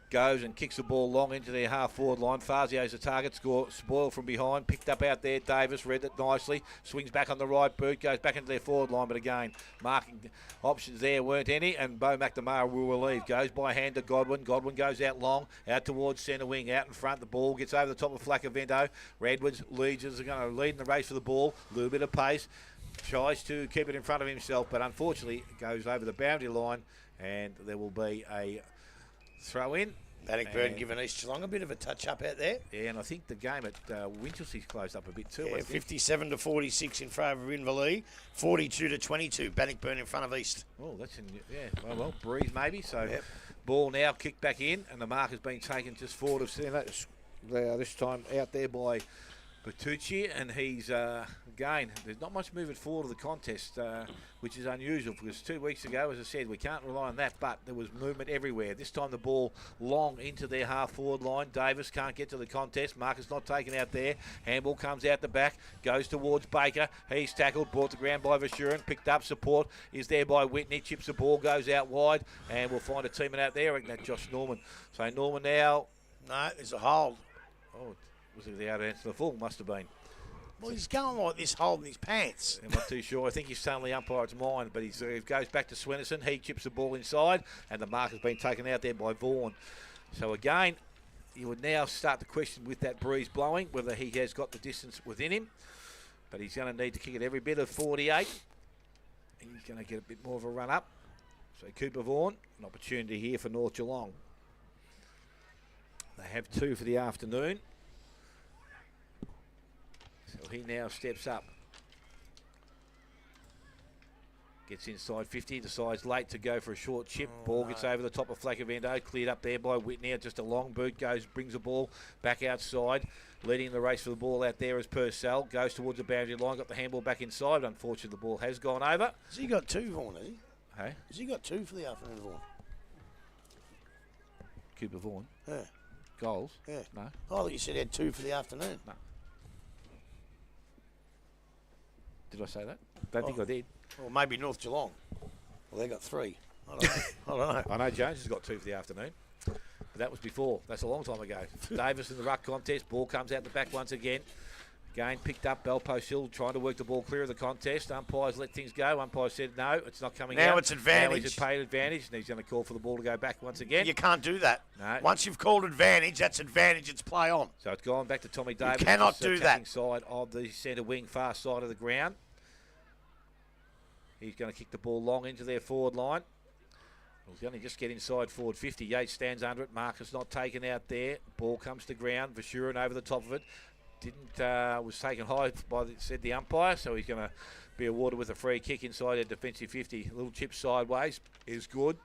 goes and kicks the ball long into their half-forward line. Fazio's the target, spoiled from behind, picked up out there. Davis read it nicely, swings back on the right boot, goes back into their forward line, but again, marking options there weren't any, and Bo McNamara will relieve. Goes by hand to Godwin. Godwin goes out long, out towards centre wing, out in front. The ball gets over the top of Flacavento. Redwoods leads, are going to lead in the race for the ball. A little bit of pace. Tries to keep it in front of himself, but unfortunately goes over the boundary line, and there will be a throw in. Bannockburn giving East Geelong a bit of a touch-up out there. Yeah, and I think the game at Winchelsea's closed up a bit too. Yeah, 57 to 46 in favour of Inverleigh, 42 to 22. Bannockburn in front of East. Oh, that's well, breeze maybe. So ball now kicked back in, and the mark has been taken just forward of centre. This time out there by Bertucci, and he's, again, there's not much movement forward of the contest, which is unusual because 2 weeks ago, as I said, we can't rely on that, but there was movement everywhere. This time the ball long into their half-forward line. Davis can't get to the contest. Marcus not taken out there. Handball comes out the back, goes towards Baker. He's tackled, brought to ground by Vashurin, picked up. Support is there by Whitney. Chips the ball, goes out wide, and we'll find a teammate out there. I reckon that's Josh Norman. So Norman now... No, there's a hold. Oh, was it the out answer to the full? Must have been. Well, he's going like this, holding his pants. I'm not too sure. I think he's telling the umpire it's mine, but he goes back to Swenson. He chips the ball inside, and the mark has been taken out there by Vaughan. So again, you would now start to question with that breeze blowing whether he has got the distance within him. But he's going to need to kick it every bit of 48. He's going to get a bit more of a run up. So Cooper Vaughan, an opportunity here for North Geelong. They have 2 for the afternoon. So he now steps up. Gets inside 50, decides late to go for a short chip. Ball gets over the top of Flaccavento, cleared up there by Whitney. Just a long boot, brings the ball back outside. Leading the race for the ball out there is Purcell. Goes towards the boundary line, got the handball back inside. Unfortunately, the ball has gone over. Has he got 2, Vaughan, has he? Hey? Has he got 2 for the afternoon, Vaughan? Cooper Vaughan. Yeah. Goals? Yeah. No. Oh, I thought you said he had 2 for the afternoon. No. Did I say that? Don't think I did. Or maybe North Geelong. Well, they got 3. I don't know. I don't know. I know Jones has got 2 for the afternoon. But that was before. That's a long time ago. Davis in the ruck contest. Ball comes out the back once again. Again, picked up. Bell Post Hill trying to work the ball clear of the contest. Umpires let things go. Umpire said no, it's not coming out. Now it's advantage. Now he's at paid advantage, and he's going to call for the ball to go back once again. You can't do that. No. Once you've called advantage, that's advantage. It's play on. So it's gone back to Tommy Davis. You cannot do that. Side of the centre wing, far side of the ground. He's going to kick the ball long into their forward line. He's going to just get inside forward 50. Yates stands under it. Marcus not taken out there. Ball comes to ground. Vashurin over the top of it. Was taken high by the umpire, so he's going to be awarded with a free kick inside a defensive 50. A little chip sideways is good.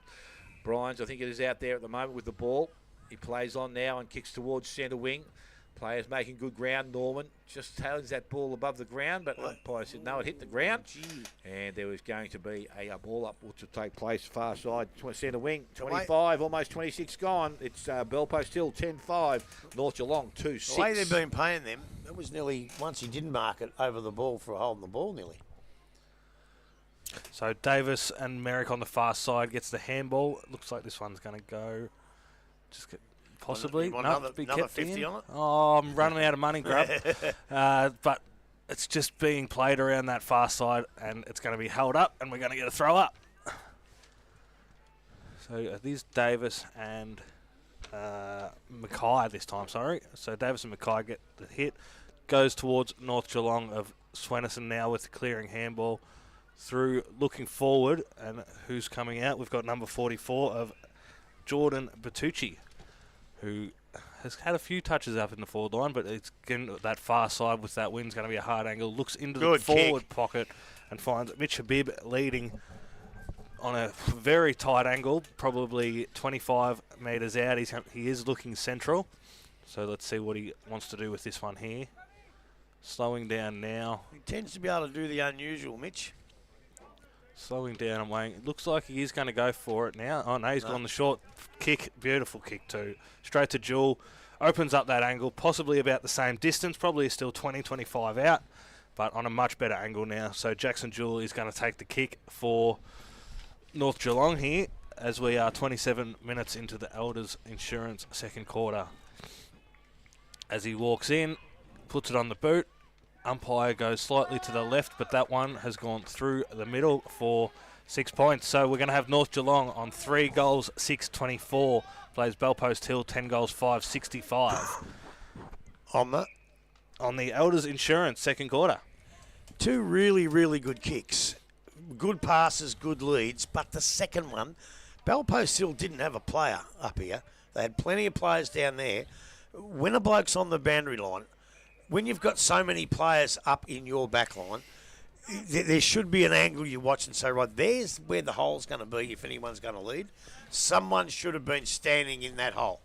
Bryans, I think it is out there at the moment with the ball. He plays on now and kicks towards centre wing. Players making good ground. Norman just tails that ball above the ground, but the umpire said no, it hit the ground. And there was going to be a ball up which will take place far side, centre wing. 25, almost 26 gone. It's Bell Post Hill, 10-5. North Geelong, 2-6. The way they've been paying them, that was nearly, once he didn't mark it, over the ball for holding the ball nearly. So Davis and Merrick on the far side gets the handball. It looks like this one's going to go. Possibly. Another 50 on it? Oh, I'm running out of money, Grub. But it's just being played around that far side, and it's going to be held up, and we're going to get a throw up. So these Davis and Mackay this time, sorry. So Davis and Mackay get the hit. Goes towards North Geelong of Swenson now with the clearing handball through looking forward. And who's coming out? We've got number 44 of Jordan Bertucci, who has had a few touches up in the forward line, but it's getting that far side with that wind's going to be a hard angle. Looks into the forward pocket and finds Mitch Habib leading on a very tight angle, probably 25 metres out. He is looking central. So let's see what he wants to do with this one here. Slowing down now. He tends to be able to do the unusual, Mitch. Slowing down and weighing. It looks like he is going to go for it now. Oh, no, he's gone the short kick. Beautiful kick too. Straight to Jewell. Opens up that angle, possibly about the same distance. Probably still 20, 25 out, but on a much better angle now. So Jackson Jewell is going to take the kick for North Geelong here as we are 27 minutes into the Elders Insurance second quarter. As he walks in, puts it on the boot. Umpire goes slightly to the left, but that one has gone through the middle for 6 points. So we're going to have North Geelong on 3 goals, 6-24. Plays Bell Post Hill, 10 goals, 5-65. On the Elders Insurance second quarter. 2 really, really good kicks. Good passes, good leads, but the second one, Bell Post Hill didn't have a player up here. They had plenty of players down there. When a bloke's on the boundary line, when you've got so many players up in your back line, there should be an angle you watch and say, right, there's where the hole's going to be if anyone's going to lead. Someone should have been standing in that hole.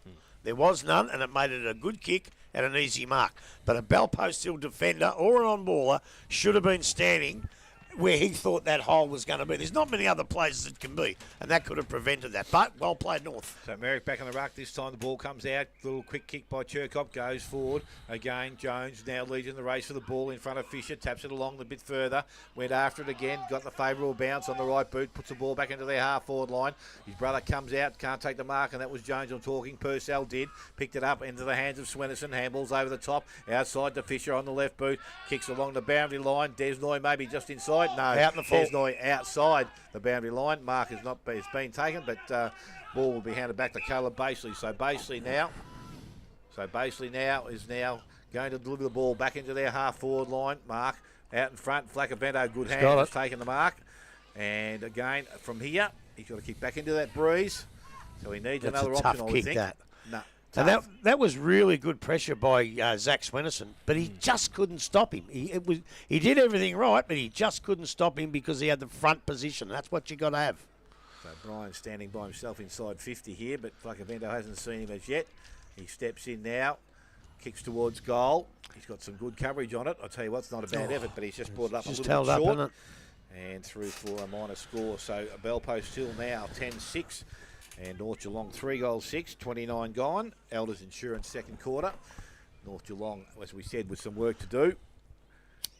There was none, and it made it a good kick and an easy mark. But a bell post hill defender or an on-baller should have been standing where he thought that hole was going to be. There's not many other places it can be, and that could have prevented that. But well played, North. So Merrick back on the ruck. This time the ball comes out. Little quick kick by Chirkop. Goes forward. Again, Jones now leads in the race for the ball in front of Fisher. Taps it along a bit further. Went after it again. Got the favourable bounce on the right boot. Puts the ball back into their half-forward line. His brother comes out. Can't take the mark, and that was Jones I'm talking. Purcell did. Picked it up into the hands of Swenison. Handballs over the top. Outside to Fisher on the left boot. Kicks along the boundary line. Desnoy maybe just inside. No. Out in the full. Desnoy outside the boundary line. Mark has not been, it's been taken, but ball will be handed back to Caleb Baseley. So Baseley now is now going to deliver the ball back into their half-forward line. Mark out in front. Flacavento, good hand, has taken the mark. And again, from here, he's got to kick back into that breeze. So he needs another a option, tough I would kick, think. that. No. And that was really good pressure by Zach Swenison, but he just couldn't stop him. He did everything right, but he just couldn't stop him because he had the front position. That's what you got to have. So Brian standing by himself inside 50 here, but Flacavento hasn't seen him as yet. He steps in now, kicks towards goal. He's got some good coverage on it. I'll tell you what, it's not a bad effort, but he's just brought it up Just a little held bit up, short. isn't it? And through for a minor score. So a bell post hill now, 10-6. And North Geelong 3 goals 6, 29 gone. Elders Insurance second quarter. North Geelong, as we said, with some work to do.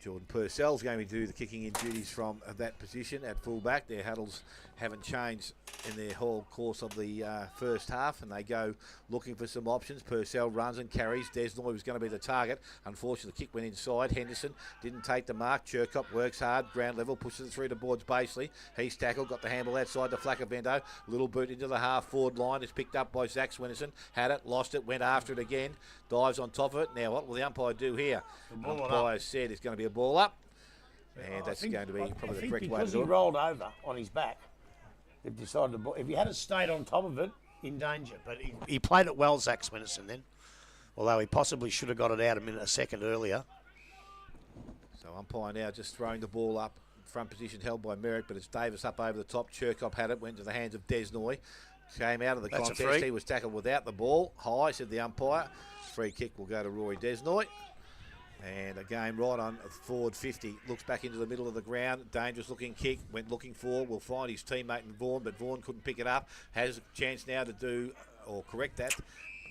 Jordan Purcell's going to do the kicking in duties from that position at fullback. Their huddles haven't changed in their whole course of the first half, and they go looking for some options. Purcell runs and carries. Desnoy was going to be the target. Unfortunately, the kick went inside. Henderson didn't take the mark. Chirkop works hard, ground level, pushes it through towards Baseley. He's tackled, got the handle outside to Flacavento. Little boot into the half-forward line. It's picked up by Zach Swenison. Had it, lost it, went after it again. Dives on top of it. Now, what will the umpire do here? The umpire said it's going to be a ball up. And that's going to be probably the correct way to because do he it. rolled over on his back, they've decided to. If he had stayed on top of it, in danger. But he played it well, Zach Swenison, then. Although he possibly should have got it out a second earlier. So umpire now just throwing the ball up. Front position held by Merrick, but it's Davis up over the top. Chirkop had it, went to the hands of Desnoy. Came out of the contest. He was tackled without the ball. High, said the umpire. Free kick will go to Rory Desnoy. And again, right on forward 50. Looks back into the middle of the ground. Dangerous looking kick. Went looking for. Will find his teammate in Vaughan, but Vaughan couldn't pick it up. Has a chance now to do or correct that.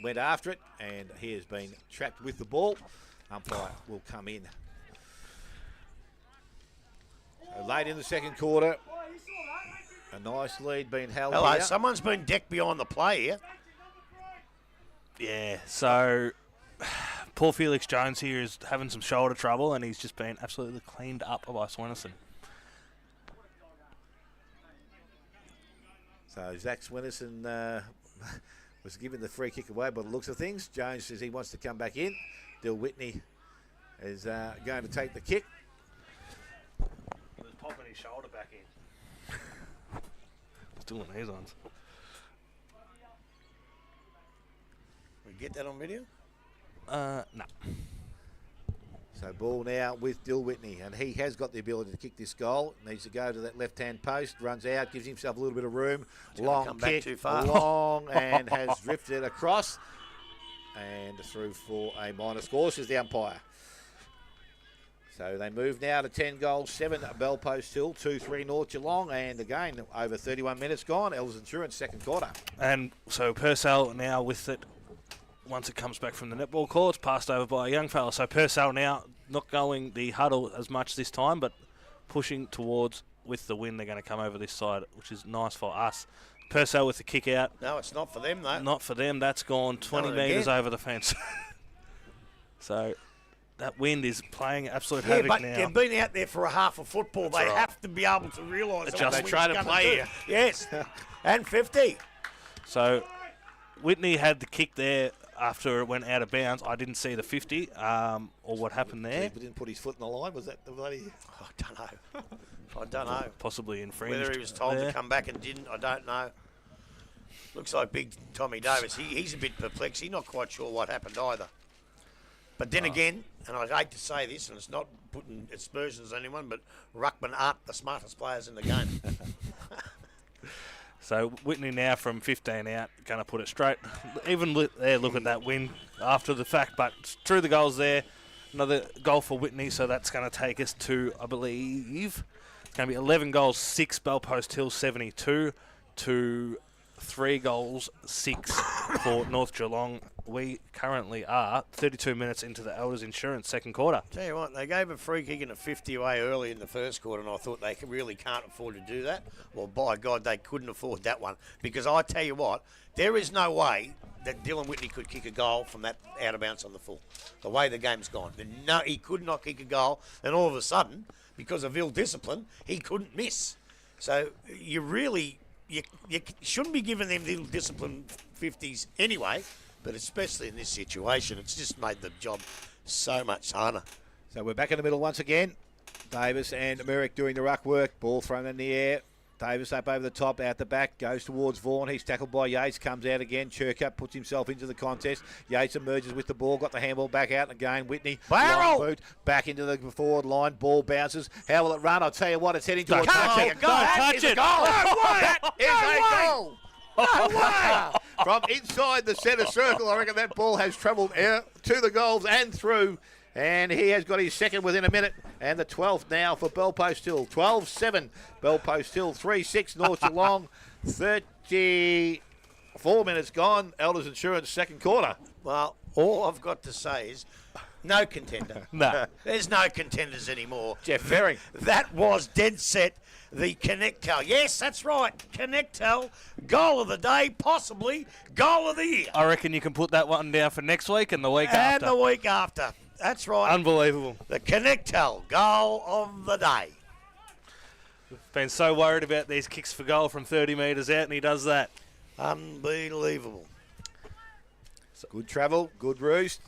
Went after it, and he has been trapped with the ball. Umpire will come in. So late in the second quarter. A nice lead being held here. Someone's been decked behind the play here. Yeah, so poor Felix Jones here is having some shoulder trouble, and he's just been absolutely cleaned up by Swenison. So Zach Swenison was given the free kick away by the looks of things. Jones says he wants to come back in. Dill Whitney is going to take the kick. He's popping his shoulder back in. Still on his ones. We get that on video? No. So ball now with Dill Whitney, and he has got the ability to kick this goal. Needs to go to that left-hand post, runs out, gives himself a little bit of room. Long kick, too far. long, and has drifted across. And through for a minor score, says the umpire. So they move now to 10 goals, 7 Bell Post Hill, 2-3 North Geelong, and again, over 31 minutes gone, Elders Insurance second quarter. And so Purcell now with it, once it comes back from the netball court, it's passed over by a young fella. So Purcell now not going the huddle as much this time, but pushing towards with the win. They're going to come over this side, which is nice for us. Purcell with the kick out. No, it's not for them, though. Not for them. That's gone 20 metres over the fence. So that wind is playing absolute havoc but now. they've been out there for a half of football. They have to be able to realise what Just the try wind's to gonna play do. here. Yes, and 50. So Whitney had the kick there after it went out of bounds. I didn't see the 50 or what happened there. He didn't put his foot in the line. Was that the bloody... I don't know. I don't know. Possibly infringed. Whether he was told there. to come back and didn't, I don't know. Looks like big Tommy Davis. He's a bit perplexed. He's not quite sure what happened either. But then again, and I hate to say this, and it's not putting aspersions on anyone, but Ruckman aren't the smartest players in the game. So Whitney now from 15 out, going to put it straight. Even there, look at that win after the fact, but through the goals there. Another goal for Whitney, so that's going to take us to, I believe, it's going to be 11 goals, 6 Belpost Hill 72 to 3 goals, 6 for North Geelong. We currently are 32 minutes into the Elders Insurance second quarter. Tell you what, they gave a free kick and a 50 away early in the first quarter, and I thought they really can't afford to do that. Well, by God, they couldn't afford that one. Because I tell you what, there is no way that Dylan Whitney could kick a goal from that out of bounds on the full. The way the game's gone. No, he could not kick a goal, and all of a sudden, because of ill discipline, he couldn't miss. So you really, you shouldn't be giving them little discipline 50s anyway, but especially in this situation, it's just made the job so much harder. So we're back in the middle once again. Davis and Merrick doing the ruck work. Ball thrown in the air. Davis up over the top, out the back, goes towards Vaughan. He's tackled by Yates, comes out again. Churkup puts himself into the contest. Yates emerges with the ball, got the handball back out again. Whitney, Barrel! boot, back into the forward line. Ball bounces. How will it run? I'll tell you what, it's heading towards touch it. goal. Don't touch it. That is a goal. No way! From inside the centre circle, I reckon that ball has travelled to the goals and through. And he has got his second within a minute. And the 12th now for Belpost Hill. 12-7. Belpost Hill 3-6. North Geelong 34 minutes gone. Elders Insurance second quarter. Well, all I've got to say is no contender. No. There's no contenders anymore. Jeff Ferring. That was dead set the Connectel. Yes, that's right. Connectel, goal of the day, possibly goal of the year. I reckon you can put that one down for next week and the week And after. the week after. That's right. Unbelievable. The Connectel, goal of the day. Been so worried about these kicks for goal from 30 metres out, and he does that. Unbelievable. Good travel, good roost.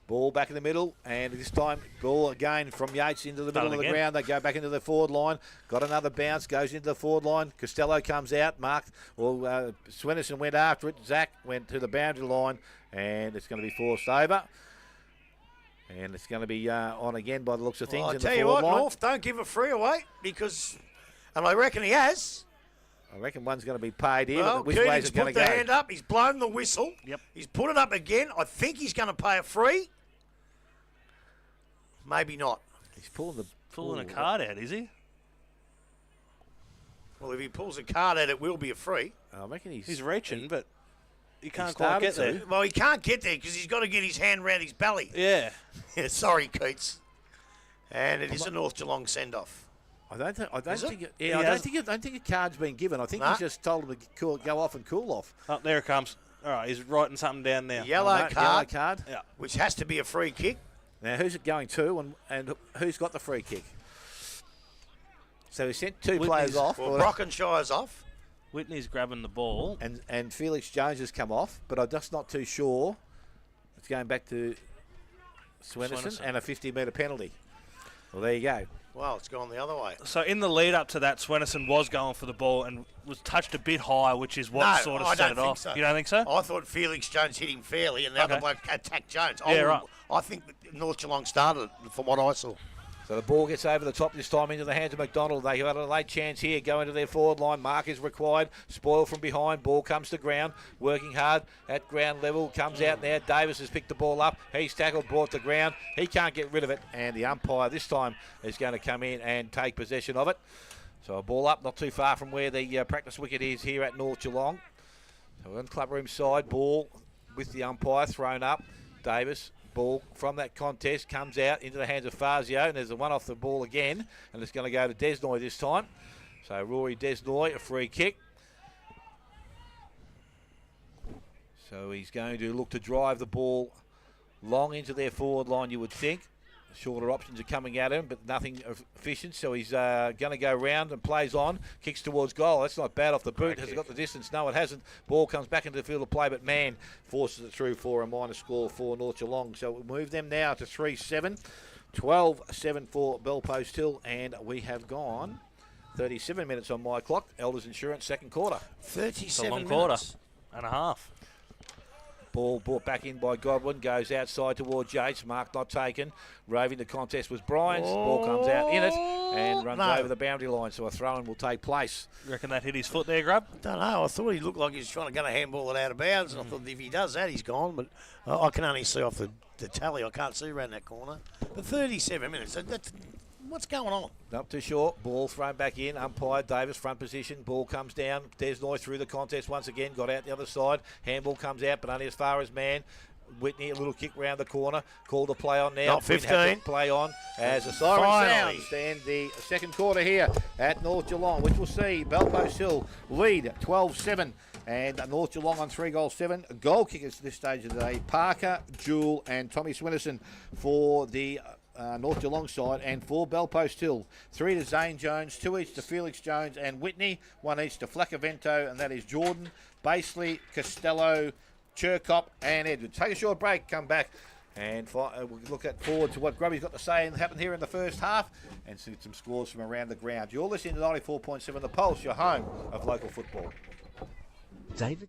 Ball back in the middle, and this time ball again from Yates into the middle of the ground. They go back into the forward line. Got another bounce, goes into the forward line. Costello comes out, marked. Well, Swennerson went after it. Zach went to the boundary line, and it's going to be forced over. And it's going to be on again by the looks of things. Well, I in tell the you forward what, line. North, don't give a free away because, and I reckon he has. I reckon one's going to be paid here. Well, but which way is Keating's it going put to the go? hand up. He's blown the whistle. Yep. He's put it up again. I think he's going to pay a free. Maybe not. He's pulling the Pulling a card out, is he? Well, if he pulls a card out, it will be a free. I reckon He's reaching, but he can't started quite get there. to. Well, he can't get there because he's got to get his hand round his belly. Yeah. Sorry, Keats. And it is a North Geelong send-off. I don't think. I don't Is it? think. It, He yeah, I has- don't think a card's been given. I think Nah. he's just told him to go off and cool off. Oh, there it comes. All right, he's writing something down now. Yellow Oh, no, card, Yellow card. Yeah. which has to be a free kick. Now who's it going to, and who's got the free kick? So he sent two Whitney's- players off, Well, Brockenshire's off. Whitney's grabbing the ball. and Felix Jones has come off, but I'm just not too sure. It's going back to Swennerson and a 50-metre penalty. Well, there you go. Well, it's gone the other way. So in the lead up to that, Swennerson was going for the ball and was touched a bit high, which is what No, sort of I set don't it think off. so. You don't think so? I thought Felix Jones hit him fairly, and the other Okay. bloke attacked Jones. Yeah, right. I think that North Geelong started it, from what I saw. So the ball gets over the top this time into the hands of McDonald. They have a late chance here. Go into their forward line. Mark is required. Spoil from behind. Ball comes to ground. Working hard at ground level. Comes out now. Davis has picked the ball up. He's tackled, brought to ground. He can't get rid of it. And the umpire this time is going to come in and take possession of it. So a ball up, not too far from where the practice wicket is here at North Geelong. So on club room side, ball with the umpire thrown up. Davis. Ball from that contest comes out into the hands of Fazio, and there's a one off the ball again, and it's going to go to Desnoy this time. So Rory Desnoy, a free kick. So he's going to look to drive the ball long into their forward line, you would think. Shorter options are coming at him, but nothing efficient. So he's going to go round and plays on. Kicks towards goal. That's not bad off the boot. Has it got the distance? No, it hasn't. Ball comes back into the field of play, but Mann forces it through for a minor score for North Geelong. So we'll move them now to 3-7. 12-7 for Belpost Hill, and we have gone 37 minutes on my clock. Elders Insurance second quarter. 37 It's a long minutes. quarter and a half. Ball brought back in by Godwin, goes outside towards Yates. Mark not taken. Roving the contest was Bryans. Ball comes out in it and runs over the boundary line, so a throw-in will take place. You reckon that hit his foot there, Grub? Don't know. I thought he looked like he was trying to get a handball it out of bounds, and I thought if he does that, he's gone. But I can only see off the tally. I can't see around that corner. But 37 minutes. What's going on? Up too short. Ball thrown back in. Umpire Davis front position. Ball comes down. Desnoy through the contest once again. Got out the other side. Handball comes out, but only as far as man. Whitney, a little kick round the corner. Called a play on now. Not 15. Play on as a siren sounds. And the second quarter here at North Geelong, which will see Belpost Hill lead 12-7. And North Geelong on 3-7. Goal kickers this stage of the day. Parker, Jewell and Tommy Swinnerson for the North Geelong side, and for Belpost Hill. 3 to Zane Jones, 2 each to Felix Jones and Whitney, 1 each to Flacavento, and that is Jordan, Basley, Costello, Chirkop and Edwards. Take a short break, come back and we'll look forward to what Grubby's got to say and happened here in the first half and see some scores from around the ground. You're listening to 94.7 The Pulse, your home of local football. David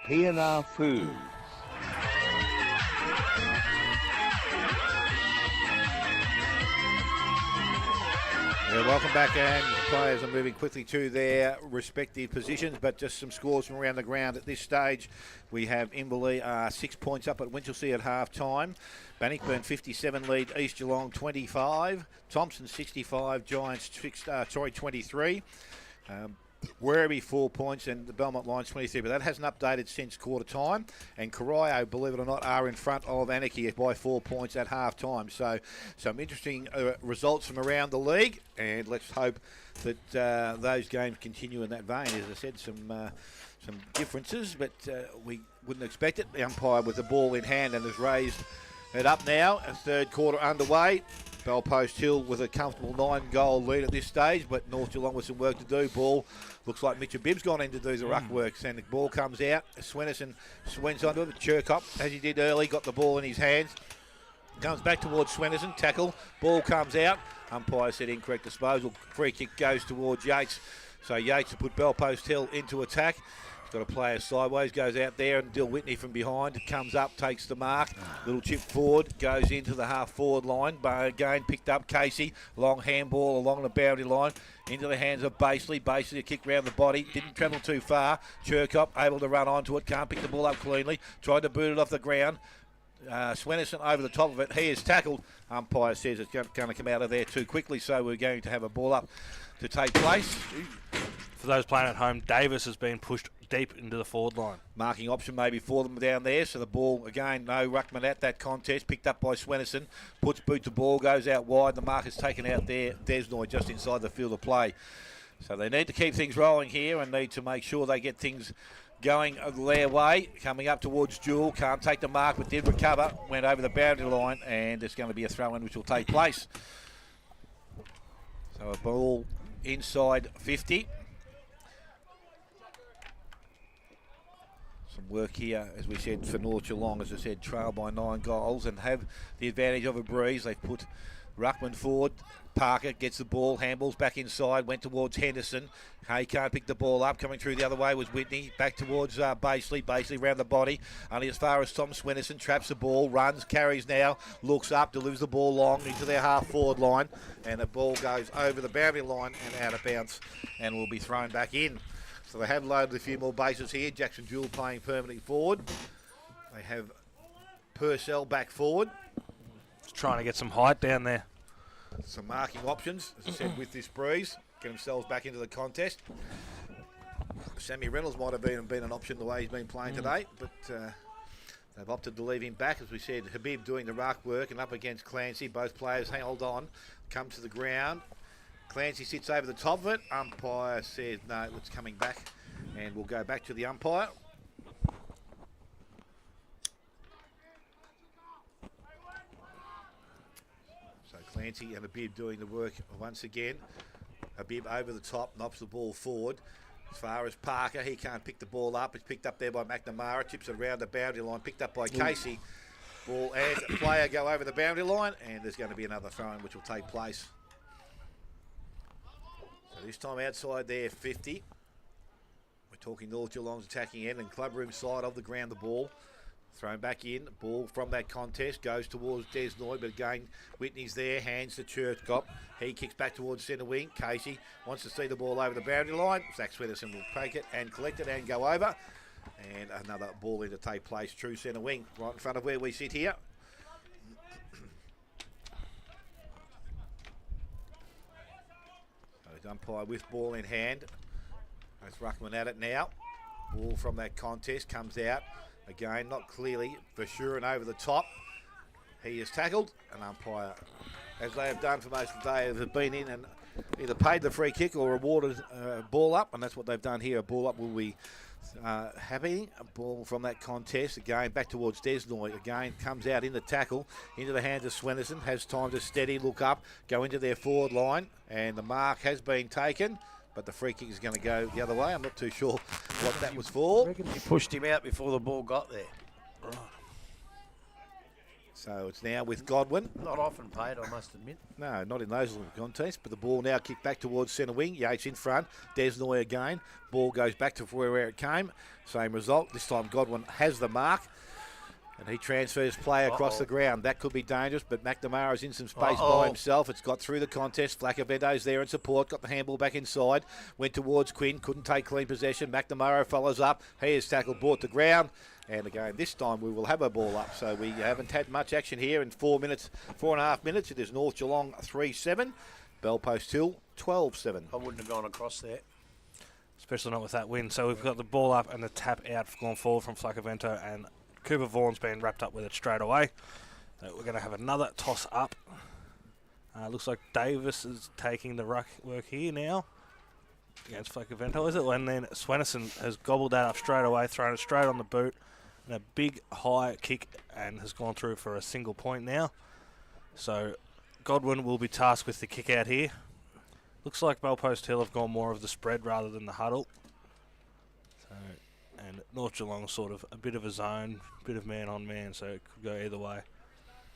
P&R Foods. Yeah, welcome back, and the players are moving quickly to their respective positions, but just some scores from around the ground at this stage. We have Inverleigh 6 points up at Winchelsea at half-time. Bannockburn 57 lead, East Geelong 25. Thompson 65, Giants 23. Werribee 4 points and the Belmont Lions 23, but that hasn't updated since quarter time. And Corio, believe it or not, are in front of Anarchy by 4 points at half time. So some interesting results from around the league, and let's hope that those games continue in that vein. As I said, some differences, but we wouldn't expect it. The umpire with the ball in hand and has raised it up now. A third quarter underway. Belpost Hill with a comfortable 9-goal lead at this stage, but North Geelong with some work to do. Ball looks like Mitchell Bibb's gone in to do the ruck works, and the ball comes out. Swenison swings onto it. Chirkop, as he did early, got the ball in his hands. Comes back towards Swenison, tackle. Ball comes out. Umpire said incorrect disposal. Free kick goes towards Yates. So Yates to put Belpost Hill into attack. Got a player sideways, goes out there, and Dill Whitney from behind comes up, takes the mark. Little chip forward, goes into the half-forward line. Again, picked up Casey. Long handball along the boundary line. Into the hands of Basely. Basely a kick round the body. Didn't travel too far. Chirkop able to run onto it. Can't pick the ball up cleanly. Tried to boot it off the ground. Swenison over the top of it. He is tackled. Umpire says it's going to come out of there too quickly, so we're going to have a ball up to take place. For those playing at home, Davis has been pushed deep into the forward line. Marking option maybe for them down there. So the ball, again, no ruckman at that contest. Picked up by Swenison. Puts boot to ball, goes out wide. The mark is taken out there. Desnoy just inside the field of play. So they need to keep things rolling here and need to make sure they get things going their way. Coming up towards Jewel. Can't take the mark, but did recover. Went over the boundary line, and there's going to be a throw-in which will take place. So a ball inside 50. Work here, as we said, for North Geelong, as I said, trail by 9 goals and have the advantage of a breeze. They've put Ruckman forward. Parker gets the ball, handballs back inside, went towards Henderson. He can't pick the ball up. Coming through the other way was Whitney. Back towards Basely. Basely round the body. Only as far as Tom Swenison. Traps the ball, runs, carries now, looks up, delivers the ball long into their half-forward line. And the ball goes over the boundary line and out of bounds and will be thrown back in. So they have loaded a few more bases here. Jackson Jewell playing permanently forward. They have Purcell back forward. Just trying to get some height down there. Some marking options, as I said, with this breeze. Get themselves back into the contest. Sammy Reynolds might have been an option the way he's been playing today, but they've opted to leave him back. As we said, Habib doing the ruck work and up against Clancy. Both players hold on, come to the ground. Clancy sits over the top of it. Umpire says no, it's coming back, and we'll go back to the umpire. So Clancy and Habib doing the work once again. Habib over the top, knocks the ball forward. As far as Parker, he can't pick the ball up. It's picked up there by McNamara, tips it around the boundary line, picked up by Casey. Ball and player go over the boundary line, and there's going to be another throw-in which will take place. So this time outside there, 50. We're talking North Geelong's attacking end and clubroom side of the ground, the ball. Thrown back in, ball from that contest, goes towards Desnoy, but again, Whitney's there, hands to Churchcott. He kicks back towards centre wing. Casey wants to see the ball over the boundary line. Zach Sweaterson will take it and collect it and go over. And another ball in to take place, true centre wing, right in front of where we sit here. Umpire with ball in hand. That's Ruckman at it now. Ball from that contest comes out. Again, not clearly for sure and over the top. He is tackled. An umpire, as they have done for most of the day, have been in and either paid the free kick or awarded a ball up, and that's what they've done here. A ball up will be happy. A ball from that contest. Again, back towards Desnoy. Again, comes out in the tackle. Into the hands of Swenison. Has time to steady, look up, go into their forward line. And the mark has been taken. But the free kick is going to go the other way. I'm not too sure what that was for. He pushed him out before the ball got there. Right. So it's now with Godwin. Not often paid, I must admit. No, not in those little contests, but the ball now kicked back towards centre wing. Yates in front. Desnoy again. Ball goes back to where it came. Same result. This time Godwin has the mark. And he transfers play across the ground. That could be dangerous, but McNamara's in some space by himself. It's got through the contest. Flaccavento's there in support. Got the handball back inside. Went towards Quinn. Couldn't take clean possession. McNamara follows up. He is tackled, brought to ground. And again, this time we will have a ball up. So we haven't had much action here in 4.5 minutes. It is North Geelong 3-7. Bellpost Hill 12-7. I wouldn't have gone across there. Especially not with that win. So we've got the ball up and the tap out going forward from Flacavento, and Cooper Vaughan's been wrapped up with it straight away. So we're going to have another toss up. Looks like Davis is taking the ruck work here now against Flacavento, is it? And then Swenison has gobbled that up straight away, thrown it straight on the boot, and a big high kick, and has gone through for a single point now. So Godwin will be tasked with the kick out here. Looks like Bellpost Hill have gone more of the spread rather than the huddle. So, and North Geelong sort of a bit of a zone, bit of man on man, so it could go either way.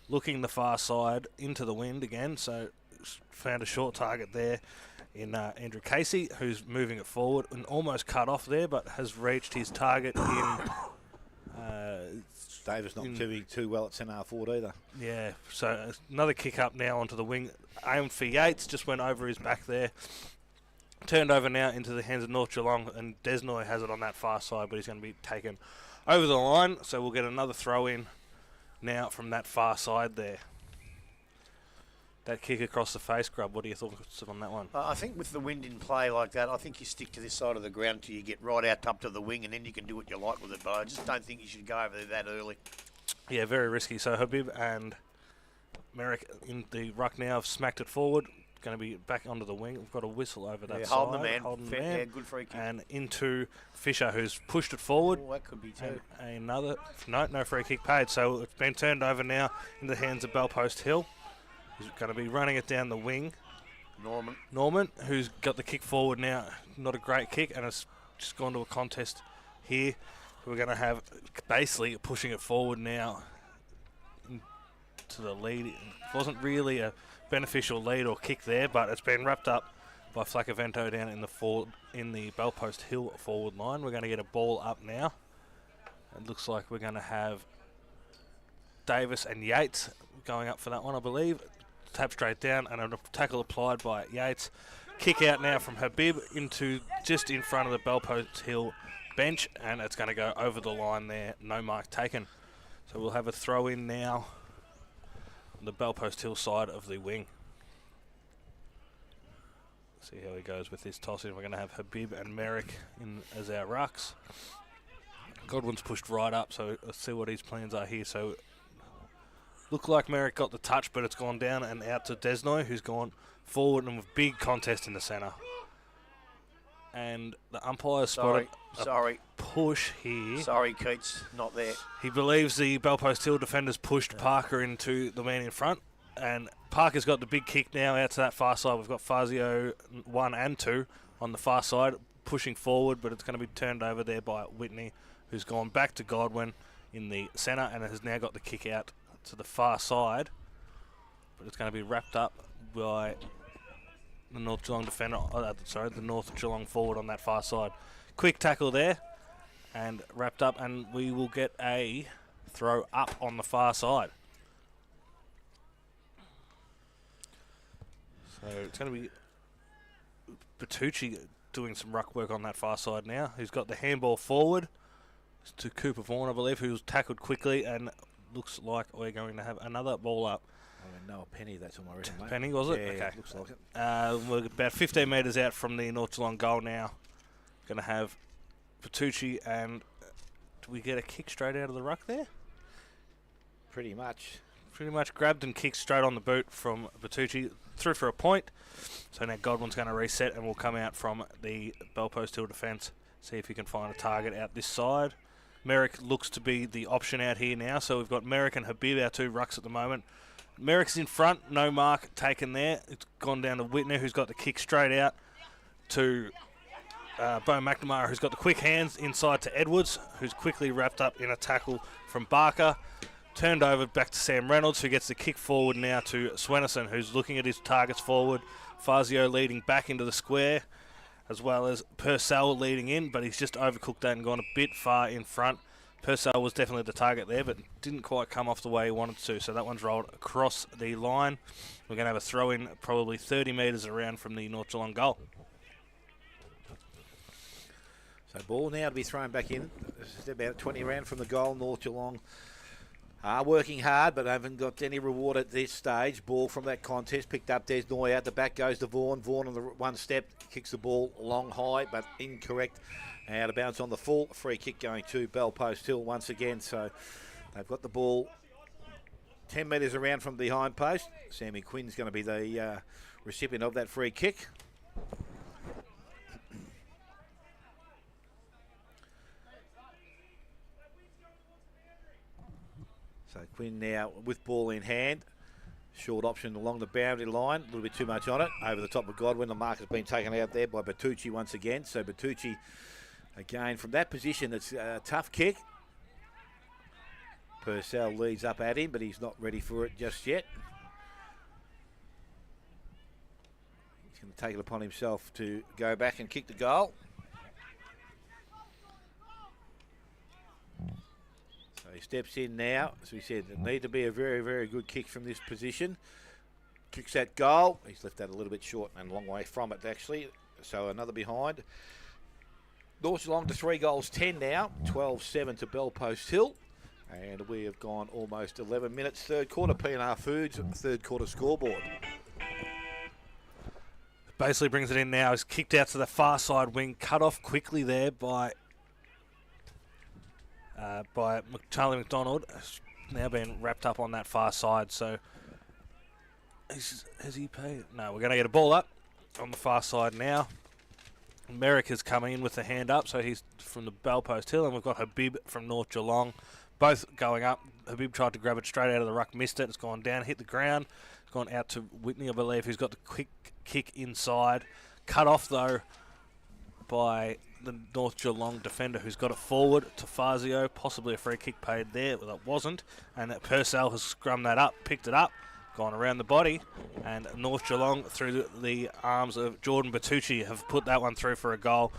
Looking the far side into the wind again, so found a short target there in Andrew Casey, who's moving it forward and almost cut off there, but has reached his target in... Davis not doing too well at centre half forward either. Yeah, so another kick up now onto the wing. Aimed for Yates, just went over his back there. Turned over now into the hands of North Geelong, and Desnoy has it on that far side, but he's going to be taken over the line. So we'll get another throw in now from that far side there. That kick across the face, Grub, what do you thoughts on that one? I think with the wind in play like that, I think you stick to this side of the ground till you get right out up to the wing, and then you can do what you like with it. But I just don't think you should go over there that early. Yeah, very risky. So Habib and Merrick in the ruck now have smacked it forward. Going to be back onto the wing. We've got a whistle over that side. Holding the man. Holding the Fair, man. yeah, good free kick. And into Fisher, who's pushed it forward. Oh, that could be too. And another, no free kick paid. So it's been turned over now in the hands of Bellpost Hill. He's going to be running it down the wing. Norman, who's got the kick forward now. Not a great kick, and it's just gone to a contest here. We're going to have basically pushing it forward now to the lead. It wasn't really a beneficial lead or kick there, but it's been wrapped up by Flacavento down in the Bellpost Hill forward line. We're going to get a ball up now. It looks like we're going to have Davis and Yates going up for that one, I believe. Tap straight down, and a tackle applied by Yates. Kick out now from Habib into just in front of the Bellpost Hill bench, and it's going to go over the line there. No mark taken. So we'll have a throw in now on the Bellpost Hill side of the wing. See how he goes with this toss in. We're going to have Habib and Merrick in as our rucks. Godwin's pushed right up, so let's see what his plans are here. So looked like Merrick got the touch, but it's gone down and out to Desnoy, who's gone forward, and with big contest in the centre. And the umpire spotted a push here. Sorry, Keats, not there. He believes the Bellpost Hill defenders pushed Parker into the man in front, and Parker's got the big kick now out to that far side. We've got Fazio 1 and 2 on the far side, pushing forward, but it's going to be turned over there by Whitney, who's gone back to Godwin in the centre and has now got the kick out to the far side, but it's going to be wrapped up by the North Geelong defender. The North Geelong forward on that far side. Quick tackle there, and wrapped up, and we will get a throw up on the far side. So it's going to be Bertucci doing some ruck work on that far side now. He's got the handball forward to Cooper Vaughan, I believe, who's tackled quickly, and looks like we're going to have another ball up. No, a penny, that's on my written, mate. Penny, was it? Yeah, okay. Looks like it. We're about 15 metres out from the North Geelong goal now. Going to have Bertucci, and do we get a kick straight out of the ruck there? Pretty much. Pretty much grabbed and kicked straight on the boot from Bertucci, through for a point. So now Godwin's going to reset, and will come out from the Bellpost Hill defence. See if he can find a target out this side. Merrick looks to be the option out here now. So we've got Merrick and Habib, our two rucks at the moment. Merrick's in front, no mark taken there. It's gone down to Whitner, who's got the kick straight out to Bo McNamara, who's got the quick hands inside to Edwards, who's quickly wrapped up in a tackle from Barker. Turned over back to Sam Reynolds, who gets the kick forward now to Swennerson, who's looking at his targets forward. Fazio leading back into the square, as well as Purcell leading in, but he's just overcooked that and gone a bit far in front. Purcell was definitely the target there, but didn't quite come off the way he wanted to, so that one's rolled across the line. We're going to have a throw-in probably 30 metres around from the North Geelong goal. So ball now to be thrown back in. This is about 20 around from the goal. North Geelong are working hard, but haven't got any reward at this stage. Ball from that contest picked up. There's Noy out the back, goes to Vaughan. Vaughan on the one step, kicks the ball long high, but incorrect. Out of bounds on the full. Free kick going to Bell Post Hill once again. So they've got the ball 10 metres around from behind post. Sammy Quinn's going to be the recipient of that free kick. So Quinn now with ball in hand. Short option along the boundary line. A little bit too much on it. Over the top of Godwin. The mark has been taken out there by Bertucci once again. So Bertucci again from that position. It's a tough kick. Purcell leads up at him, but he's not ready for it just yet. He's going to take it upon himself to go back and kick the goal. So he steps in now. As we said, it need to be a very, very good kick from this position. Kicks that goal. He's left that a little bit short and a long way from it, actually. So another behind. North Geelong to 3 goals 10 now. 12-7 to Bell Post Hill. And we have gone almost 11 minutes. Third quarter, P&R Foods, third quarter scoreboard. Basically brings it in now. He's kicked out to the far side wing. Cut off quickly there by Charlie McDonald. Now being wrapped up on that far side. So has he paid? No, we're going to get a ball up on the far side now. Merrick is coming in with the hand up, so he's from the Bell Post Hill, and we've got Habib from North Geelong, both going up. Habib tried to grab it straight out of the ruck, missed it. It's gone down, hit the ground. It's gone out to Whitney, I believe, who's got the quick kick inside. Cut off, though, by the North Geelong defender who's got it forward to Fazio. Possibly a free kick paid there, but that wasn't. And Purcell has scrummed that up, picked it up, gone around the body, and North Geelong through the arms of Jordan Bertucci have put that one through for a goal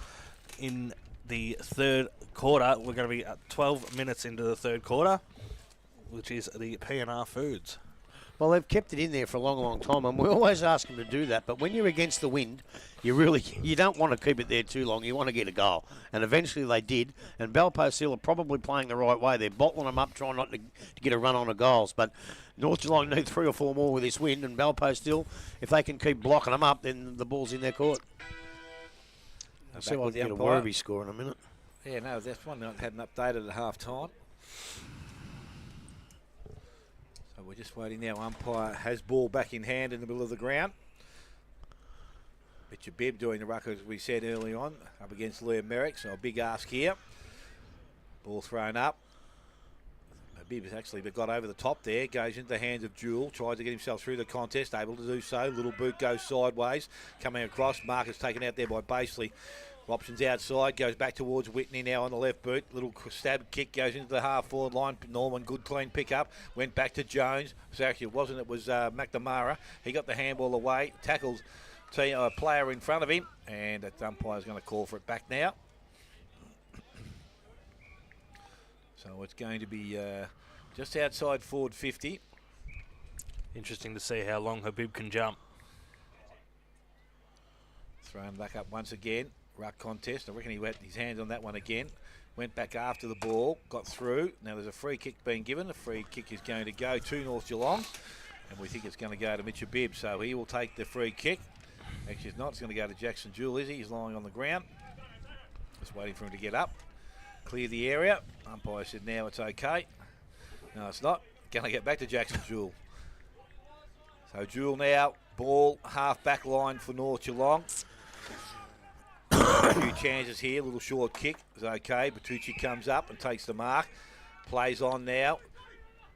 in the third quarter. We're going to be 12 minutes into the third quarter, which is the P&R Foods. Well, they've kept it in there for a long, long time, and we always ask them to do that. But when you're against the wind, you don't want to keep it there too long. You want to get a goal, and eventually they did. And Bell Post Hill are probably playing the right way. They're bottling them up, trying not to get a run on the goals. But North Geelong need 3 or 4 more with this wind, and Bell Post Hill, if they can keep blocking them up, then the ball's in their court. I'll see if I can get a Werribee score in a minute. Yeah, no, that's one that hadn't updated at half time. So we're just waiting now. Umpire has ball back in hand in the middle of the ground. Mitchell Bibb doing the ruck, as we said early on, up against Liam Merrick. So a big ask here. Ball thrown up. Bibb has actually got over the top there, goes into the hands of Jewell, tries to get himself through the contest, able to do so. Little boot goes sideways, coming across. Mark is taken out there by Basely. Options outside, goes back towards Whitney now on the left boot. Little stab kick goes into the half-forward line. Norman, good clean pick-up. Went back to Jones. So actually it wasn't, it was McNamara. He got the handball away, tackles a player in front of him, and the umpire's going to call for it back now. So it's going to be just outside forward 50. Interesting to see how long Habib can jump. Thrown back up once again. Ruck contest. I reckon he had his hands on that one again. Went back after the ball. Got through. Now there's a free kick being given. The free kick is going to go to North Geelong. And we think it's going to go to Mitchell Bibb. So he will take the free kick. Actually, it's not. It's going to go to Jackson Jewell, is he? He's lying on the ground. Just waiting for him to get up. Clear the area. Umpire said now it's okay. No, it's not. Going to get back to Jackson Jewell. So Jewell now, ball, half back line for North Geelong. A few chances here, little short kick is okay. Bertucci comes up and takes the mark. Plays on now.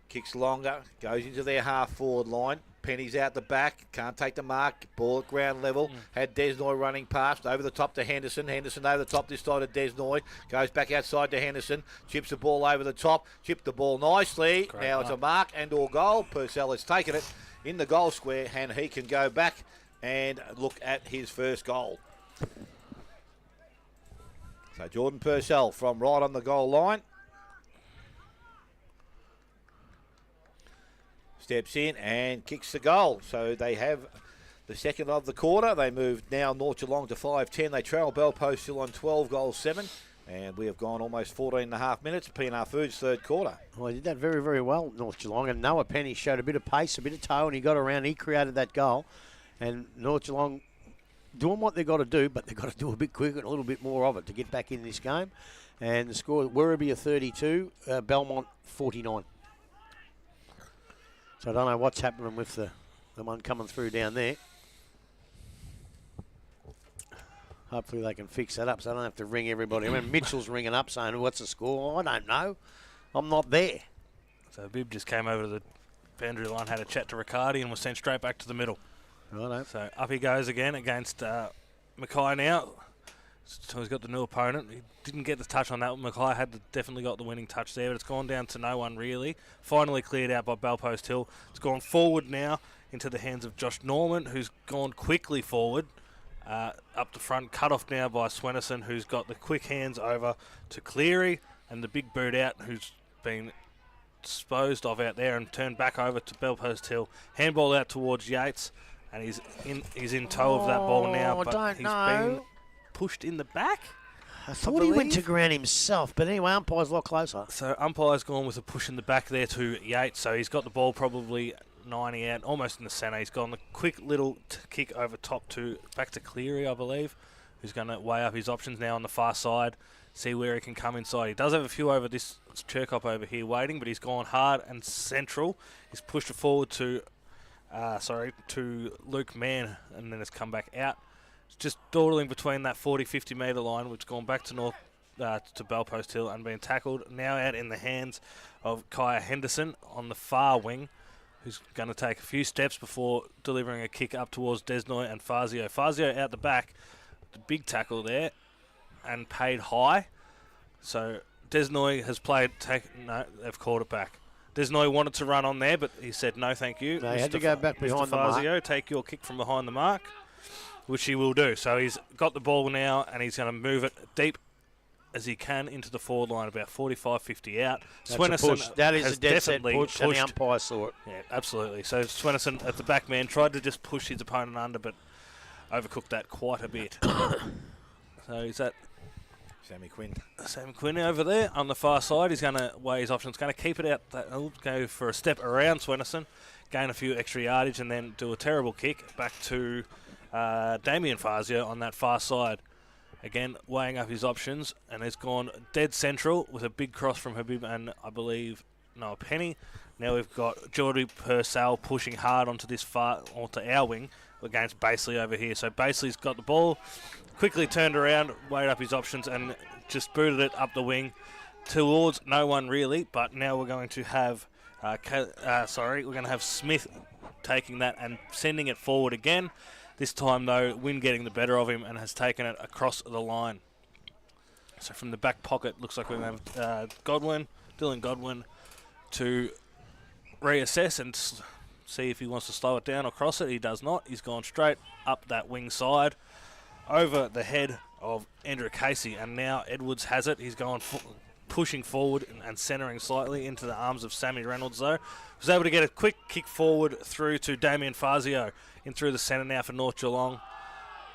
Kicks longer, goes into their half-forward line. Penny's out the back, can't take the mark. Ball at ground level. Had Desnoy running past, over the top to Henderson. Henderson over the top this side of Desnoy. Goes back outside to Henderson. Chips the ball over the top. Chipped the ball nicely. Great now it's a mark and or goal. Purcell has taken it in the goal square, and he can go back and look at his first goal. So Jordan Purcell from right on the goal line. Steps in and kicks the goal. So they have the second of the quarter. They move now North Geelong to 5-10. They trail Belpost still on 12 goals 7. And we have gone almost 14 and a half minutes. P&R Foods third quarter. Well, he did that very, very well, North Geelong. And Noah Penny showed a bit of pace, a bit of toe, and he got around. He created that goal. And North Geelong doing what they've got to do, but they've got to do a bit quicker and a little bit more of it to get back in this game. And the score, Werribee 32, Belmont 49. So I don't know what's happening with the one coming through down there. Hopefully they can fix that up so I don't have to ring everybody. I mean, Mitchell's ringing up saying, what's the score? I don't know. I'm not there. So Bibb just came over to the boundary line, had a chat to Riccardi, and was sent straight back to the middle. Righto. So up he goes again against Mackay now. So he's got the new opponent. He didn't get the touch on that one. Mackay had definitely got the winning touch there, but it's gone down to no one really. Finally cleared out by Belpost Hill. It's gone forward now into the hands of Josh Norman, who's gone quickly forward up the front. Cut off now by Swennerson, who's got the quick hands over to Cleary, and the big boot out, who's been disposed of out there and turned back over to Belpost Hill. Handball out towards Yates, and he's in tow of that ball now, but he's been pushed in the back. I thought he went to ground himself, but anyway, umpire's a lot closer. So umpire's gone with a push in the back there to Yates, so he's got the ball probably 90 out, almost in the centre. He's gone the quick little kick over top back to Cleary, I believe, who's going to weigh up his options now on the far side, see where he can come inside. He does have a few over this Cherkop over here waiting, but he's gone hard and central. He's pushed it forward to Luke Mann, and then it's come back out. It's just dawdling between that 40-50 metre line, which has gone back to to Belpost Hill and been tackled. Now out in the hands of Kaya Henderson on the far wing, who's going to take a few steps before delivering a kick up towards Desnoy and Fazio. Fazio out the back, the big tackle there, and paid high. So Desnoy has no, they've called it back. Desnoy wanted to run on there, but he said no, thank you. No, he had to go back behind the mark. Fazio, take your kick from behind the mark, which he will do. So he's got the ball now, and he's going to move it deep as he can into the forward line, about 45-50 out. Swennerson that is a dead set push, and the umpire saw it. Yeah, absolutely. So Swennerson at the back man tried to just push his opponent under, but overcooked that quite a bit. So is that Sammy Quinn. Sam Quinn over there on the far side. He's going to weigh his options. Going to keep it out. He'll go for a step around Swennerson, gain a few extra yardage, and then do a terrible kick back to Damien Fazio on that far side. Again, weighing up his options, and has gone dead central with a big cross from Habib and I believe Noah Penny. Now we've got Geordie Purcell pushing hard onto our wing against Basely over here. So Basely's got the ball, quickly turned around, weighed up his options, and just booted it up the wing towards no one really. But now we're going to have Smith taking that and sending it forward again. This time, though, Wynn getting the better of him and has taken it across the line. So from the back pocket, looks like we have Dylan Godwin, to reassess and see if he wants to slow it down or cross it. He does not. He's gone straight up that wing side over the head of Andrew Casey, and now Edwards has it. He's gone pushing forward and centering slightly into the arms of Sammy Reynolds, though. Was able to get a quick kick forward through to Damien Fazio in through the centre now for North Geelong.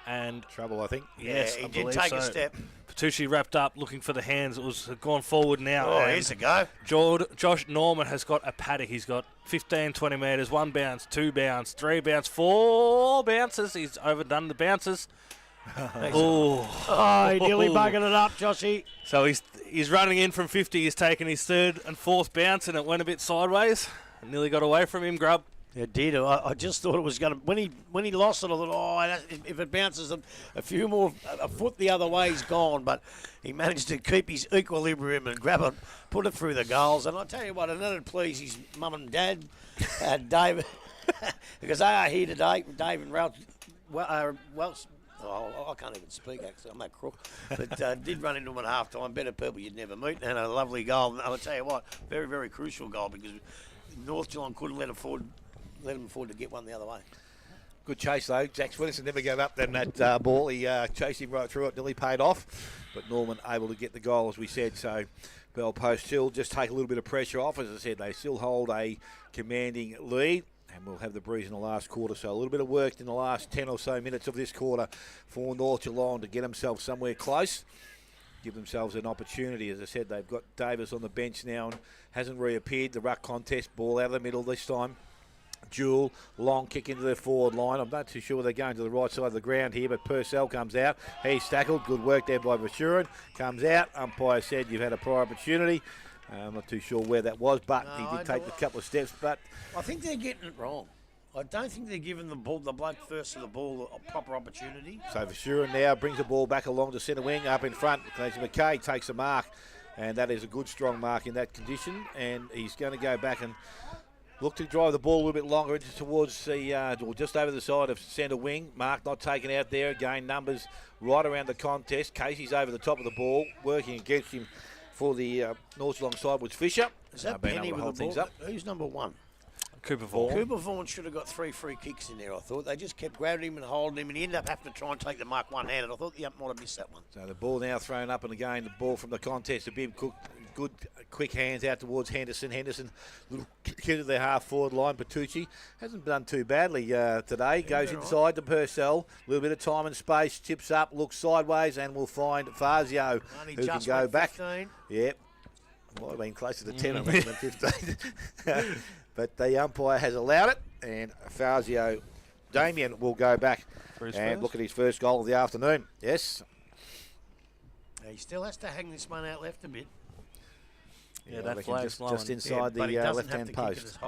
And trouble, I think. Yes, yeah, I he did believe take so. a step. Petrucci wrapped up, looking for the hands. It was gone forward now. Oh, here's a go. Josh Norman has got a paddock. He's got 15, 20 metres, 1 bounce, 2 bounce, 3 bounce, 4 bounces. He's overdone the bounces. Oh, he nearly buggered it up, Joshy. So he's running in from 50. He's taken his 3rd and 4th bounce, and it went a bit sideways. Nearly got away from him, Grub. It did. I just thought it was going to. When he lost it, I thought, if it bounces a few more, a foot the other way, he's gone. But he managed to keep his equilibrium and grab it, put it through the goals. And I tell you what, and that'd please his mum and dad, David, because they are here today. Dave and Ralph. Welsh. Oh, I can't even speak, actually. I'm that crook. But did run into him at half-time. Better people you'd never meet. And a lovely goal. And I'll tell you what, very, very crucial goal because North Geelong couldn't let him afford to get one the other way. Good chase, though. Jack Swinnerson never gave up then that ball. He chased him right through it, nearly paid off. But Norman able to get the goal, as we said. So Bell Post still just take a little bit of pressure off. As I said, they still hold a commanding lead. And we'll have the breeze in the last quarter. So a little bit of work in the last 10 or so minutes of this quarter for North Geelong to get themselves somewhere close. Give themselves an opportunity. As I said, they've got Davis on the bench now and hasn't reappeared. The ruck contest, ball out of the middle this time. Jewel, long kick into the forward line. I'm not too sure they're going to the right side of the ground here, but Purcell comes out. He's tackled. Good work there by Vashurin. Comes out. Umpire said you've had a prior opportunity. I'm not too sure where that was, but he did take a couple of steps. But I think they're getting it wrong. I don't think they're giving the bloke first to the ball a proper opportunity. So Vashurin now brings the ball back along to centre wing, up in front. McKay takes a mark, and that is a good, strong mark in that condition. And he's going to go back and look to drive the ball a little bit longer towards the, just over the side of centre wing. Mark not taken out there. Again, numbers right around the contest. Casey's over the top of the ball, working against him for the North Geelong side was Fisher. Is that Penny with the ball? Who's number one? Cooper Vaughan. Cooper Vaughan should have got 3 free kicks in there, I thought. They just kept grabbing him and holding him, and he ended up having to try and take the mark one-handed. I thought the ump might have missed that one. So the ball now thrown up, and again, the ball from the contest. A big, good, quick hands out towards Henderson. Henderson, little kick into their half-forward line. Petrucci hasn't done too badly today. Goes inside to Purcell. A little bit of time and space. Tips up, looks sideways, and we'll find Fazio, who can go back. 15. Yep. Might have been closer to 10 than 15. But the umpire has allowed it, and Fazio Damien will go back and look at his first goal of the afternoon. Yes. He still has to hang this one out left a bit. Yeah, that flag's just inside the left-hand post.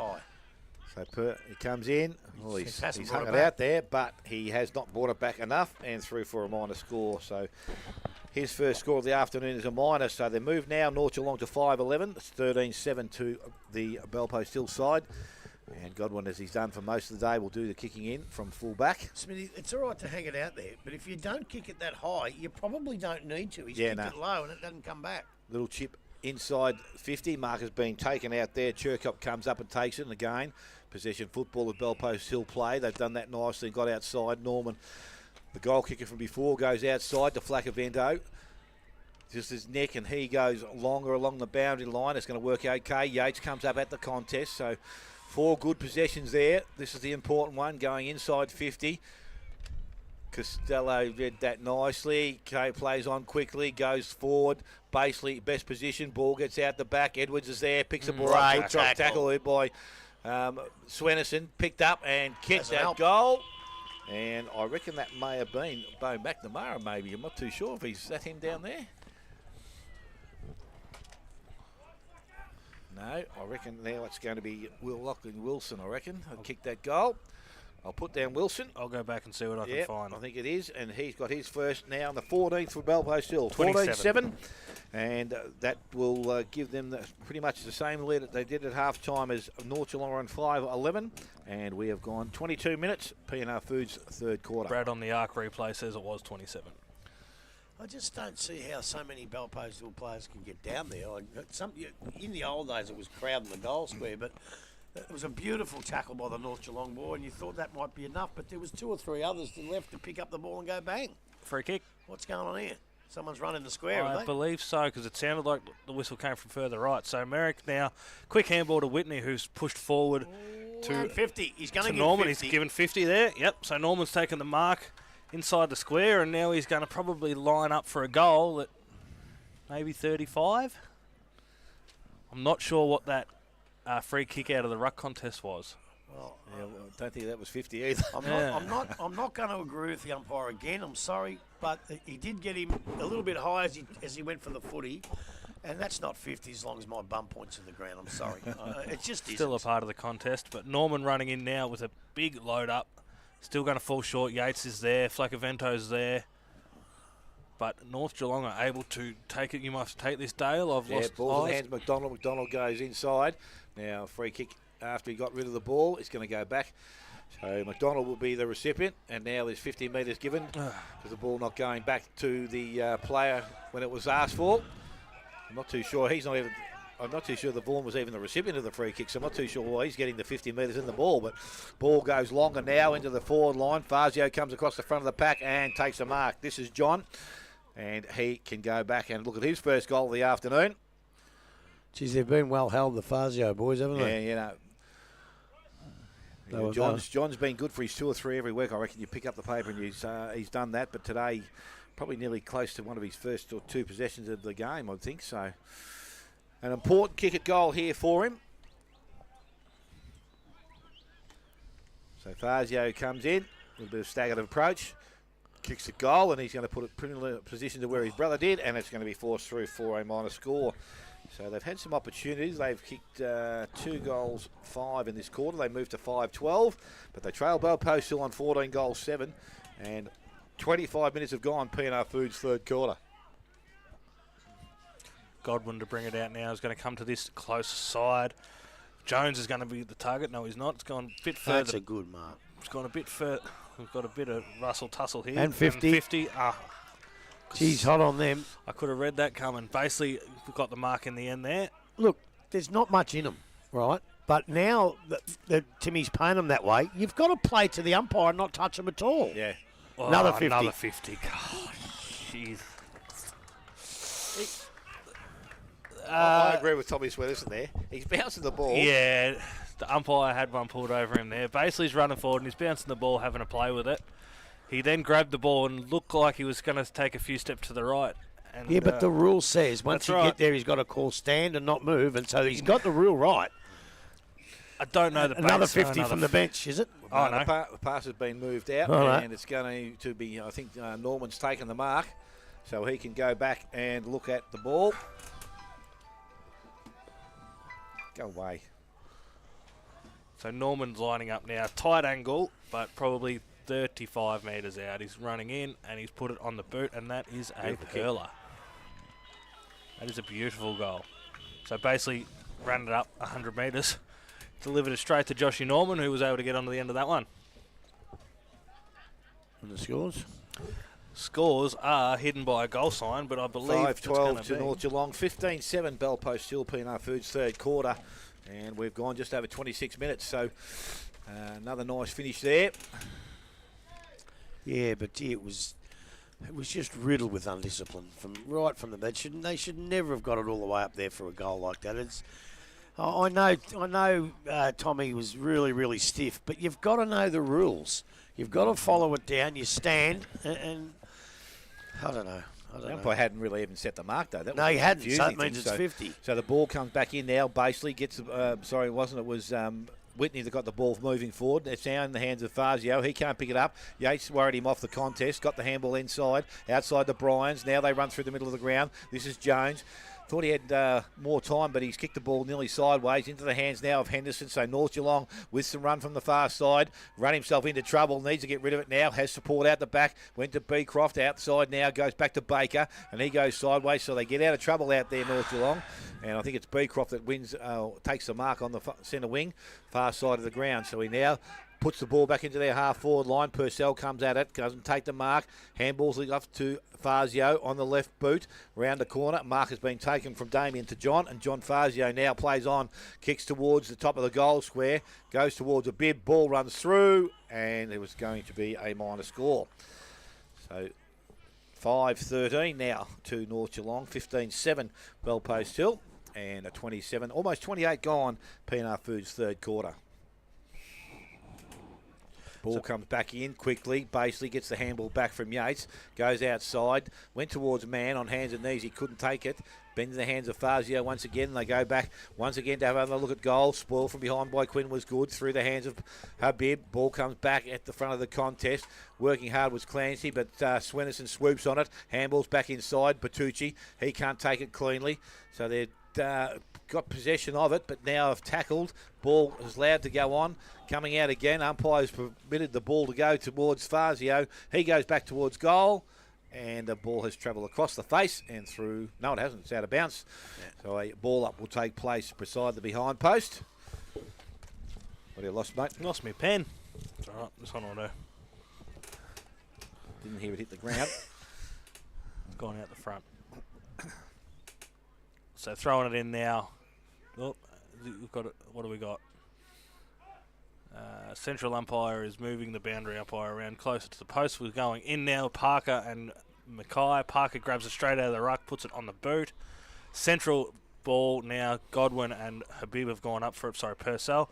So he comes in. Oh, he's hung it out there, but he has not brought it back enough and through for a minor score. So his first score of the afternoon is a minor. So they move now North Geelong to 5-11. It's 13-7 to the Bell Post Hill side. And Godwin, as he's done for most of the day, will do the kicking in from full back. Smithy, it's all right to hang it out there, but if you don't kick it that high, you probably don't need to. He's kicked it low and it doesn't come back. Little chip inside 50. Mark has been taken out there. Churkop comes up and takes it. And again, possession football at Bell Post Hill play. They've done that nicely. Got outside. Norman, the goal kicker from before, goes outside to Flacavento. Just his neck, and he goes longer along the boundary line. It's going to work okay. Yates comes up at the contest. So 4 good possessions there. This is the important one, going inside 50. Costello read that nicely. Kay plays on quickly, goes forward. Basically, best position. Ball gets out the back. Edwards is there, picks the ball up. Tackle by Swennerson. Picked up and kicked that goal. And I reckon that may have been Bo McNamara, maybe. I'm not too sure if he's that him down there. No, I reckon now it's going to be Will Lachlan Wilson, I reckon. I'll kick that goal. I'll put down Wilson. I'll go back and see what I can find. I think it is, and he's got his first now on the 14th for Bell Post Hill. 14-7, and that will give them pretty much the same lead that they did at half-time as North Geelong on 5-11, and we have gone 22 minutes, P&R Foods third quarter. Brad on the Arc replay says it was 27. I just don't see how so many Bell Post Hill players can get down there. In the old days, it was crowding the goal square, but it was a beautiful tackle by the North Geelong boy, and you thought that might be enough, but there was 2 or 3 others to the left to pick up the ball and go bang. Free kick. What's going on here? Someone's running the square, I believe so, because it sounded like the whistle came from further right. So Merrick now, quick handball to Whitney, who's pushed forward to 50. He's going to give Norman. 50. He's given 50 there. Yep. So Norman's taken the mark inside the square, and now he's going to probably line up for a goal at maybe 35. I'm not sure what that free kick out of the ruck contest was. Well, I don't think that was 50 either. I'm not going to agree with the umpire again. I'm sorry, but he did get him a little bit high as he went for the footy. And that's not 50 as long as my bum points to the ground. I'm sorry. It just Still isn't. a part of the contest, but Norman running in now with a big load up. Still going to fall short. Yates is there. Flacavento's there. But North Geelong are able to take it. You must take this, Dale. I've lost ball in eyes. the hands of McDonald. McDonald goes inside. Now, free kick after he got rid of the ball. It's going to go back. So McDonald will be the recipient. And now there's 50 metres given because the ball not going back to the player when it was asked for. I'm not too sure. I'm not too sure the Vaughan was even the recipient of the free kick, so I'm not too sure why he's getting the 50 metres in the ball. But ball goes longer now into the forward line. Fazio comes across the front of the pack and takes a mark. This is John, and he can go back and look at his first goal of the afternoon. Geez, they've been well held, the Fazio boys, haven't they? Yeah, you know. John's been good for his 2 or 3 every week. I reckon you pick up the paper and he's done that. But today, probably nearly close to one of his first or 2 possessions of the game, I think. So, an important kick at goal here for him. So Fazio comes in with a bit of staggered approach, kicks the goal, and he's going to put it in a position to where his brother did, and it's going to be forced through for a minor score. So they've had some opportunities. They've kicked 2 goals, 5 in this quarter. They moved to 5-12, but they trail Belpost Hill on 14 goals, 7, and 25 minutes have gone. P&R Foods third quarter. Godwin to bring it out now is going to come to this close side. Jones is going to be the target. No, he's not. It's gone a bit further. That's a good mark. It's gone a bit further. We've got a bit of Russell tussle here. And 50. 50. Geez, hot on them. I could have read that coming. Basically, we got the mark in the end there. Look, there's not much in them, right? But now that Timmy's paying them that way, you've got to play to the umpire and not touch them at all. Yeah. Oh, Another 50. Another 50. God, jeez. I agree with Tommy Sweaterson there. He's bouncing the ball. Yeah, the umpire had one pulled over him there. Basically, he's running forward and he's bouncing the ball, having a play with it. He then grabbed the ball and looked like he was going to take a few steps to the right. And, Yeah, but the rule says once you get there, he's got to call stand and not move, and so he's got the rule right. I don't know the Another 50 from the bench, is it? Oh, no. The pass has been moved out, All right. and it's going to be, I think Norman's taken the mark, so he can go back and look at the ball. Go away. So Norman's lining up now. Tight angle, but probably 35 metres out. He's running in, and he's put it on the boot, and that is a curler. That is a beautiful goal. So basically, ran it up 100 metres, delivered it straight to Joshy Norman, who was able to get onto the end of that one. And the scores? Scores are hidden by a goal sign, but I believe 5-12 to North Geelong, 15-7 Belpost Hill, P&R Foods third quarter, and we've gone just over 26 minutes, so another nice finish there. Yeah, but gee, it was just riddled with undiscipline right from the bed. They should never have got it all the way up there for a goal like that. I know Tommy was really, really stiff, but you've got to know the rules. You've got to follow it down. You stand, and I don't know. The umpire hadn't really even set the mark, though. No, he hadn't, so that means it's 50. So the ball comes back in now. Basically gets, it was Whitney that got the ball moving forward. It's now in the hands of Fazio. He can't pick it up. Yates worried him off the contest. Got the handball inside, outside the Bryans. Now they run through the middle of the ground. This is Jones. Thought he had more time, but he's kicked the ball nearly sideways into the hands now of Henderson. So North Geelong with some run from the far side. Run himself into trouble. Needs to get rid of it now. Has support out the back. Went to Beecroft outside now. Goes back to Baker. And he goes sideways. So they get out of trouble out there, North Geelong. And I think it's Beecroft that wins, takes the mark on the centre wing, far side of the ground. So he now puts the ball back into their half-forward line. Purcell comes at it, doesn't take the mark. Handballs off to Fazio on the left boot. Round the corner. Mark has been taken from Damien to John, and John Fazio now plays on. Kicks towards the top of the goal square. Goes towards a bib. Ball runs through, and it was going to be a minor score. So 5-13 now to North Geelong. 15-7 Belpost Hill, and a 27, almost 28 gone. P&R Foods third quarter. Ball comes back in quickly. Basically gets the handball back from Yates. Goes outside. Went towards Mann on hands and knees. He couldn't take it. Bend in the hands of Fazio once again. They go back once again to have another look at goal. Spoil from behind by Quinn was good. Through the hands of Habib. Ball comes back at the front of the contest. Working hard was Clancy, but Swenison swoops on it. Handball's back inside. Bertucci, he can't take it cleanly. So they've got possession of it, but now have tackled. Ball is allowed to go on. Coming out again. Umpires permitted the ball to go towards Fazio. He goes back towards goal. And the ball has travelled across the face and through. No, it hasn't. It's out of bounds. Yeah. So a ball up will take place beside the behind post. What have you lost, mate? Lost my pen. It's all right. This one will do. Didn't hear it hit the ground. It's gone out the front. So throwing it in now. Oh, we've got it. What do we got? Central umpire is moving the boundary umpire around closer to the post. We're going in now. Parker and Mackay. Parker grabs it straight out of the ruck, puts it on the boot. Central ball now. Godwin and Habib have gone up for it. Sorry, Purcell.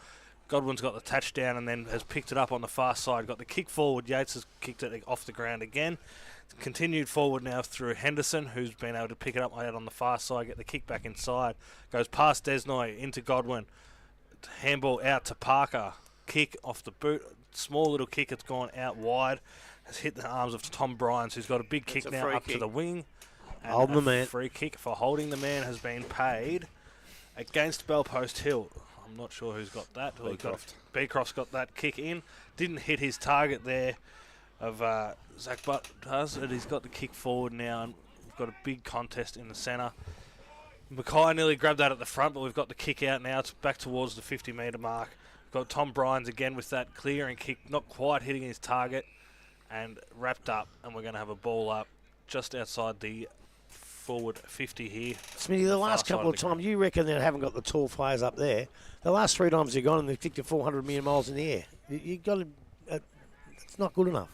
Godwin's got the touchdown and then has picked it up on the far side. Got the kick forward. Yates has kicked it off the ground again. Continued forward now through Henderson, who's been able to pick it up out on the far side, get the kick back inside. Goes past Desnoy into Godwin. Handball out to Parker. Kick off the boot, small little kick. It's gone out wide, has hit the arms of Tom Bryans, who's got a big kick now up to the wing. And Holding the man. Free kick for holding the man has been paid against Bellpost Hill. I'm not sure who's got that. Beecroft's got that kick in. Didn't hit his target there of Zach Butt does, and he's got the kick forward now, and we've got a big contest in the centre. Mackay nearly grabbed that at the front, but we've got the kick out now. It's back towards the 50-metre mark. Got Tom Bryans again with that clearing kick, not quite hitting his target, and wrapped up, and we're going to have a ball up just outside the forward 50 here. Smitty, the last couple of times, you reckon they haven't got the tall players up there. The last 3 times they've gone and they've kicked it 400 million miles in the air. You got to, it's not good enough.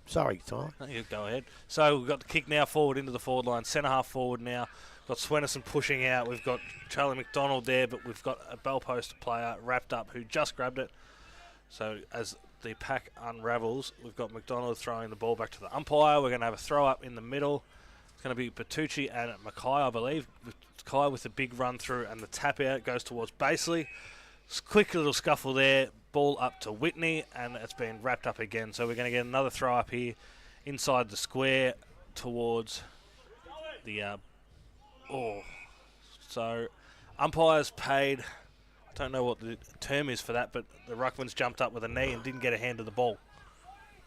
Sorry, Tom. You go ahead. So we've got the kick now forward into the forward line, centre half forward now. Got Swenison pushing out. We've got Charlie McDonald there, but we've got a Bellpost player wrapped up who just grabbed it. So as the pack unravels, we've got McDonald throwing the ball back to the umpire. We're going to have a throw up in the middle. It's going to be Bertucci and Mackay, I believe. Mackay with a big run through, and the tap out goes towards Baseley. Quick little scuffle there. Ball up to Whitney, and it's been wrapped up again. So we're going to get another throw up here inside the square towards the So umpires paid, I don't know what the term is for that, but the ruckman's jumped up with a knee and didn't get a hand to the ball.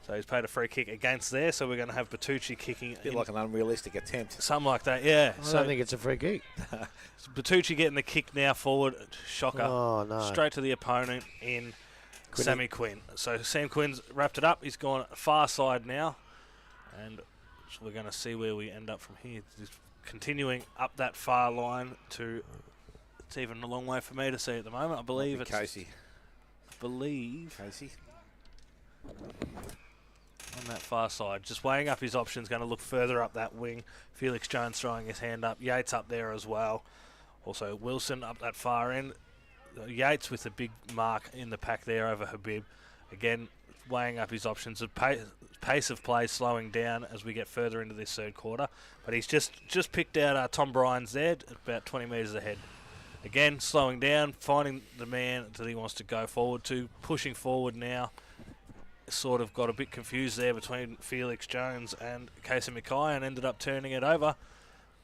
So he's paid a free kick against there, so we're going to have Bertucci kicking. A bit like an unrealistic attempt. Something like that, yeah. I don't think it's a free kick. So Bertucci getting the kick now forward. Shocker. Oh, no. Straight to the opponent in Sammy Quinn. So Sam Quinn's wrapped it up. He's gone far side now. And we're going to see where we end up from here. Just continuing up that far line to... It's even a long way for me to see at the moment. I believe it's... Casey. Casey. On that far side. Just weighing up his options. Going to look further up that wing. Felix Jones throwing his hand up. Yates up there as well. Also Wilson up that far end. Yates with a big mark in the pack there over Habib. Again, weighing up his options. The pace of play slowing down as we get further into this third quarter. But he's just picked out Tom Bryans there at about 20 metres ahead. Again, slowing down, finding the man that he wants to go forward to. Pushing forward now. Sort of got a bit confused there between Felix Jones and Casey Mackay and ended up turning it over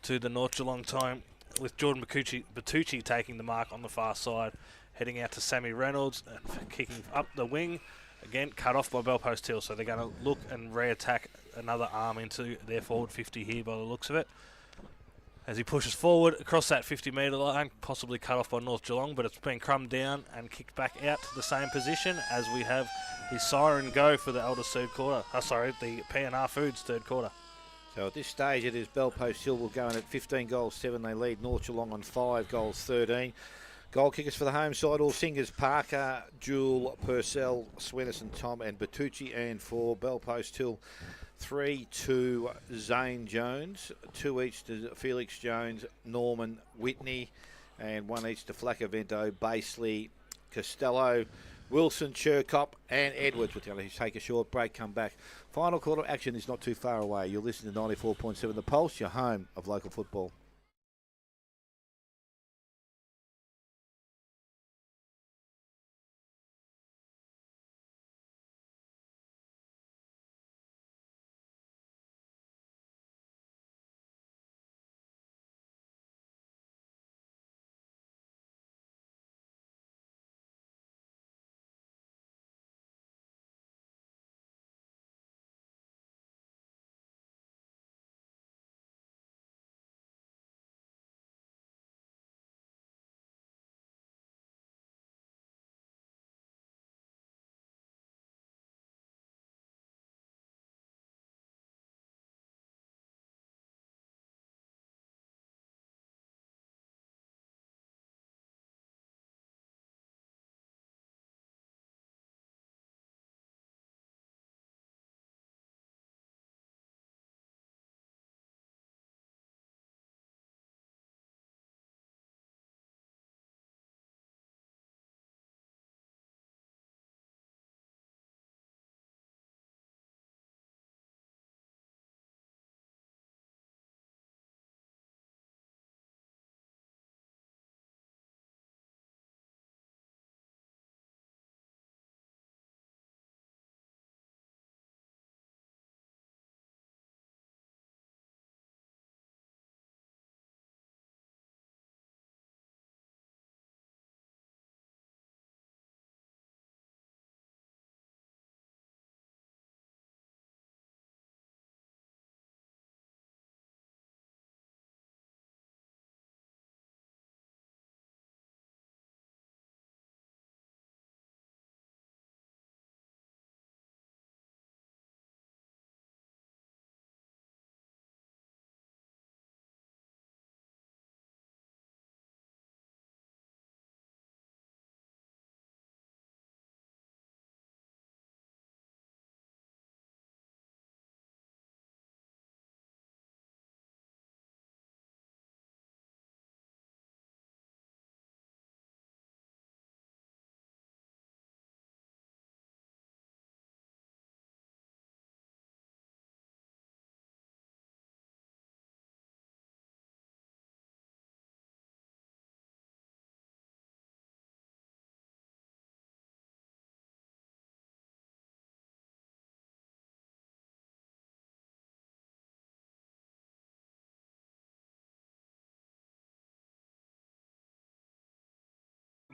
to the North Geelong time with Jordan Bertucci taking the mark on the far side, heading out to Sammy Reynolds and kicking up the wing. Again, cut off by Bellpost Hill, so they're going to look and re-attack another arm into their forward 50 here by the looks of it. As he pushes forward across that 50-metre line, possibly cut off by North Geelong, but it's been crumbed down and kicked back out to the same position as we have the siren go for the Elders third quarter. The P&R Foods third quarter. So at this stage, it is Bellpost Hill will go in at 15 goals 7. They lead North Geelong on 5 goals 13. Goal kickers for the home side, all singers: Parker, Jewel, Purcell, Swenison, Tom and Bertucci. And for Bellpost Hill, 3 to Zane Jones, 2 each to Felix Jones, Norman, Whitney, and 1 each to Flacavento, Baseley, Costello, Wilson, Chirkop and Edwards. We're going to take a short break, come back. Final quarter action is not too far away. You're listening to 94.7 The Pulse, your home of local football.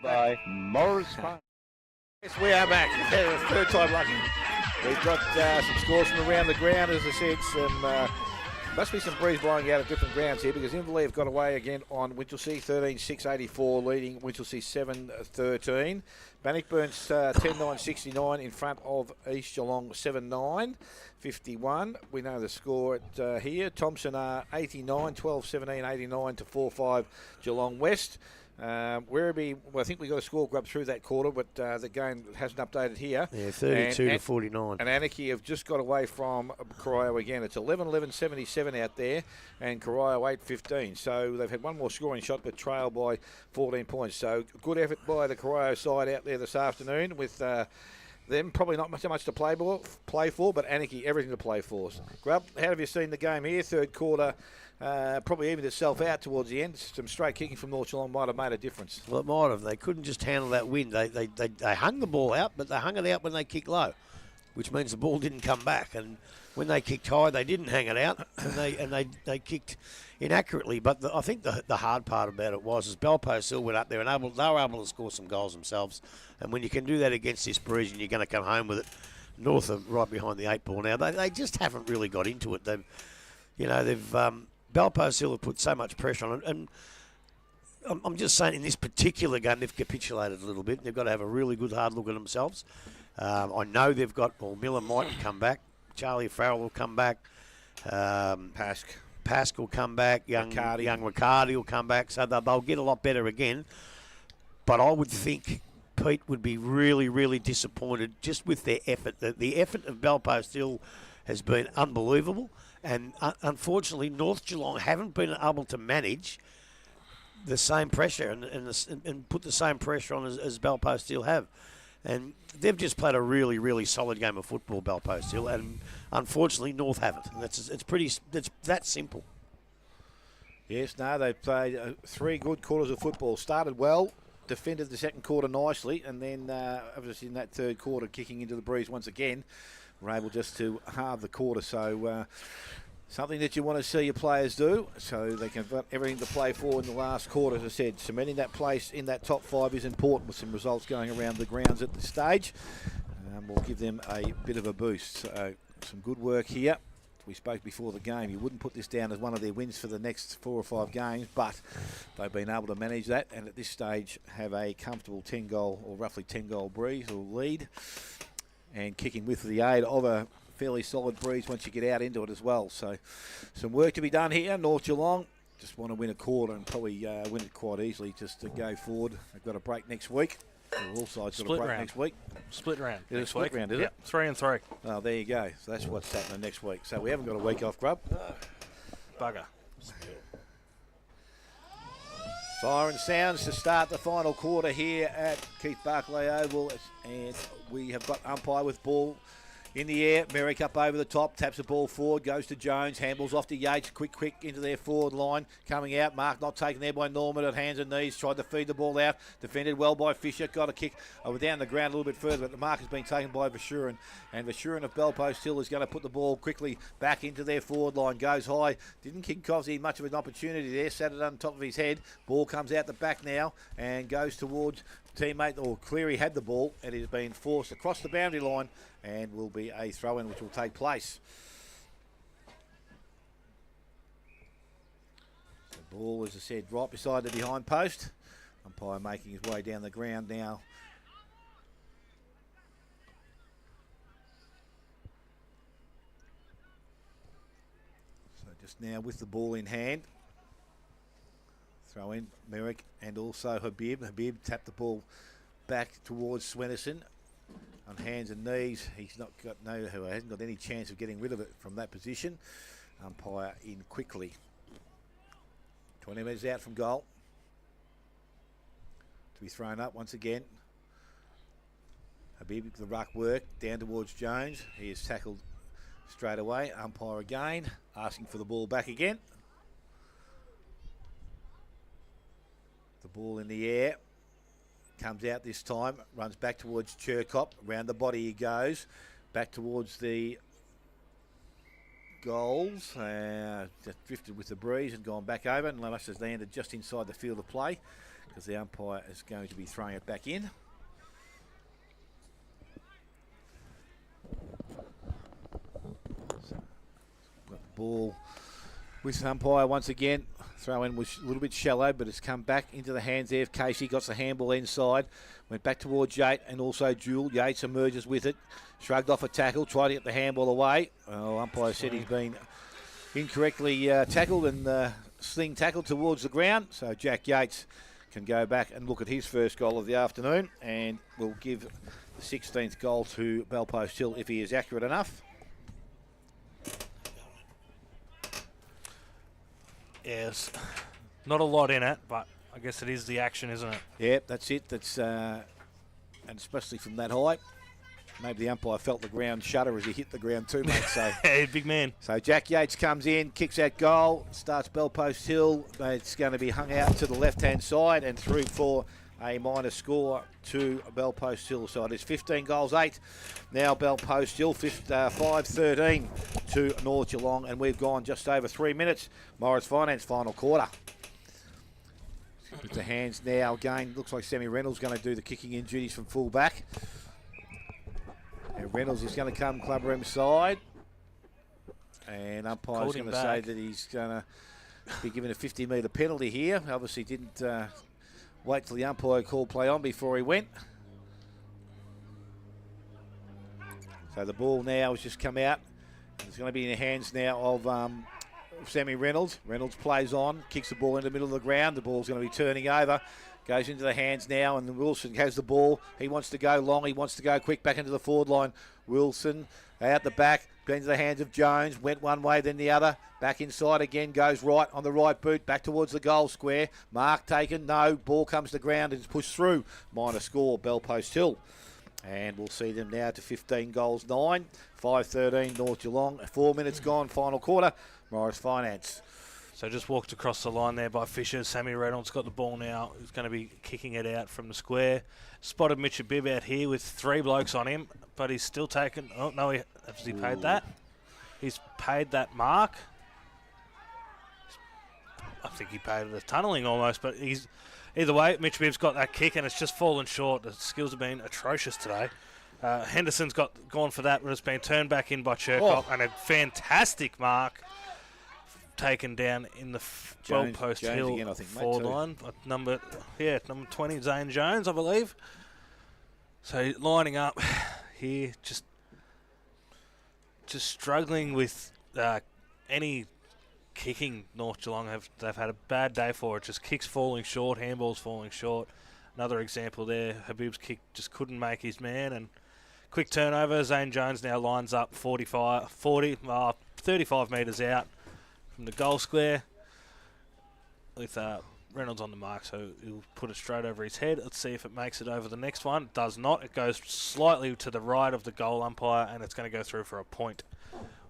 By Morris Farm. Yes, we are back. Third time lucky. We've got some scores from around the ground, as I said. Must be some breeze blowing out of different grounds here because Inverleigh have got away again on Winchelsea, 13-6-84, leading Winchelsea 7-13. Bannockburn's 10-9-69 in front of East Geelong 7-9-51. We know the score at here. Thompson are 89, 12-17, 89 to 4-5 Geelong West. Werribee, well, I think we got a score grab through that quarter, but the game hasn't updated here. Yeah, 32 to 49. And Anarchy have just got away from Corio again. It's 11-11-77 out there, and Corio 8-15. So they've had one more scoring shot, but trailed by 14 points. So good effort by the Corio side out there this afternoon with them probably not so much to play for, but Anarchy, everything to play for. Grub, how have you seen the game here? Third quarter. Probably evened itself out towards the end. Some straight kicking from North Geelong might have made a difference. Well, it might have. They couldn't just handle that wind. They hung the ball out, but they hung it out when they kicked low, which means the ball didn't come back. And when they kicked high, they didn't hang it out, and they kicked inaccurately. But I think the hard part about it was Belpo still went up there and they were able to score some goals themselves. And when you can do that against this breeze and you're going to come home with it, North are right behind the 8 ball now. They just haven't really got into it. Belpo Hill have put so much pressure on it, and I'm just saying in this particular game they've capitulated a little bit. They've got to have a really good hard look at themselves. I know they've got, Miller might come back, Charlie Farrell will come back, Pask will come back, young Riccardi will come back, so they'll get a lot better again. But I would think Pete would be really, really disappointed just with their effort. The effort of Belpo still has been unbelievable. And unfortunately, North Geelong haven't been able to manage the same pressure and put the same pressure on as Belpo still have. And they've just played a really, really solid game of football, Belpost Hill, and unfortunately North haven't. And it's that simple. Yes, no, they played 3 good quarters of football. Started well, defended the second quarter nicely, and then obviously in that third quarter, kicking into the breeze once again, were able just to halve the quarter. So something that you want to see your players do, so they can have everything to play for in the last quarter. As I said, cementing that place in that top 5 is important with some results going around the grounds at this stage. Will give them a bit of a boost. So some good work here. We spoke before the game, you wouldn't put this down as one of their wins for the next 4 or 5 games, but they've been able to manage that and at this stage have a comfortable 10-goal or roughly 10-goal breeze or lead, and kicking with the aid of a fairly solid breeze once you get out into it as well. So some work to be done here. North Geelong just want to win a quarter and probably win it quite easily just to go forward. They've got a break next week. All sides got a break next week. Split round. It is a split round, is it? 3 and 3. Oh, there you go. So that's what's happening next week. So we haven't got a week off, Grub. Bugger. Siren sounds to start the final quarter here at Keith Barclay Oval, and we have got umpire with ball in the air. Merrick up over the top, taps the ball forward, goes to Jones, handballs off to Yates, quick into their forward line, coming out. Mark not taken there by Norman at hands and knees, tried to feed the ball out, defended well by Fisher, got a kick down the ground a little bit further, but the mark has been taken by Vashurin, and Vashurin of Belpost Hill is going to put the ball quickly back into their forward line, goes high, didn't kick Cosy much of an opportunity there, sat it on top of his head, ball comes out the back now and goes towards teammate, or Cleary had the ball, and it has been forced across the boundary line and will be a throw-in which will take place. The ball, as I said, right beside the behind post. Umpire making his way down the ground now. So just now with the ball in hand. Throw in Merrick and also Habib. Habib tapped the ball back towards Swennerson on hands and knees. He's not got hasn't got any chance of getting rid of it from that position. Umpire in quickly. 20 metres out from goal. To be thrown up once again. Habib, the ruck work down towards Jones. He is tackled straight away. Umpire again, asking for the ball back again. The ball in the air, comes out this time, runs back towards Chirkop, round the body he goes, back towards the goals, just drifted with the breeze and gone back over, and Lamas has landed just inside the field of play because the umpire is going to be throwing it back in. So, got the ball with umpire once again. Throw in was a little bit shallow, but it's come back into the hands there of Casey. Got the handball inside. Went back towards Yates and also Jewel. Yates emerges with it. Shrugged off a tackle. Tried to get the handball away. Oh, umpire said he's been incorrectly tackled and sling tackled towards the ground. So Jack Yates can go back and look at his first goal of the afternoon and will give the 16th goal to Belpost Hill if he is accurate enough. Yes, not a lot in it, but I guess it is the action, isn't it? Yeah, that's it. That's and especially from that height. Maybe the umpire felt the ground shudder as he hit the ground too, mate. So, hey, big man. So Jack Yates comes in, kicks that goal, starts Belpost Hill. It's going to be hung out to the left-hand side and through for a minor score to Belpost Hill. So it is 15 goals, 8. Now Belpost Hill, 5-13 to North Geelong, and we've gone just over 3 minutes. Morris Finance final quarter. With the hands now again, looks like Sammy Reynolds going to do the kicking in duties from full back. And Reynolds is going to come club room side. And umpire's going to say that he's going to be given a 50-metre penalty here. Obviously didn't wait till the umpire called play on before he went. So the ball now has just come out. It's going to be in the hands now of Sammy Reynolds. Reynolds plays on, kicks the ball in the middle of the ground. The ball's going to be turning over. Goes into the hands now, and Wilson has the ball. He wants to go long. He wants to go quick back into the forward line. Wilson out the back, into the hands of Jones. Went one way, then the other. Back inside again, goes right on the right boot, back towards the goal square. Mark taken, no. Ball comes to ground and is pushed through. Minor score, Belpost Hill. And we'll see them now to 15 goals 9. 5-13 North Geelong. 4 minutes gone, final quarter. Morris Finance. So just walked across the line there by Fisher. Sammy Reynolds got the ball now. He's going to be kicking it out from the square. Spotted Mitch Abib out here with 3 blokes on him, but he's still taken. Oh, no, has he paid that? He's paid that mark. I think he paid it as tunnelling almost, but he's either way. Mitch Bibb's got that kick, and it's just fallen short. The skills have been atrocious today. Henderson's gone for that, but it's been turned back in by Cherkop, and a fantastic mark taken down in the Goalpost Hill again, I think, forward line. Number 20, Zane Jones, I believe. So lining up here, just struggling with any kicking. North Geelong they've had a bad day for it. Just kicks falling short, handballs falling short. Another example there. Habib's kick just couldn't make his man, and quick turnover. Zane Jones now lines up 35 metres out from the goal square with Reynolds on the mark, so he'll put it straight over his head. Let's see if it makes it over the next one. It does not. It goes slightly to the right of the goal umpire, and it's going to go through for a point.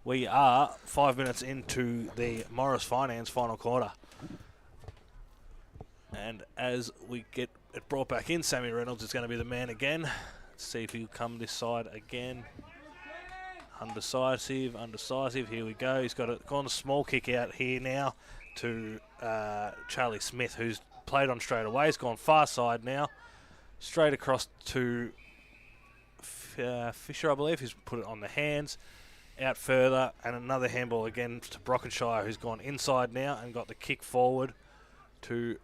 We are 5 minutes into the Morris Finance final quarter. And as we get it brought back in, Sammy Reynolds is going to be the man again. Let's see if he'll come this side again. Undecisive. Here we go. He's gone a small kick out here now to Charlie Smith, who's played on straight away. He's gone far side now. Straight across to Fisher, I believe. He's put it on the hands. Out further, and another handball again to Brockenshire, who's gone inside now and got the kick forward to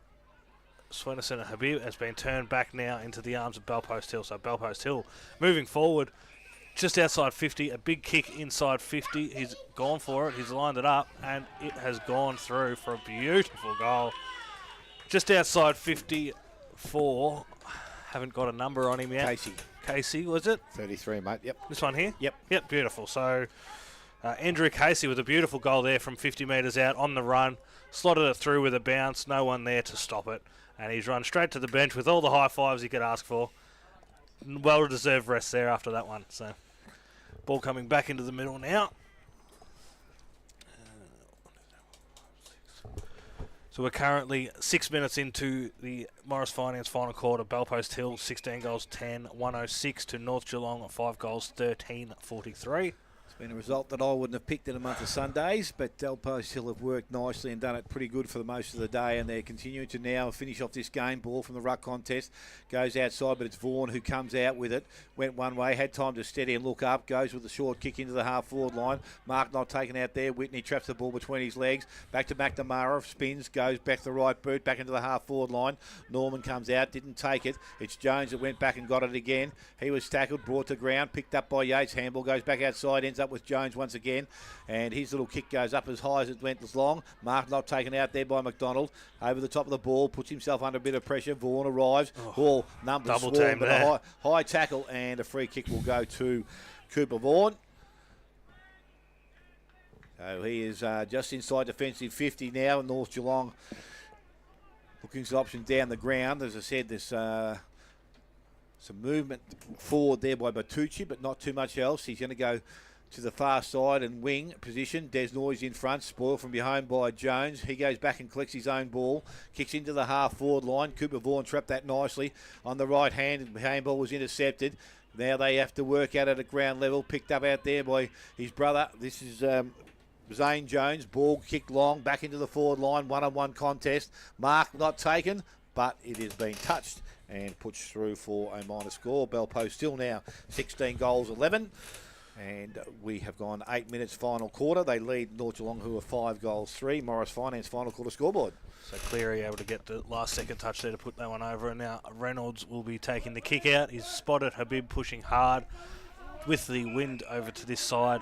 Swenison, and Habib has been turned back now into the arms of Belpost Hill. So Belpost Hill moving forward just outside 50, a big kick inside 50. He's gone for it, he's lined it up, and it has gone through for a beautiful goal. Just outside 54, haven't got a number on him yet. Casey, was it? 33, mate, yep. This one here? Yep, beautiful. So Andrew Casey with a beautiful goal there from 50 metres out on the run. Slotted it through with a bounce, no one there to stop it. And he's run straight to the bench with all the high fives he could ask for. Well-deserved rest there after that one. So ball coming back into the middle now. So we're currently 6 minutes into the Morris Finance final quarter. Belpost Hill 16 goals 10, 106 to North Geelong 5 goals 13, 43. It's been a result that I wouldn't have picked in a month of Sundays, but Belpost Hill have worked nicely and done it pretty good for the most of the day, and they're continuing to now finish off this game. Ball from the ruck contest goes outside, but it's Vaughan who comes out with it. Went one way, had time to steady and look up, goes with a short kick into the half-forward line. Mark not taken out there. Whitney traps the ball between his legs. Back to McNamara, spins, goes back to the right boot, back into the half-forward line. Norman comes out, didn't take it. It's Jones that went back and got it again. He was tackled, brought to ground, picked up by Yates. Handball goes back outside, ends up with Jones once again, and his little kick goes up as high as it went as long. Mark not taken out there by McDonald. Over the top of the ball, puts himself under a bit of pressure. Vaughan arrives. Ball numbers swarm, but a high tackle, and a free kick will go to Cooper Vaughan. So he is just inside defensive 50 now. North Geelong looking for options down the ground. As I said, there's some movement forward there by Bertucci, but not too much else. He's going to go to the far side and wing position. Des Noyes in front, spoiled from behind by Jones. He goes back and collects his own ball, kicks into the half-forward line. Cooper Vaughan trapped that nicely on the right hand, and the handball was intercepted. Now they have to work out at ground level, picked up out there by his brother. This is Zane Jones. Ball kicked long, back into the forward line, one-on-one contest. Mark not taken, but it has been touched and pushed through for a minor score. Belpost still now 16 goals 11. And we have gone 8 minutes final quarter. They lead North Geelong, who are 5 goals 3. Morris Finance final quarter scoreboard. So Cleary able to get the last second touch there to put that one over. And now Reynolds will be taking the kick out. He's spotted Habib pushing hard with the wind over to this side,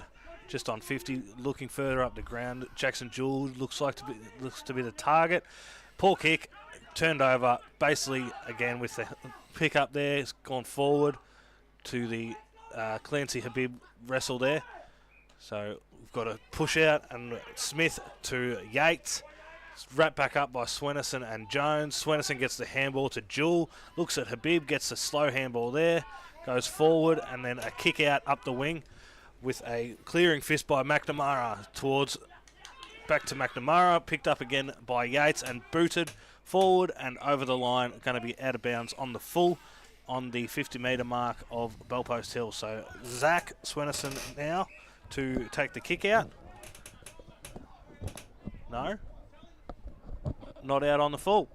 just on 50, looking further up the ground. Jackson Jewell looks to be the target. Poor kick, turned over. Basically, again with the pick up there, it's gone forward to the Clancy Habib wrestle there. So we've got a push out, and Smith to Yates. It's wrapped back up by Swenison and Jones. Swenison gets the handball to Jewell. Looks at Habib, gets the slow handball there. goes forward, and then a kick out up the wing with a clearing fist by McNamara back to McNamara, picked up again by Yates and booted forward and over the line, going to be out of bounds on the full on the 50-metre mark of Bellpost Hill. So Zach Swenison now to take the kick out. No. Not out on the full,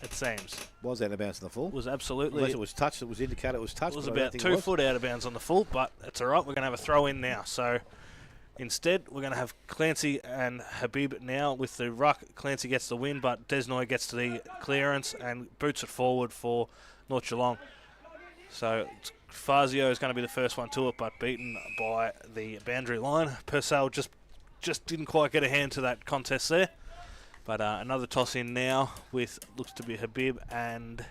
it seems. Was out of bounds on the full. Was absolutely. Unless it was touched, it was indicated it was touched. It was but I don't about think 2 it was. foot out of bounds on the full, but it's all right. We're going to have a throw in now. So instead, we're going to have Clancy and Habib now with the ruck. Clancy gets the win, but Desnoy gets to the clearance and boots it forward for North Geelong. So Fazio is going to be the first one to it, but beaten by the boundary line. Purcell just didn't quite get a hand to that contest there. But another toss in now with, looks to be Habib and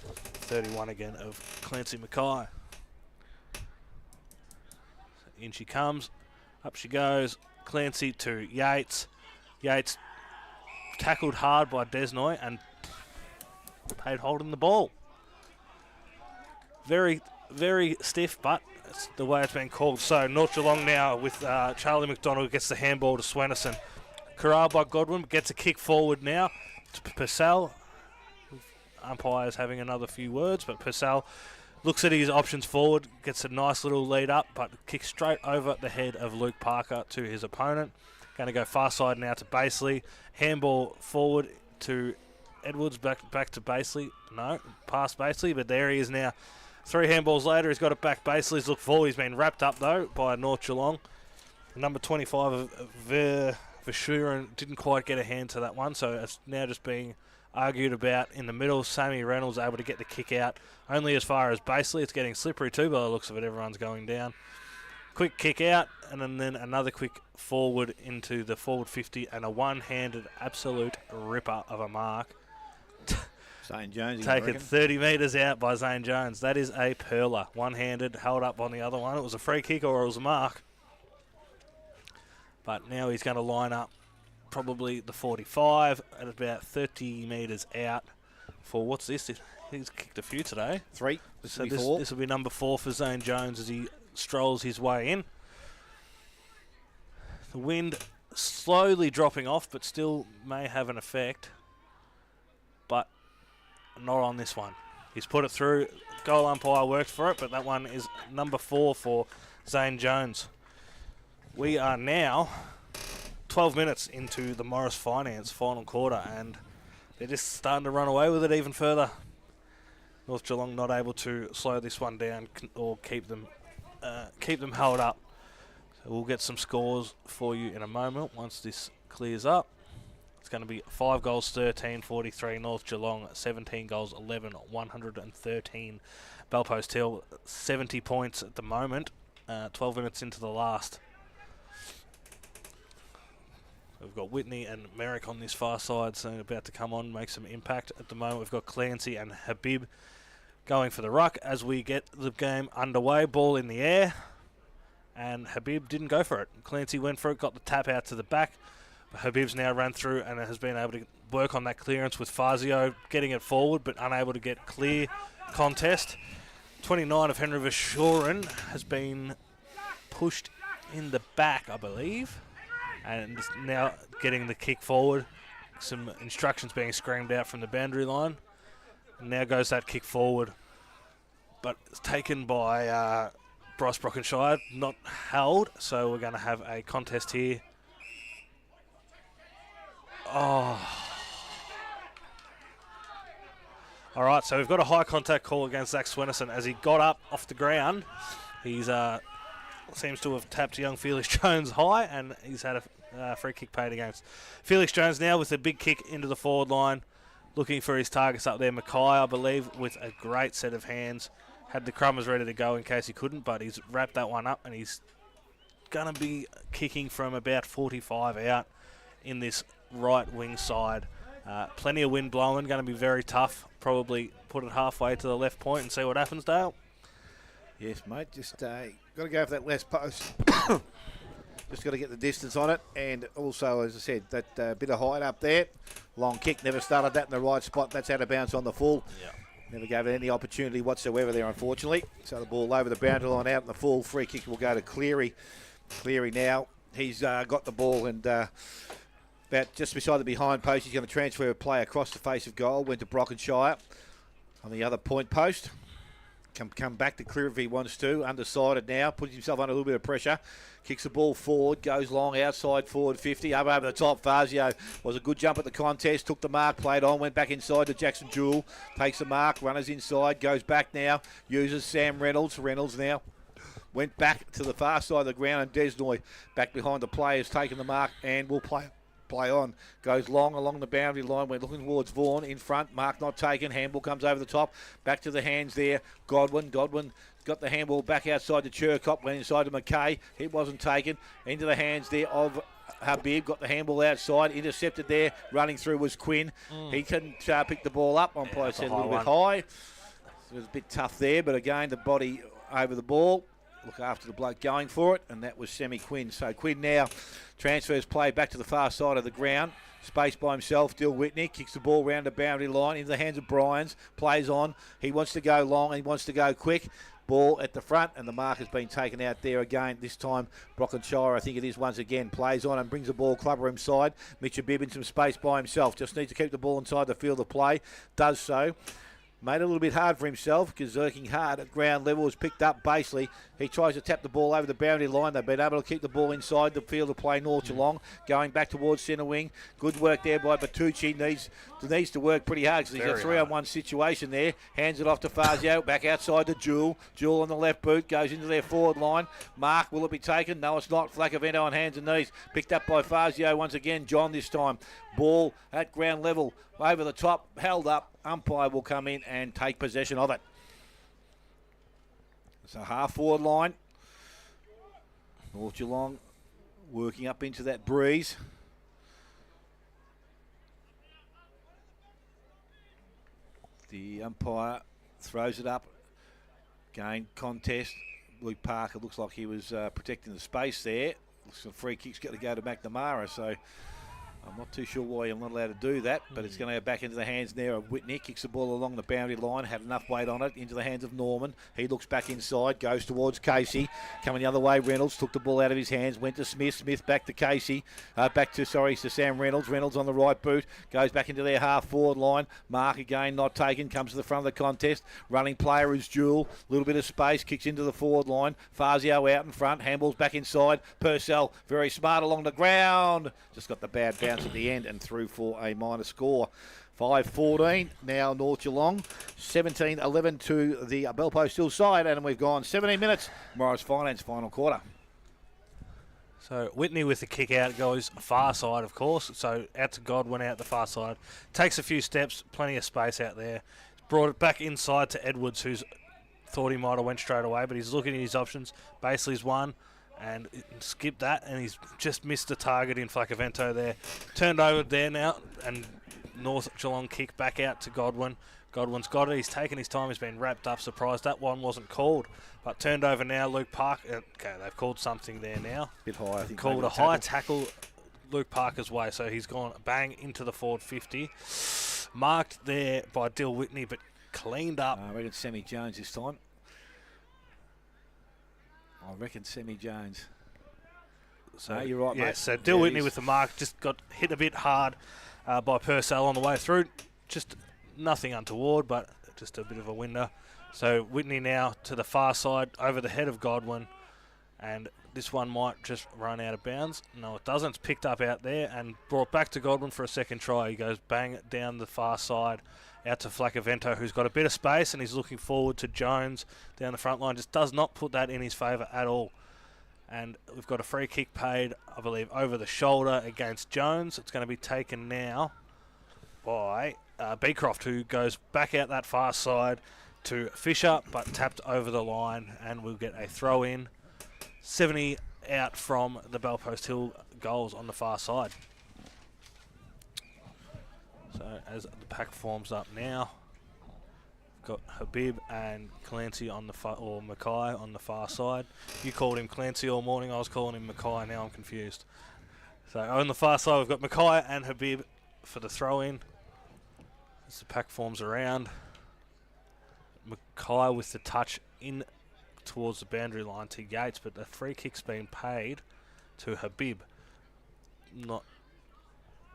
31 again of Clancy Mackay. So in she comes, up she goes. Clancy to Yates. Yates tackled hard by Desnoy and paid holding the ball. Very, very stiff, but it's the way it's been called. So North Geelong now with Charlie McDonald gets the handball to Swenison. Corral by Godwin gets a kick forward now to Purcell. Umpire's having another few words, but Purcell looks at his options forward, gets a nice little lead up, but kicks straight over the head of Luke Parker to his opponent. Going to go far side now to Baseley. Handball forward to Edwards, back to Baseley. No, past Baseley, but there he is now. 3 handballs later, he's got it back. Baseley's looked forward. He's been wrapped up, though, by North Geelong. Number 25 of Verschuren didn't quite get a hand to that one, so it's now just being argued about in the middle. Sammy Reynolds able to get the kick out only as far as Baseley. It's getting slippery too by the looks of it. Everyone's going down. Quick kick out, and then another quick forward into the forward 50, and a one-handed absolute ripper of a mark. Zane Jones. Taken 30 metres out by Zane Jones. That is a perler. One-handed, held up on the other one. It was a free kick or it was a mark. But now he's going to line up probably the 45 at about 30 metres out for what's this? He's kicked a few today. 3. So this will be number 4 for Zane Jones as he strolls his way in. The wind slowly dropping off, but still may have an effect. But not on this one. He's put it through. Goal umpire worked for it, but that one is number 4 for Zane Jones. We are now 12 minutes into the Morris Finance final quarter, and they're just starting to run away with it even further. North Geelong not able to slow this one down or keep them held up. So we'll get some scores for you in a moment once this clears up. It's going to be 5 goals 13, 43 North Geelong, 17 goals 11, 113 Bellpost Hill, 70 points at the moment, 12 minutes into the last. We've got Whitney and Merrick on this far side, so about to come on, make some impact. At the moment, we've got Clancy and Habib going for the ruck as we get the game underway. Ball in the air, and Habib didn't go for it. Clancy went for it, got the tap out to the back. But Habib's now run through and has been able to work on that clearance with Fazio, getting it forward, but unable to get clear contest. 29 of Henry Verschuren has been pushed in the back, I believe. And now getting the kick forward. Some instructions being screamed out from the boundary line. And now goes that kick forward. But it's taken by Bryce Brockenshire, not held. So we're going to have a contest here. Oh. All right, so we've got a high contact call against Zach Swenison as he got up off the ground. He's seems to have tapped young Felix Jones high, and he's had a free kick paid against. Felix Jones now with a big kick into the forward line, looking for his targets up there. Mackay, I believe, with a great set of hands. Had the crummers ready to go in case he couldn't, but he's wrapped that one up, and he's going to be kicking from about 45 out in this right wing side. Plenty of wind blowing, going to be very tough. Probably put it halfway to the left point and see what happens, Dale. Yes, mate. Just got to go for that last post. Just got to get the distance on it. And also, as I said, that bit of height up there. Long kick, never started that in the right spot. That's out of bounds on the full. Yeah. Never gave it any opportunity whatsoever there, unfortunately. So the ball over the boundary line out, and the full free kick will go to Cleary. Cleary now, he's got the ball and about just beside the behind post. He's going to transfer a play across the face of goal. Went to Brockenshire on the other point post. Come back to Cleary if he wants to. Undecided now. Puts himself under a little bit of pressure. Kicks the ball forward. Goes long outside forward 50. Up over the top. Fazio was a good jump at the contest. Took the mark. Played on. Went back inside to Jackson Jewell. Takes the mark. Runners inside. Goes back now. Uses Sam Reynolds. Reynolds now. Went back to the far side of the ground. And Desnoy back behind the players. Taking the mark and will play on. Goes long along the boundary line. We're looking towards Vaughan in front. Mark not taken. Handball comes over the top. Back to the hands there. Godwin got the handball back outside to Churcott. Went inside to McKay. It wasn't taken. Into the hands there of Habib. Got the handball outside. Intercepted there. Running through was Quinn. He couldn't pick the ball up. Umpire said a little bit high. It was a bit tough there, but again, the body over the ball. Look after the bloke going for it, and that was Semi Quinn. So Quinn now transfers play back to the far side of the ground. Space by himself. Dill Whitney kicks the ball round the boundary line into the hands of Bryans. Plays on. He wants to go long. He wants to go quick. Ball at the front, and the mark has been taken out there again. This time, Brockenshire, I think it is once again, plays on and brings the ball club room side. Mitchell Bibb in some space by himself. Just needs to keep the ball inside the field of play. Does so. Made it a little bit hard for himself because working hard at ground level was picked up basically. He tries to tap the ball over the boundary line. They've been able to keep the ball inside the field of play. North Geelong going back towards centre wing. Good work there by Bertucci. Needs to work pretty hard because he's a 3-on-1 situation there. Hands it off to Fazio. Back outside to Jewell. Jewell on the left boot. Goes into their forward line. Mark, will it be taken? No, it's not. Flacavento on hands and knees. Picked up by Fazio once again. John this time. Ball at ground level. Over the top. Held up. Umpire will come in and take possession of it. It's a half-forward line. North Geelong working up into that breeze. The umpire throws it up. Again, contest. Luke Parker looks like he was protecting the space there. Looks like free kick's got to go to McNamara, so I'm not too sure why I'm not allowed to do that, but it's going to go back into the hands there of Whitney. Kicks the ball along the boundary line, had enough weight on it, into the hands of Norman. He looks back inside, goes towards Casey. Coming the other way, Reynolds took the ball out of his hands, went to Smith. Smith back to Casey. To Sam Reynolds. Reynolds on the right boot, goes back into their half-forward line. Mark again, not taken, comes to the front of the contest. Running player is Jewell. A little bit of space, kicks into the forward line. Fazio out in front, handballs back inside. Purcell, very smart along the ground. Just got the bad bounce at the end and through for a minor score. 5-14 now North Geelong, 17-11 to the Bellpost Hill side, and we've gone 17 minutes. Morris Finance final quarter. So Whitney with the kick out goes far side, of course. So out to Godwin, out the far side. Takes a few steps, plenty of space out there. Brought it back inside to Edwards, who's thought he might have went straight away, but he's looking at his options. Basically's one. And skipped that, and he's just missed the target in Flacavento there. Turned over there now, and North Geelong kick back out to Godwin. Godwin's got it. He's taken his time. He's been wrapped up. Surprised that one wasn't called. But turned over now, Luke Parker. Okay, they've called something there now. Bit high, I think. Called a high tackle Luke Parker's way, so he's gone bang into the forward 50. Marked there by Dill Whitney, but cleaned up. I reckon Sammy Jones this time. Sammy Jones. So you're right, mate. So Dill Whitney with the mark just got hit a bit hard by Purcell on the way through. Just nothing untoward, but just a bit of a winder. So Whitney now to the far side over the head of Godwin, and this one might just run out of bounds. No, it doesn't. It's picked up out there and brought back to Godwin for a second try. He goes bang down the far side. Out to Flacavento, who's got a bit of space, and he's looking forward to Jones down the front line. Just does not put that in his favour at all. And we've got a free kick paid, I believe, over the shoulder against Jones. It's going to be taken now by Beecroft, who goes back out that far side to Fisher, but tapped over the line, and we'll get a throw in. 70 out from the Bellpost Hill goals on the far side. So as the pack forms up now, we've got Habib and Clancy on the or Mackay on the far side. You called him Clancy all morning. I was calling him Mackay. Now I'm confused. So on the far side, we've got Mackay and Habib for the throw in. As the pack forms around, Mackay with the touch in towards the boundary line to Yates, but the free kick's been paid to Habib. Not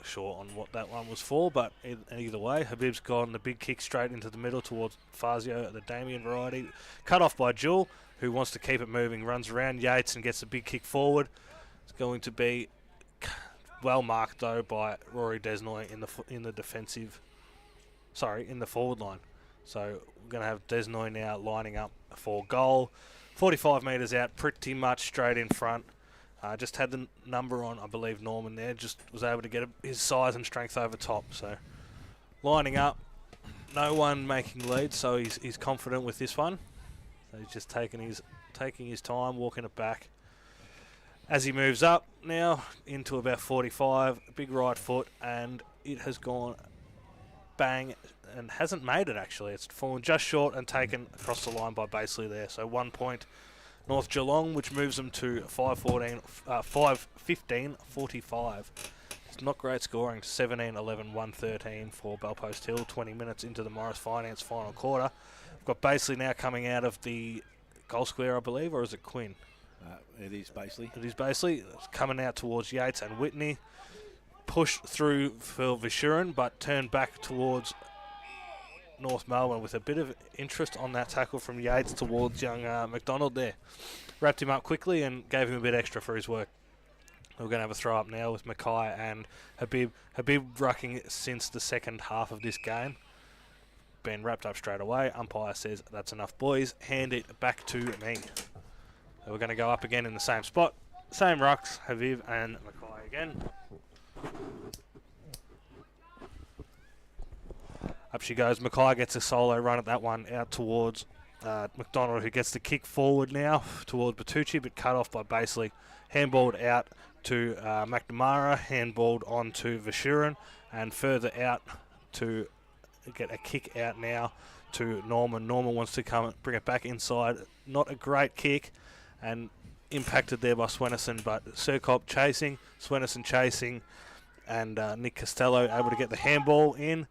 sure on what that one was for, but either way, Habib's gone the big kick straight into the middle towards Fazio at the Damien variety. Cut off by Jewel, who wants to keep it moving, runs around Yates and gets a big kick forward. It's going to be well marked though by Rory Desnoy in the defensive. Sorry, in the forward line. So we're going to have Desnoy now lining up for goal. 45 metres out, pretty much straight in front. Just had the number on, I believe, Norman there. Just was able to get his size and strength over top. So lining up, no one making lead, so he's confident with this one. So he's just taking his time, walking it back. As he moves up now into about 45, big right foot, and it has gone bang and hasn't made it actually. It's fallen just short and taken across the line by Basely there. So 1 point North Geelong, which moves them to 5-15-45. It's not great scoring. 17-11, 1-13 for Bellpost Hill. 20 minutes into the Morris Finance final quarter. We've got Basely now coming out of the goal square, I believe, or is it Quinn? It is Basely. It is Basely. It's coming out towards Yates and Whitney. Pushed through for Vishuran, but turned back towards North Melbourne with a bit of interest on that tackle from Yates towards young McDonald there. Wrapped him up quickly and gave him a bit extra for his work. We're going to have a throw up now with Mackay and Habib. Habib rucking since the second half of this game. Been wrapped up straight away. Umpire says, that's enough, boys. Hand it back to me. So we're going to go up again in the same spot. Same rucks, Habib and Mackay again. Up she goes. Mackay gets a solo run at that one out towards McDonald, who gets the kick forward now towards Bertucci, but cut off by Basely. Handballed out to McNamara, handballed on to Vishuran, and further out to get a kick out now to Norman. Norman wants to come and bring it back inside. Not a great kick, and impacted there by Swenison, but Serkop chasing, Swenison chasing, and Nick Costello able to get the handball in.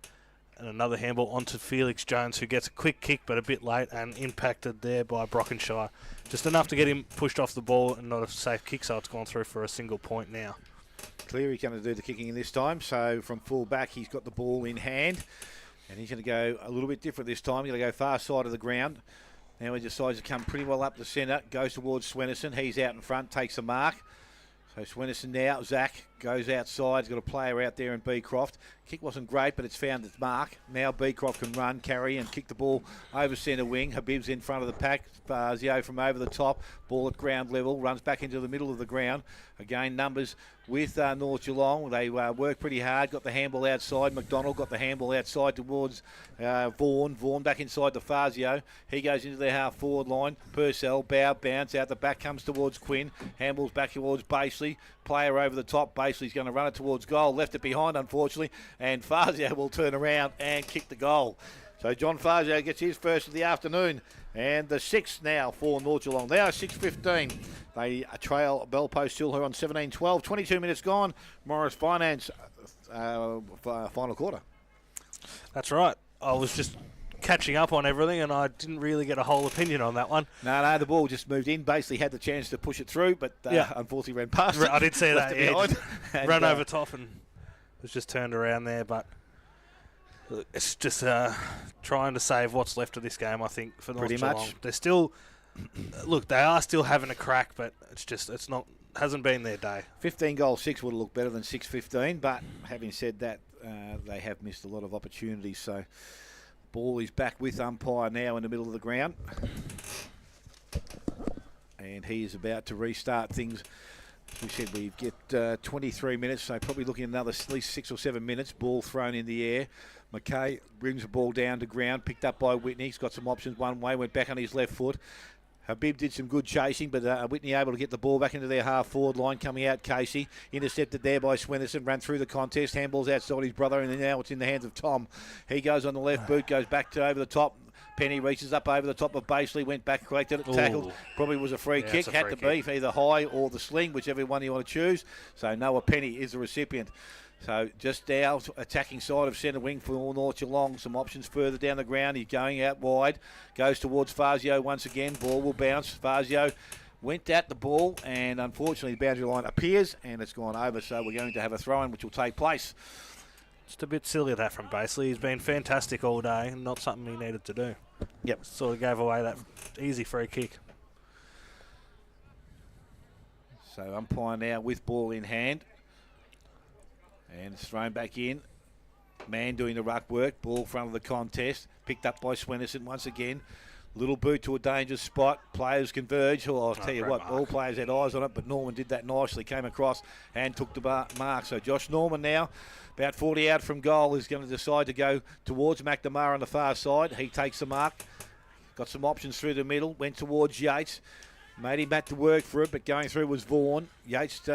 And another handball onto Felix Jones, who gets a quick kick but a bit late and impacted there by Brockenshire. Just enough to get him pushed off the ball and not a safe kick, so it's gone through for a single point now. Cleary's going to do the kicking in this time, so from full back he's got the ball in hand, and he's going to go a little bit different this time. He's going to go far side of the ground. Now he decides to come pretty well up the centre, goes towards Swenison. He's out in front, takes a mark. So Swenison now, Zach goes outside. He's got a player out there in Beecroft. Kick wasn't great, but it's found its mark. Now Beecroft can run, carry, and kick the ball over centre wing. Habib's in front of the pack. Fazio from over the top. Ball at ground level. Runs back into the middle of the ground. Again, numbers with North Geelong. They work pretty hard. Got the handball outside. McDonald got the handball outside towards Vaughan. Vaughan back inside the Fazio. He goes into their half-forward line. Purcell, bounce out the back, comes towards Quinn. Handballs back towards Basely. Player over the top. Basely's going to run it towards goal. Left it behind, unfortunately. And Fazio will turn around and kick the goal. So John Fazio gets his first of the afternoon. And the sixth now for North Geelong. They are 6:15. They trail Bellpost Hill here on 17-12. 22 minutes gone. Morris Finance final quarter. That's right. I was just catching up on everything and I didn't really get a whole opinion on that one. No, the ball just moved in. Basically had the chance to push it through, but unfortunately ran past it. I did see that. And, run over top and was just turned around there, but it's just trying to save what's left of this game, I think, for North Geelong. Much. They're still, they are still having a crack, but it's not, hasn't been their day. 15-6 would have looked better than 6-15, but having said that, they have missed a lot of opportunities. So ball is back with umpire now in the middle of the ground, and he is about to restart things. We said we get 23 minutes, so probably looking at another at least 6 or 7 minutes. Ball thrown in the air. McKay brings the ball down to ground, picked up by Whitney. He's got some options one way, went back on his left foot. Habib did some good chasing, but Whitney able to get the ball back into their half-forward line. Coming out, Casey. Intercepted there by Swenison. Ran through the contest. Handballs outside his brother, and now it's in the hands of Tom. He goes on the left boot, goes back to over the top. Penny reaches up over the top of Baseley, went back, collected it, tackled. Probably was a free kick. Had to be either high or the sling, whichever one you want to choose. So Noah Penny is the recipient. So just now, attacking side of centre wing for North Geelong. Some options further down the ground. He's going out wide. Goes towards Fazio once again. Ball will bounce. Fazio went at the ball, and unfortunately the boundary line appears, and it's gone over. So we're going to have a throw-in, which will take place. Just a bit silly of that from Baseley. He's been fantastic all day, and not something he needed to do. Yep. Sort of gave away that easy free kick. So umpire now with ball in hand. And it's thrown back in. Man doing the ruck work. Ball front of the contest. Picked up by Swennerson once again. Little boot to a dangerous spot. Players converge. Oh, I'll tell you what, all players had eyes on it, but Norman did that nicely. Came across and took the mark. So Josh Norman now, about 40 out from goal, is going to decide to go towards McNamara on the far side. He takes the mark. Got some options through the middle. Went towards Yates. Made him back to work for it, but going through was Vaughan. Yates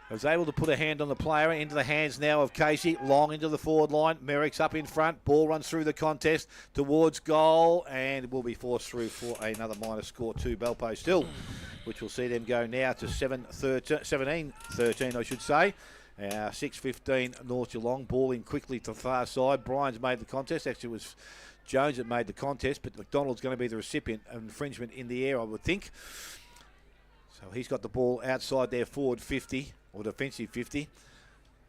was able to put a hand on the player. Into the hands now of Casey. Long into the forward line. Merrick's up in front. Ball runs through the contest towards goal and will be forced through for another minus score to Belpo still, which will see them go now to 17-13, I should say. 6-15 North Geelong. Ball in quickly to the far side. Bryan's made the contest. Actually, it was Jones that made the contest, but McDonald's going to be the recipient of infringement in the air, I would think. So he's got the ball outside their forward 50. Or defensive 50.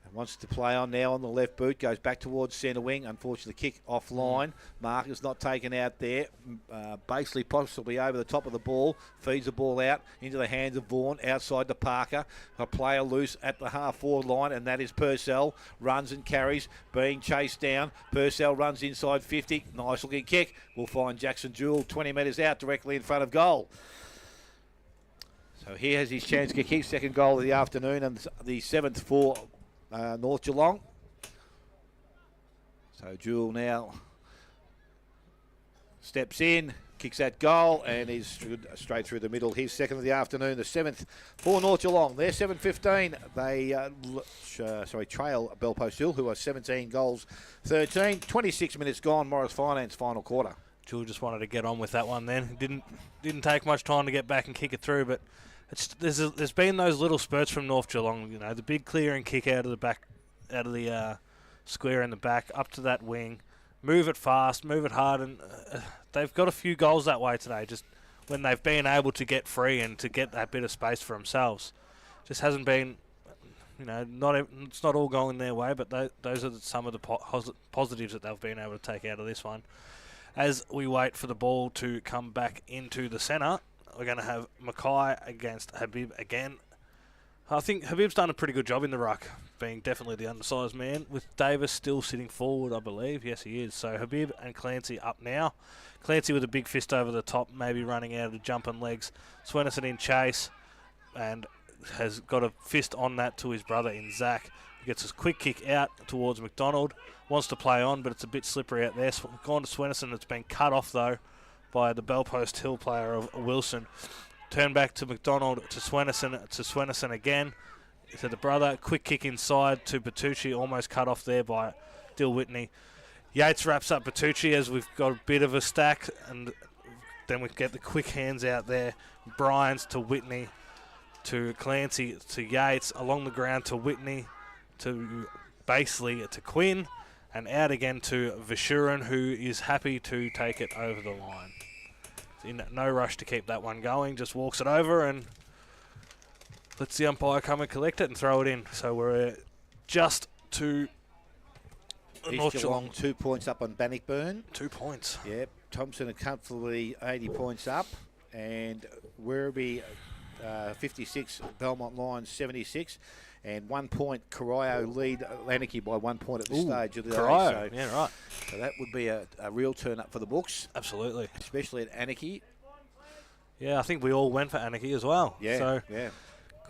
And wants to play on now on the left boot. Goes back towards centre wing. Unfortunately, kick offline. Marcus not taken out there. Baseley possibly over the top of the ball. Feeds the ball out into the hands of Vaughan. Outside to Parker. A player loose at the half-forward line, and that is Purcell. Runs and carries. Being chased down. Purcell runs inside 50. Nice looking kick. We'll find Jackson Jewell 20 metres out directly in front of goal. So he has his chance to kick his second goal of the afternoon, and the 7th for North Geelong. So Jewell now steps in, kicks that goal, and he's straight through the middle. His second of the afternoon, the 7th for North Geelong. They're 7-15. They trail Belpo Hill, who are 17 goals, 13. 26 minutes gone. Morris Finance final quarter. Jewell just wanted to get on with that one then. Didn't take much time to get back and kick it through, but there's been those little spurts from North Geelong, you know, the big clear and kick out of the back, out of the square in the back, up to that wing, move it fast, move it hard, and they've got a few goals that way today, just when they've been able to get free and to get that bit of space for themselves. Just hasn't been, you know, it's not all going their way, but those are some of the positives that they've been able to take out of this one. As we wait for the ball to come back into the centre, we're going to have Mackay against Habib again. I think Habib's done a pretty good job in the ruck, being definitely the undersized man, with Davis still sitting forward, I believe. Yes, he is. So Habib and Clancy up now. Clancy with a big fist over the top, maybe running out of the jumping legs. Swennerson in chase and has got a fist on that to his brother in Zach. He gets a quick kick out towards McDonald. Wants to play on, but it's a bit slippery out there. Gone to Swennerson. It's been cut off, though, by the Bellpost Hill player of Wilson. Turn back to McDonald, to Swennerson again. To the brother. Quick kick inside to Bertucci. Almost cut off there by Dill Whitney. Yates wraps up Bertucci as we've got a bit of a stack. And then we get the quick hands out there. Bryans to Whitney. To Clancy. To Yates. Along the ground to Whitney. To Baseley. To Quinn. And out again to Vishuran, who is happy to take it over the line. In no rush to keep that one going, just walks it over and lets the umpire come and collect it and throw it in. So we're just to East Geelong 2 points up on Bannockburn. 2 points. Yep. Thompson are comfortably 80 points up, and Werribee 56, Belmont Lions 76. And 1 point, Corio lead Lanarkey by 1 point at this stage of the Corio. day. So, yeah, right. So that would be a real turn up for the books. Absolutely. Especially at Anarchy. Yeah, I think we all went for Anarchy as well. Yeah, so yeah.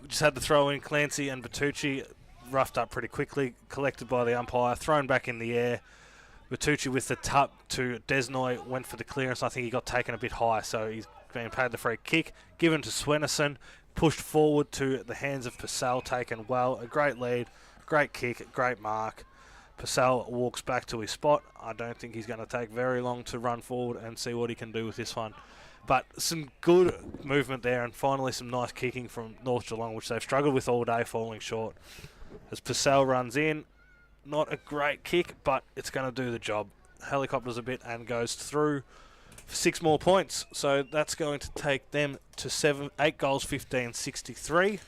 We just had to throw in Clancy and Bertucci, roughed up pretty quickly, collected by the umpire, thrown back in the air. Bertucci with the tuck to Desnoy, went for the clearance. I think he got taken a bit high, so he's been paid the free kick. Given to Swennerson. Pushed forward to the hands of Purcell, taken well. A great lead, great kick, great mark. Purcell walks back to his spot. I don't think he's going to take very long to run forward and see what he can do with this one. But some good movement there, and finally some nice kicking from North Geelong, which they've struggled with all day, falling short. As Purcell runs in, not a great kick, but it's going to do the job. Helicopters a bit and goes through for 6 more points. So that's going to take them to 8 goals, 15-63,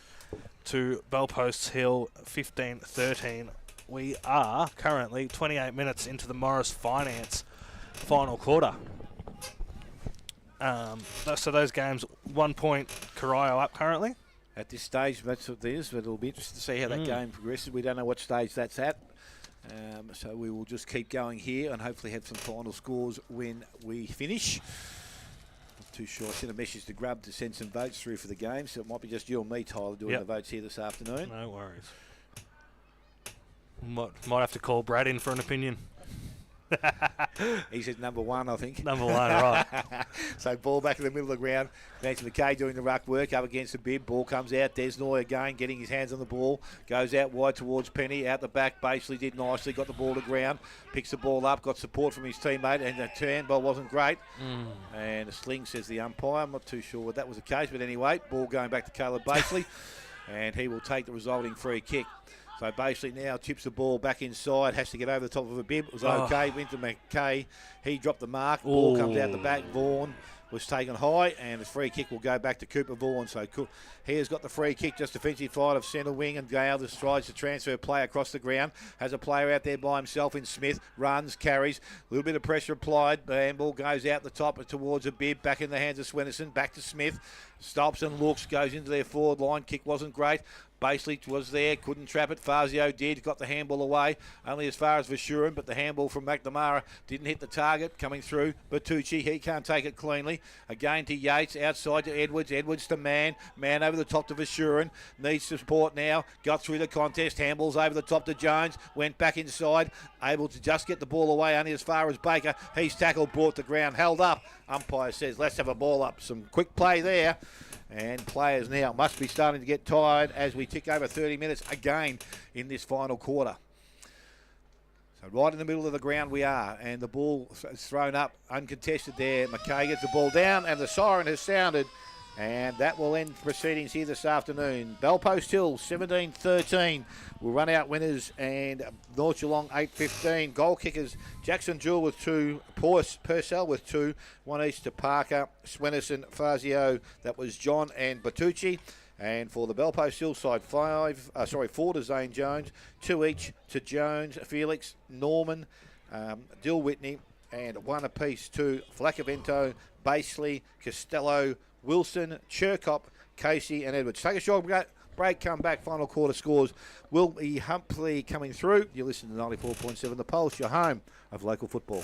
to Bellposts Hill 15-13. We are currently 28 minutes into the Morris Finance final quarter. So those games, 1 point Corio up currently. At this stage, that's what it is, but it'll be interesting to see how that game progresses. We don't know what stage that's at. So we will just keep going here and hopefully have some final scores when we finish. Not too sure. I sent a message to Grub to send some votes through for the game, so it might be just you and me, Tyler, doing the votes here this afternoon. No worries. Might have to call Brad in for an opinion. He said number 1, I think. Number 1, right. So ball back in the middle of the ground. Nancy McKay doing the ruck work up against the bib. Ball comes out. Desnoy again getting his hands on the ball. Goes out wide towards Penny. Out the back. Basically did nicely. Got the ball to ground. Picks the ball up. Got support from his teammate. And the turn ball wasn't great. And a sling, says the umpire. I'm not too sure what that was the case. But anyway, ball going back to Caleb Basely. And he will take the resulting free kick. So basically now tips the ball back inside, has to get over the top of a bib. It was okay, went to McKay. He dropped the mark. Ball comes out the back. Vaughan was taken high, and the free kick will go back to Cooper Vaughan. So he has got the free kick, just defensive fight of centre wing, and Gale just tries to transfer play across the ground. Has a player out there by himself in Smith. Runs, carries. A little bit of pressure applied. The handball goes out the top towards a bib. Back in the hands of Swenison. Back to Smith. Stops and looks. Goes into their forward line. Kick wasn't great. Basely was there, couldn't trap it. Fazio did, got the handball away, only as far as Vashurin, but the handball from McNamara didn't hit the target. Coming through, Bertucci, he can't take it cleanly. Again to Yates, outside to Edwards, Edwards to Man over the top to Vashurin, needs support now, got through the contest, handballs over the top to Jones, went back inside, able to just get the ball away only as far as Baker. He's tackled, brought to ground, held up. Umpire says, let's have a ball up. Some quick play there. And players now must be starting to get tired as we tick over 30 minutes again in this final quarter. So right in the middle of the ground we are, and the ball is thrown up uncontested there. McKay gets the ball down, and the siren has sounded, and that will end proceedings here this afternoon. Bellpost Hill 17-13 will run out winners, and North Geelong 8-15. Goal kickers Jackson Jewell with 2, Purcell with 2, 1 each to Parker, Swenison, Fazio. That was John and Bertucci. And for the Bellpost Hill side, 4 to Zane Jones, 2 each to Jones, Felix, Norman, Dill Whitney, and 1 apiece to Flacavento, Basely, Costello, Wilson, Chirkop, Casey, and Edwards. Take a short break, come back. Final quarter scores will be Humphrey coming through. You listen to 94.7 The Pulse, your home of local football.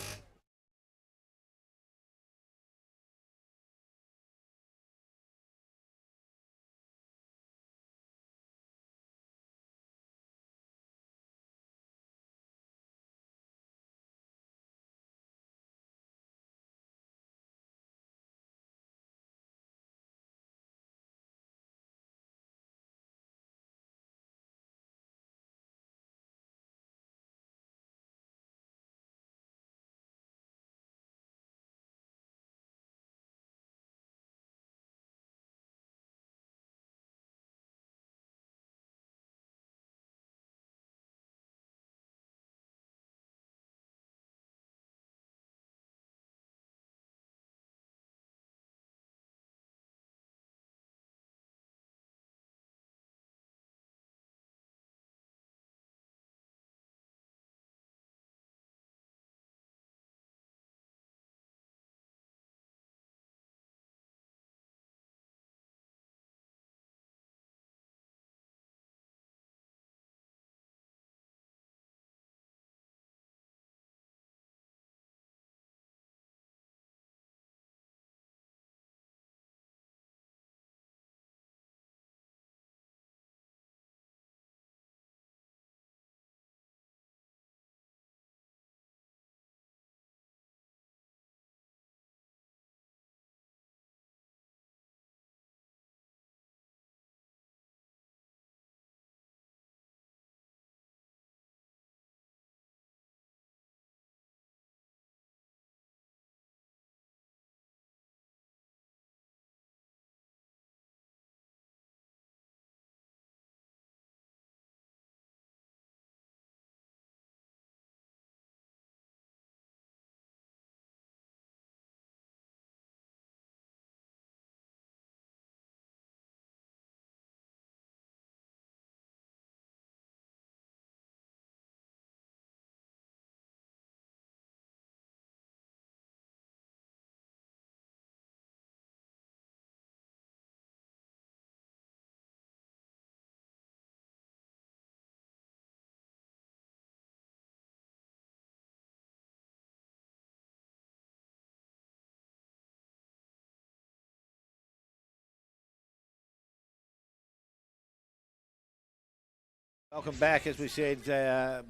Welcome back. As we said,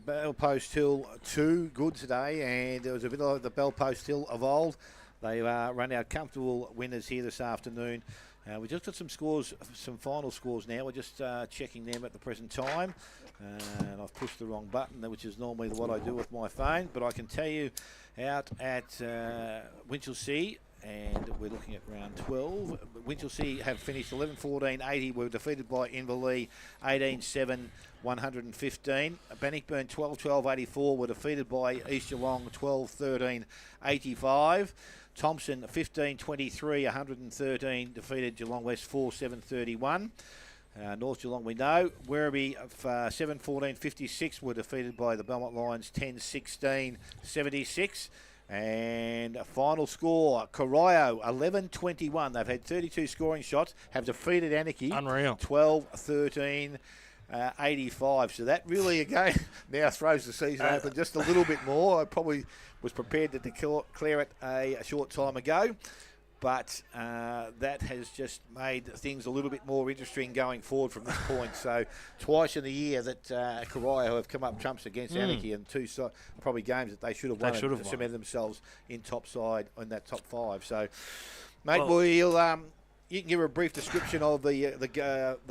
Bell Post Hill 2 good today, and it was a bit like the Bell Post Hill of old. They run out comfortable winners here this afternoon. We just got some scores, some final scores now. We're just checking them at the present time. And I've pushed the wrong button, which is normally what I do with my phone. But I can tell you out at Winchelsea, and we're looking at round 12. Winchelsea have finished 11-14-80. Were defeated by Inverleigh 18-7, 115. Bannockburn 12-12-84. Were defeated by East Geelong 12-13, 85. Thompson 15-23, 113. Defeated Geelong West 4-7-31. North Geelong we know. Werribee 7-14, 56. Were defeated by the Belmont Lions 10-16, 76. And a final score, Corio 11-21. They've had 32 scoring shots, have defeated Anarchy. Unreal. 12-13, 85. So that really, again, now throws the season open just a little bit more. I probably was prepared to declare it a short time ago. But that has just made things a little bit more interesting going forward from this point. So twice in the year that Corio have come up trumps against Anarchy, and two probably games that they should have won to cement themselves in top side in that top five. So, mate, you can give a brief description of the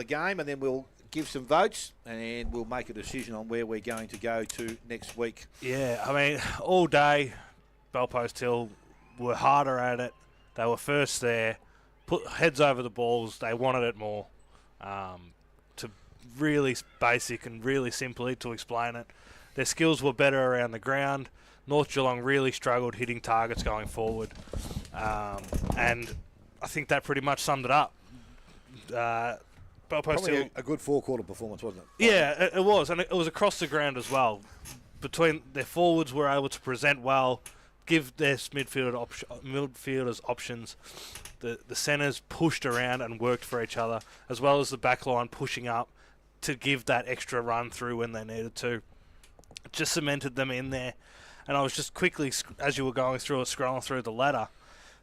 game, and then we'll give some votes, and we'll make a decision on where we're going to go to next week. Yeah, I mean, all day, Bell Post Hill were harder at it. They were first there, put heads over the balls. They wanted it more. To really basic and really simply to explain it, their skills were better around the ground. North Geelong really struggled hitting targets going forward. And I think that pretty much summed it up. Bell Post Hill, a good four-quarter performance, wasn't it? Yeah, it was. And it was across the ground as well. Between their forwards were able to present well, give their midfielders options. The centres pushed around and worked for each other, as well as the back line pushing up to give that extra run through when they needed to. It just cemented them in there. And I was just quickly, as you were going through it, scrolling through the ladder.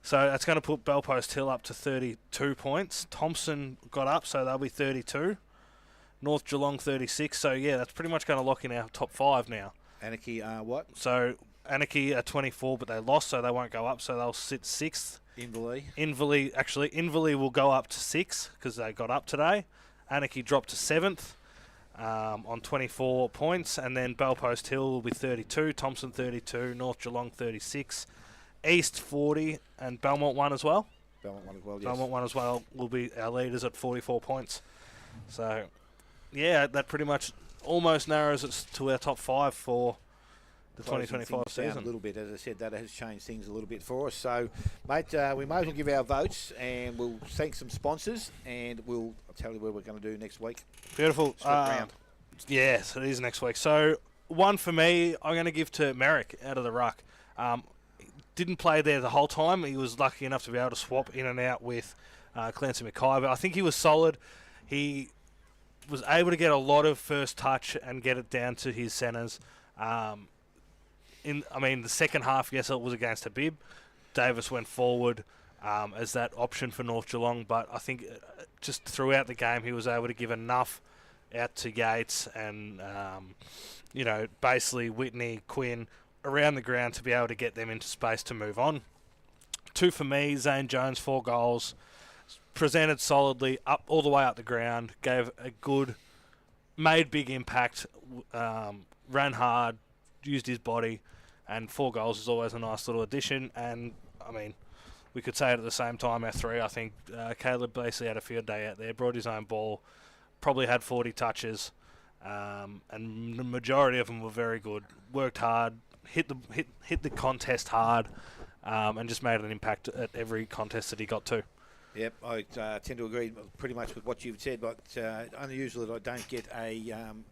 So that's going to put Bell Post Hill up to 32 points. Thompson got up, so they'll be 32. North Geelong 36. So, yeah, that's pretty much going to lock in our top five now. Anarchy what? So Anarchy are 24, but they lost, so they won't go up, so they'll sit 6th. Inverleigh will go up to 6 because they got up today. Anarchy dropped to 7th on 24 points, and then Bell Post Hill will be 32, Thompson 32, North Geelong 36, East 40, and Belmont 1 as well. Belmont 1 as well, yes. Belmont 1 as well will be our leaders at 44 points. So, yeah, that pretty much almost narrows it to our top 5 for the 2025 season. A little bit, as I said, that has changed things a little bit for us. So, mate, we may as well give our votes, and we'll thank some sponsors, and I'll tell you where we're going to do next week. Beautiful. Round. Yes, it is next week. So, one for me, I'm going to give to Merrick out of the ruck. Didn't play there the whole time. He was lucky enough to be able to swap in and out with Clancy Mackay, but I think he was solid. He was able to get a lot of first touch and get it down to his centres. The second half, yes, it was against Habib. Davis went forward as that option for North Geelong, but I think just throughout the game he was able to give enough out to Yates and, basically Whitney, Quinn, around the ground to be able to get them into space to move on. 2 for me, Zane Jones, 4 goals. Presented solidly, up all the way up the ground, made big impact, ran hard, used his body, and 4 goals is always a nice little addition. And, we could say it at the same time, our 3, I think Caleb basically had a field day out there, brought his own ball, probably had 40 touches, and the majority of them were very good. Worked hard, hit the contest hard, and just made an impact at every contest that he got to. Yep, I tend to agree pretty much with what you've said, but unusual that I don't get an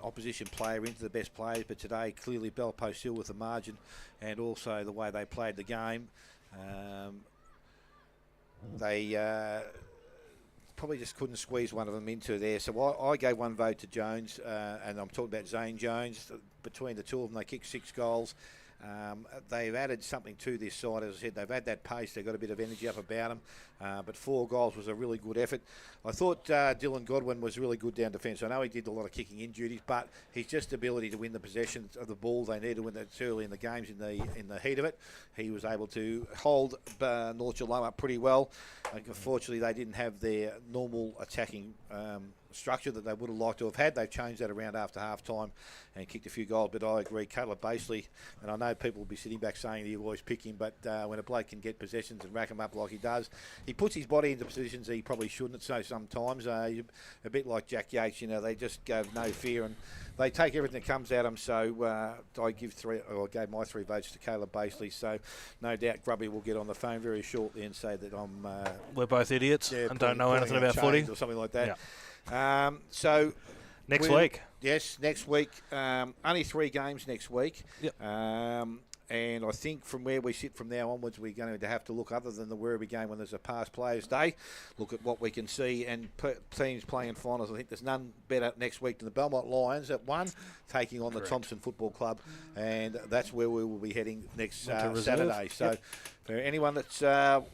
opposition player into the best players, but today clearly Bell Post Hill with the margin and also the way they played the game. They probably just couldn't squeeze one of them into there. So I gave one vote to Jones, and I'm talking about Zane Jones. Between the two of them, they kicked 6 goals. They've added something to this side. As I said, they've had that pace. They've got a bit of energy up about them. But 4 goals was a really good effort. I thought Dylan Godwin was really good down defence. I know he did a lot of kicking in duties, but his just ability to win the possession of the ball, they need to win that early in the games in the heat of it. He was able to hold North Geelong up pretty well. Unfortunately, they didn't have their normal attacking structure that they would have liked to have had. They've changed that around after half time and kicked a few goals, but I agree, Caleb Basely, and I know people will be sitting back saying that you always pick him, but when a bloke can get possessions and rack them up like he does, he puts his body into positions he probably shouldn't. So sometimes a bit like Jack Yates, they just go no fear and they take everything that comes at them. So I gave my 3 votes to Caleb Basely. So no doubt Grubby will get on the phone very shortly and say that we're both idiots and don't know anything about footy or something like that. Yeah. So next week. Yes, next week. Only 3 games next week. Yep. And I think from where we sit from now onwards, we're going to have to look, other than the Werribee game when there's a past players day, look at what we can see and teams playing in finals. I think there's none better next week than the Belmont Lions at 1, taking on the Thompson Football Club, and that's where we will be heading next Saturday. So for anyone that's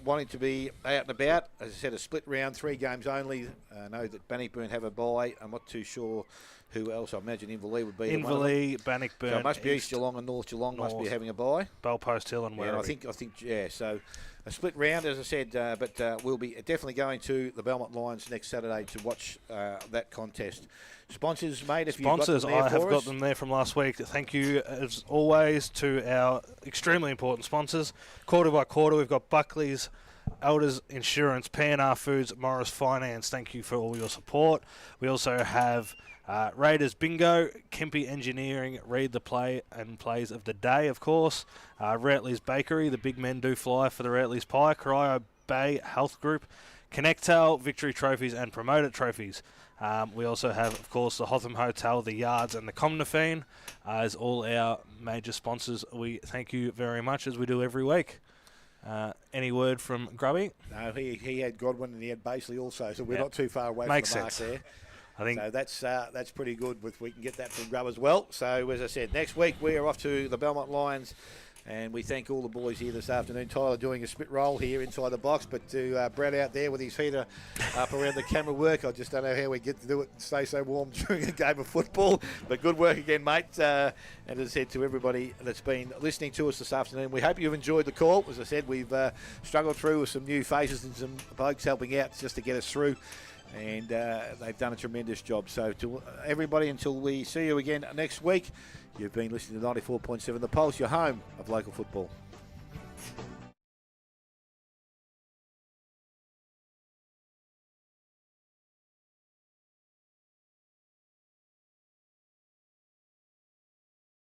wanting to be out and about, as I said, a split round, 3 games only. I know that Bannockburn have a bye. I'm not too sure who else. I imagine Inverleigh would be Inverleigh, Bannockburn. So it must be East Geelong and North Geelong must be having a bye. Bellpost Hill and Werribee. I think, so a split round, as I said, but we'll be definitely going to the Belmont Lions next Saturday to watch that contest. Sponsors, mate, if you've got them there I have got them there from last week. Thank you, as always, to our extremely important sponsors. Quarter by quarter, we've got Buckley's, Elders Insurance, P&R Foods, Morris Finance. Thank you for all your support. We also have Raiders Bingo, Kempy Engineering, Read the Play and Plays of the Day, of course. Routley's Bakery, the big men do fly for the Routley's Pie. Corio Bay Health Group, Connectel, Victory Trophies and Promoter Trophies. We also have, of course, the Hotham Hotel, the Yards and the Comnafine as all our major sponsors. We thank you very much, as we do every week. Any word from Grubby? No, he had Godwin and he had Basely also, so we're not too far away Makes from the mark sense. there. I think so that's pretty good. We can get that from Grub as well. So as I said, next week we are off to the Belmont Lions, and we thank all the boys here this afternoon. Tyler doing a spit roll here inside the box, but to Brad out there with his heater up around the camera work, I just don't know how we get to do it and stay so warm during a game of football. But good work again, mate. And as I said to everybody that's been listening to us this afternoon, we hope you've enjoyed the call. As I said, we've struggled through with some new faces and some blokes helping out just to get us through. And they've done a tremendous job. So to everybody, until we see you again next week, you've been listening to 94.7 The Pulse, your home of local football.